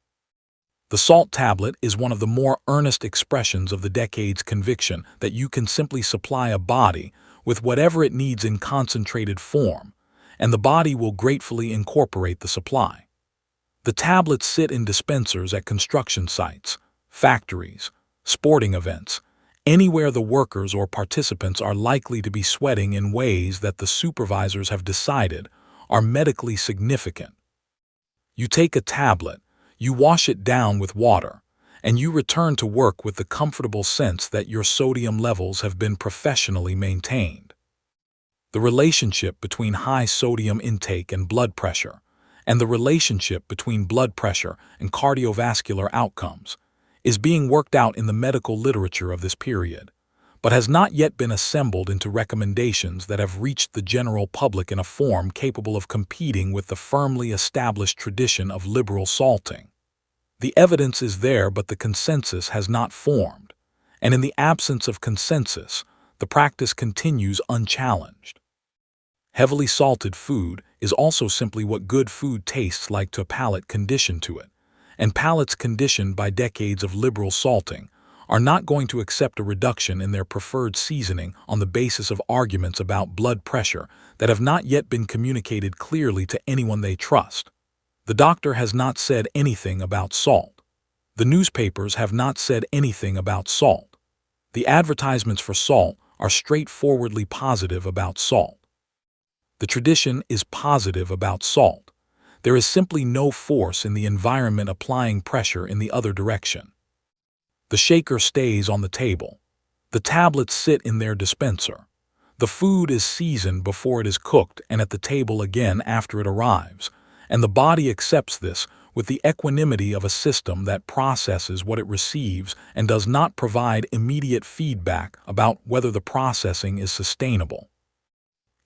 The salt tablet is one of the more earnest expressions of the decade's conviction that you can simply supply a body with whatever it needs in concentrated form, and the body will gratefully incorporate the supply. The tablets sit in dispensers at construction sites, factories, sporting events, anywhere the workers or participants are likely to be sweating in ways that the supervisors have decided are medically significant. You take a tablet, you wash it down with water, and you return to work with the comfortable sense that your sodium levels have been professionally maintained. The relationship between high sodium intake and blood pressure, and the relationship between blood pressure and cardiovascular outcomes, is being worked out in the medical literature of this period, but has not yet been assembled into recommendations that have reached the general public in a form capable of competing with the firmly established tradition of liberal salting. The evidence is there, but the consensus has not formed, and in the absence of consensus, the practice continues unchallenged. Heavily salted food is also simply what good food tastes like to a palate conditioned to it, and palates conditioned by decades of liberal salting are not going to accept a reduction in their preferred seasoning on the basis of arguments about blood pressure that have not yet been communicated clearly to anyone they trust. The doctor has not said anything about salt. The newspapers have not said anything about salt. The advertisements for salt are straightforwardly positive about salt. The tradition is positive about salt. There is simply no force in the environment applying pressure in the other direction. The shaker stays on the table. The tablets sit in their dispenser. The food is seasoned before it is cooked and at the table again after it arrives, and the body accepts this with the equanimity of a system that processes what it receives and does not provide immediate feedback about whether the processing is sustainable.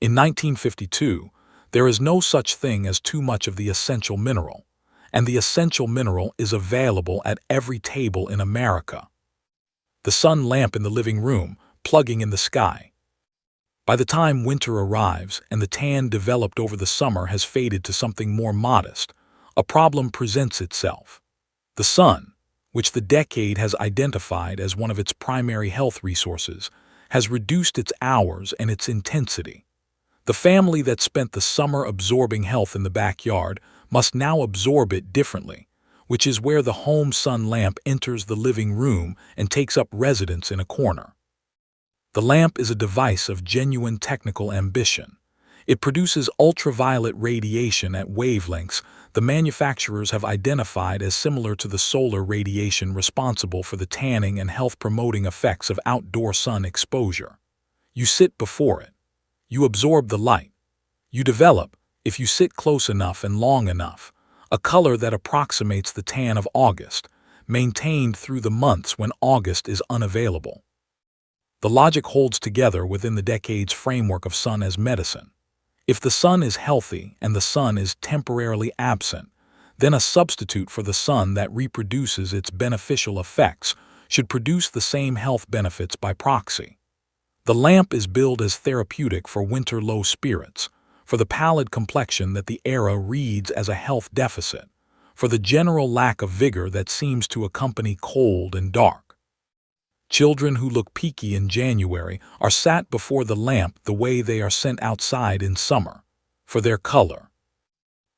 In 1952, there is no such thing as too much of the essential mineral, and the essential mineral is available at every table in America. The sun lamp in the living room, plugging in the sky. By the time winter arrives and the tan developed over the summer has faded to something more modest, a problem presents itself. The sun, which the decade has identified as one of its primary health resources, has reduced its hours and its intensity. The family that spent the summer absorbing health in the backyard must now absorb it differently, which is where the home sun lamp enters the living room and takes up residence in a corner. The lamp is a device of genuine technical ambition. It produces ultraviolet radiation at wavelengths the manufacturers have identified as similar to the solar radiation responsible for the tanning and health-promoting effects of outdoor sun exposure. You sit before it. You absorb the light. You develop, if you sit close enough and long enough, a color that approximates the tan of August, maintained through the months when August is unavailable. The logic holds together within the decade's framework of sun as medicine. If the sun is healthy and the sun is temporarily absent, then a substitute for the sun that reproduces its beneficial effects should produce the same health benefits by proxy. The lamp is billed as therapeutic for winter low spirits, for the pallid complexion that the era reads as a health deficit, for the general lack of vigor that seems to accompany cold and dark. Children who look peaky in January are sat before the lamp the way they are sent outside in summer, for their color.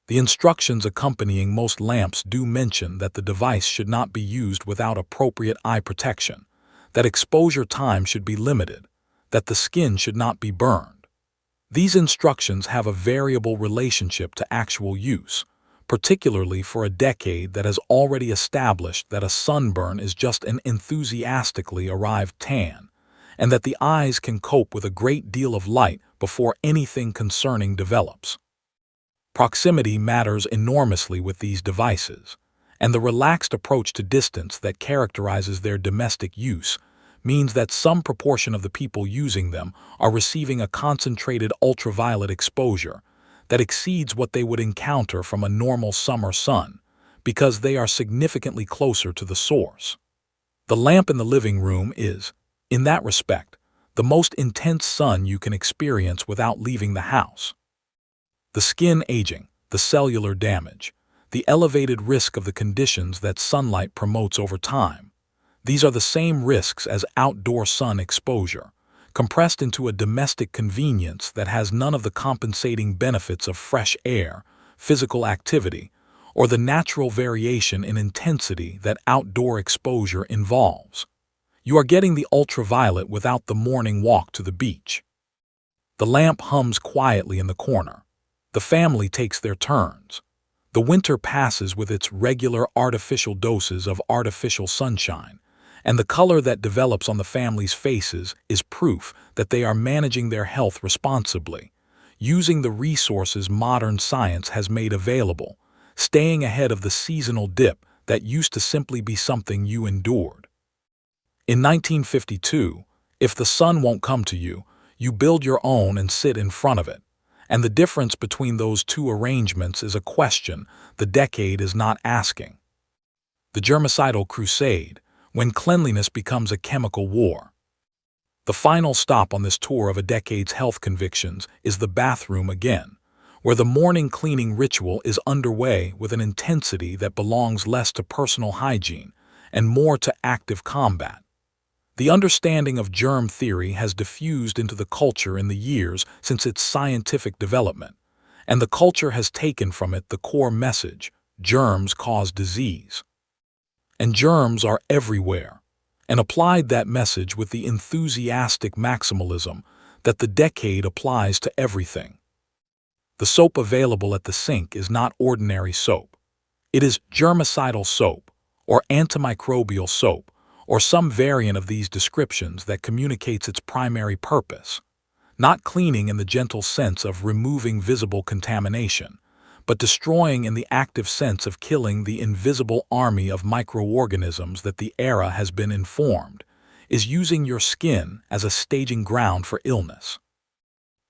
The instructions accompanying most lamps do mention that the device should not be used without appropriate eye protection, that exposure time should be limited, that the skin should not be burned. These instructions have a variable relationship to actual use, particularly for a decade that has already established that a sunburn is just an enthusiastically arrived tan, and that the eyes can cope with a great deal of light before anything concerning develops. Proximity matters enormously with these devices, and the relaxed approach to distance that characterizes their domestic use means that some proportion of the people using them are receiving a concentrated ultraviolet exposure that exceeds what they would encounter from a normal summer sun, because they are significantly closer to the source. The lamp in the living room is, in that respect, the most intense sun you can experience without leaving the house. The skin aging, the cellular damage, the elevated risk of the conditions that sunlight promotes over time, these are the same risks as outdoor sun exposure, compressed into a domestic convenience that has none of the compensating benefits of fresh air, physical activity, or the natural variation in intensity that outdoor exposure involves. You are getting the ultraviolet without the morning walk to the beach. The lamp hums quietly in the corner. The family takes their turns. The winter passes with its regular artificial doses of artificial sunshine, and the color that develops on the family's faces is proof that they are managing their health responsibly, using the resources modern science has made available, staying ahead of the seasonal dip that used to simply be something you endured. In 1952, if the sun won't come to you, you build your own and sit in front of it, and the difference between those two arrangements is a question the decade is not asking. The germicidal crusade, when cleanliness becomes a chemical war. The final stop on this tour of a decade's health convictions is the bathroom again, where the morning cleaning ritual is underway with an intensity that belongs less to personal hygiene and more to active combat. The understanding of germ theory has diffused into the culture in the years since its scientific development, and the culture has taken from it the core message: germs cause disease. And germs are everywhere, and applied that message with the enthusiastic maximalism that the decade applies to everything. The soap available at the sink is not ordinary soap. It is germicidal soap, or antimicrobial soap, or some variant of these descriptions that communicates its primary purpose, not cleaning in the gentle sense of removing visible contamination, but destroying in the active sense of killing the invisible army of microorganisms that the era has been informed is using your skin as a staging ground for illness.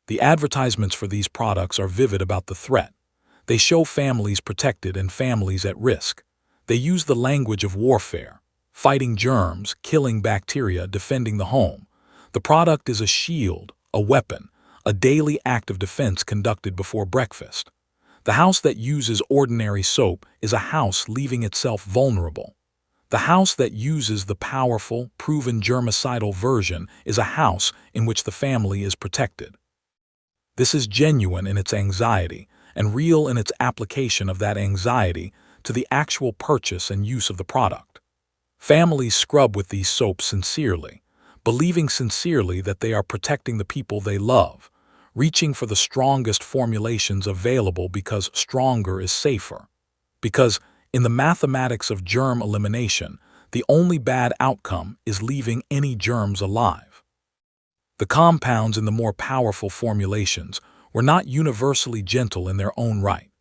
The advertisements for these products are vivid about the threat. They show families protected and families at risk. They use the language of warfare, fighting germs, killing bacteria, defending the home. The product is a shield, a weapon, a daily act of defense conducted before breakfast. The house that uses ordinary soap is a house leaving itself vulnerable. The house that uses the powerful, proven germicidal version is a house in which the family is protected. This is genuine in its anxiety and real in its application of that anxiety to the actual purchase and use of the product. Families scrub with these soaps sincerely, believing sincerely that they are protecting the people they love, reaching for the strongest formulations available because stronger is safer. Because, in the mathematics of germ elimination, the only bad outcome is leaving any germs alive. The compounds in the more powerful formulations were not universally gentle in their own right.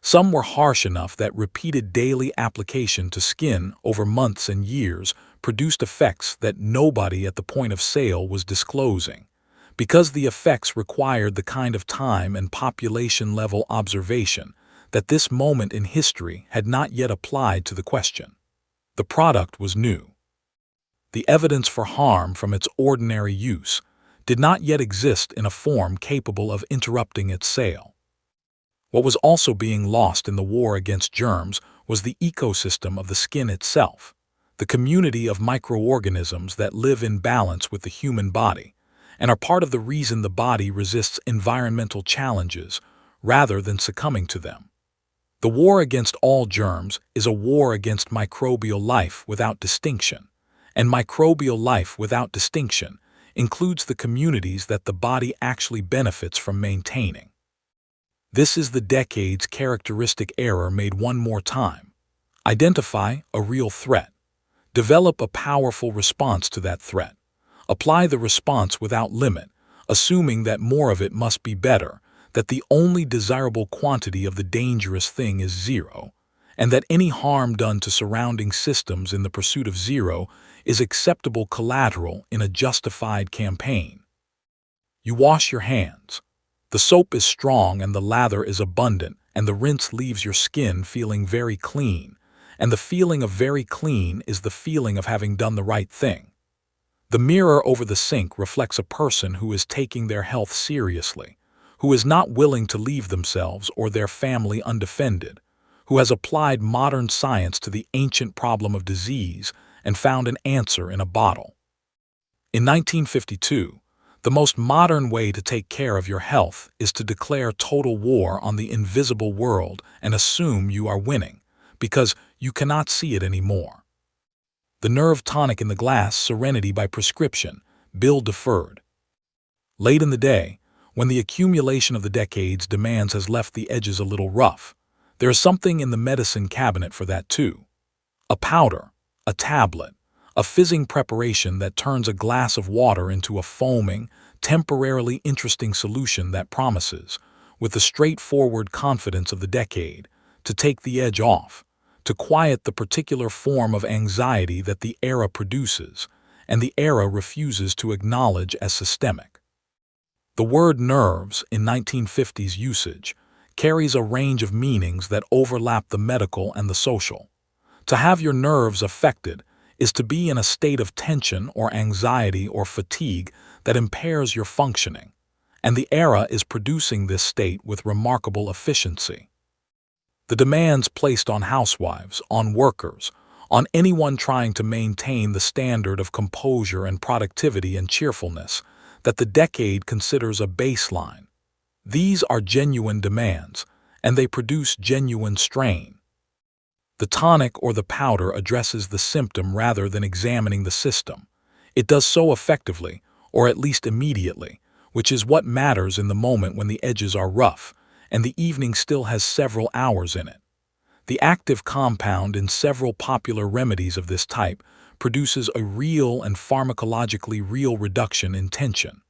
Some were harsh enough that repeated daily application to skin over months and years produced effects that nobody at the point of sale was disclosing, because the effects required the kind of time and population-level observation that this moment in history had not yet applied to the question. The product was new. The evidence for harm from its ordinary use did not yet exist in a form capable of interrupting its sale. What was also being lost in the war against germs was the ecosystem of the skin itself, the community of microorganisms that live in balance with the human body and are part of the reason the body resists environmental challenges rather than succumbing to them. The war against all germs is a war against microbial life without distinction, and microbial life without distinction includes the communities that the body actually benefits from maintaining. This is the decade's characteristic error made one more time. Identify a real threat. Develop a powerful response to that threat. Apply the response without limit, assuming that more of it must be better, that the only desirable quantity of the dangerous thing is zero, and that any harm done to surrounding systems in the pursuit of zero is acceptable collateral in a justified campaign. You wash your hands. The soap is strong and the lather is abundant, and the rinse leaves your skin feeling very clean, and the feeling of very clean is the feeling of having done the right thing. The mirror over the sink reflects a person who is taking their health seriously, who is not willing to leave themselves or their family undefended, who has applied modern science to the ancient problem of disease and found an answer in a bottle. In 1952, the most modern way to take care of your health is to declare total war on the invisible world and assume you are winning, because you cannot see it anymore. The nerve tonic in the glass, serenity by prescription, bill deferred. Late in the day, when the accumulation of the decades demands has left the edges a little rough, there is something in the medicine cabinet for that too. A powder, a tablet, a fizzing preparation that turns a glass of water into a foaming, temporarily interesting solution that promises, with the straightforward confidence of the decade, to take the edge off, to quiet the particular form of anxiety that the era produces, and the era refuses to acknowledge as systemic. The word nerves, in 1950s usage, carries a range of meanings that overlap the medical and the social. To have your nerves affected is to be in a state of tension or anxiety or fatigue that impairs your functioning, and the era is producing this state with remarkable efficiency. The demands placed on housewives, on workers, on anyone trying to maintain the standard of composure and productivity and cheerfulness that the decade considers a baseline. These are genuine demands, and they produce genuine strain. The tonic or the powder addresses the symptom rather than examining the system. It does so effectively, or at least immediately, which is what matters in the moment when the edges are rough, and the evening still has several hours in it. The active compound in several popular remedies of this type produces a real and pharmacologically real reduction in tension.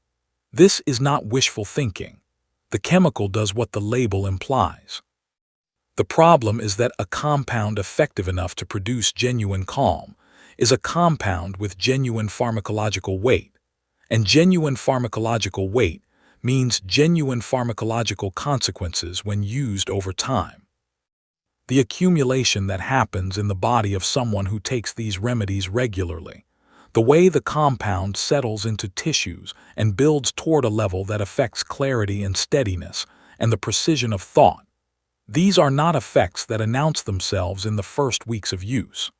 This is not wishful thinking. The chemical does what the label implies. The problem is that a compound effective enough to produce genuine calm is a compound with genuine pharmacological weight, and genuine pharmacological weight means genuine pharmacological consequences when used over time. The accumulation that happens in the body of someone who takes these remedies regularly, the way the compound settles into tissues and builds toward a level that affects clarity and steadiness and the precision of thought, these are not effects that announce themselves in the first weeks of use.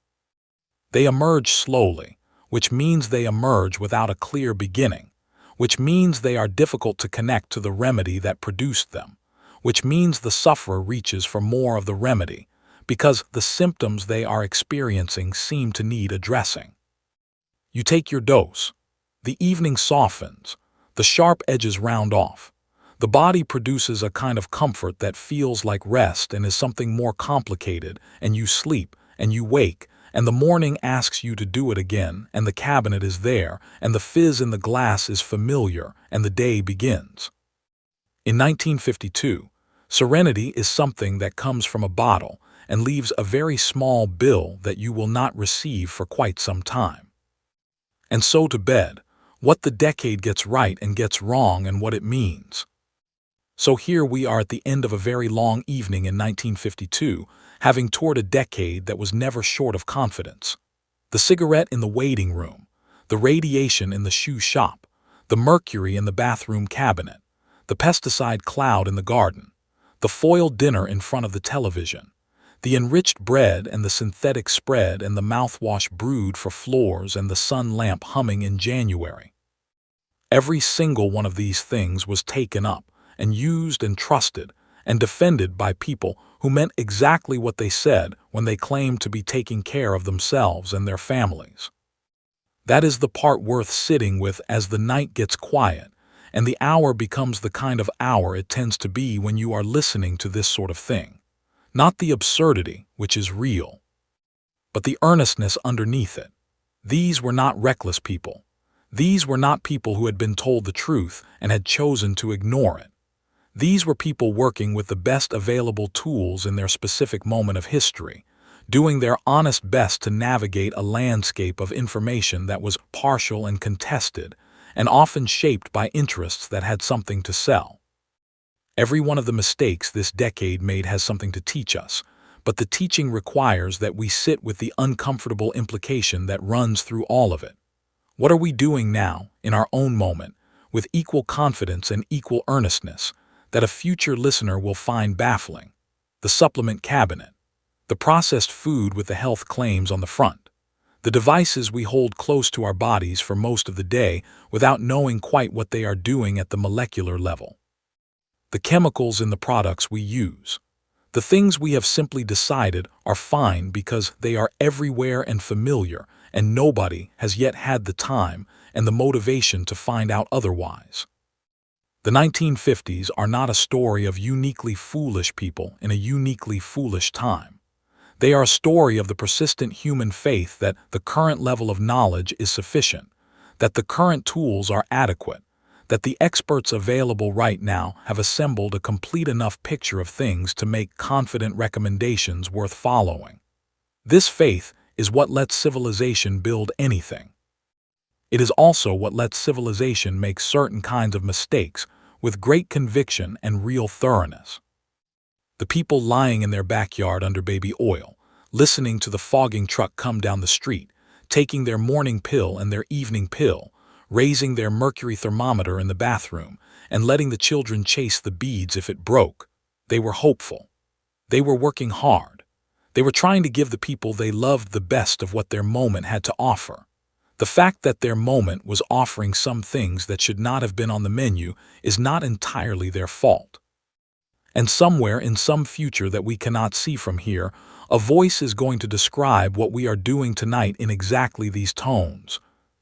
They emerge slowly, which means they emerge without a clear beginning, which means they are difficult to connect to the remedy that produced them, which means the sufferer reaches for more of the remedy because the symptoms they are experiencing seem to need addressing. You take your dose. The evening softens. The sharp edges round off. The body produces a kind of comfort that feels like rest and is something more complicated, and you sleep, and you wake, and the morning asks you to do it again, and the cabinet is there, and the fizz in the glass is familiar, and the day begins. In 1952, serenity is something that comes from a bottle and leaves a very small bill that you will not receive for quite some time. And so to bed, what the decade gets right and gets wrong and what it means. So here we are at the end of a very long evening in 1952, having toured a decade that was never short of confidence. The cigarette in the waiting room, the radiation in the shoe shop, the mercury in the bathroom cabinet, the pesticide cloud in the garden, the foil dinner in front of the television, the enriched bread and the synthetic spread and the mouthwash brewed for floors and the sun lamp humming in January. Every single one of these things was taken up and used and trusted and defended by people who meant exactly what they said when they claimed to be taking care of themselves and their families. That is the part worth sitting with as the night gets quiet, and the hour becomes the kind of hour it tends to be when you are listening to this sort of thing. Not the absurdity, which is real, but the earnestness underneath it. These were not reckless people. These were not people who had been told the truth and had chosen to ignore it. These were people working with the best available tools in their specific moment of history, doing their honest best to navigate a landscape of information that was partial and contested, and often shaped by interests that had something to sell. Every one of the mistakes this decade made has something to teach us, but the teaching requires that we sit with the uncomfortable implication that runs through all of it. What are we doing now, in our own moment, with equal confidence and equal earnestness, that a future listener will find baffling? The supplement cabinet, the processed food with the health claims on the front, the devices we hold close to our bodies for most of the day without knowing quite what they are doing at the molecular level, the chemicals in the products we use, the things we have simply decided are fine because they are everywhere and familiar, and nobody has yet had the time and the motivation to find out otherwise. The 1950s are not a story of uniquely foolish people in a uniquely foolish time. They are a story of the persistent human faith that the current level of knowledge is sufficient, that the current tools are adequate, that the experts available right now have assembled a complete enough picture of things to make confident recommendations worth following. This faith is what lets civilization build anything. It is also what lets civilization make certain kinds of mistakes with great conviction and real thoroughness. The people lying in their backyard under baby oil, listening to the fogging truck come down the street, taking their morning pill and their evening pill, raising their mercury thermometer in the bathroom and letting the children chase the beads if it broke. They were hopeful. They were working hard. They were trying to give the people they loved the best of what their moment had to offer. The fact that their moment was offering some things that should not have been on the menu is not entirely their fault. And somewhere in some future that we cannot see from here, a voice is going to describe what we are doing tonight in exactly these tones: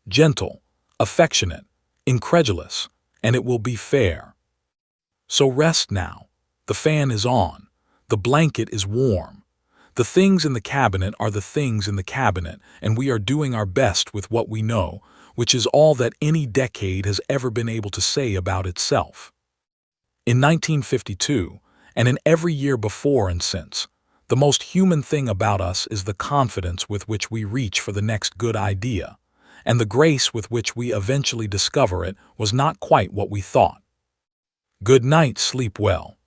gentle, affectionate, incredulous, and it will be fair. So rest now. The fan is on. The blanket is warm. The things in the cabinet are the things in the cabinet, and we are doing our best with what we know, which is all that any decade has ever been able to say about itself. In 1952, and in every year before and since, the most human thing about us is the confidence with which we reach for the next good idea, and the grace with which we eventually discover it was not quite what we thought. Good night, sleep well.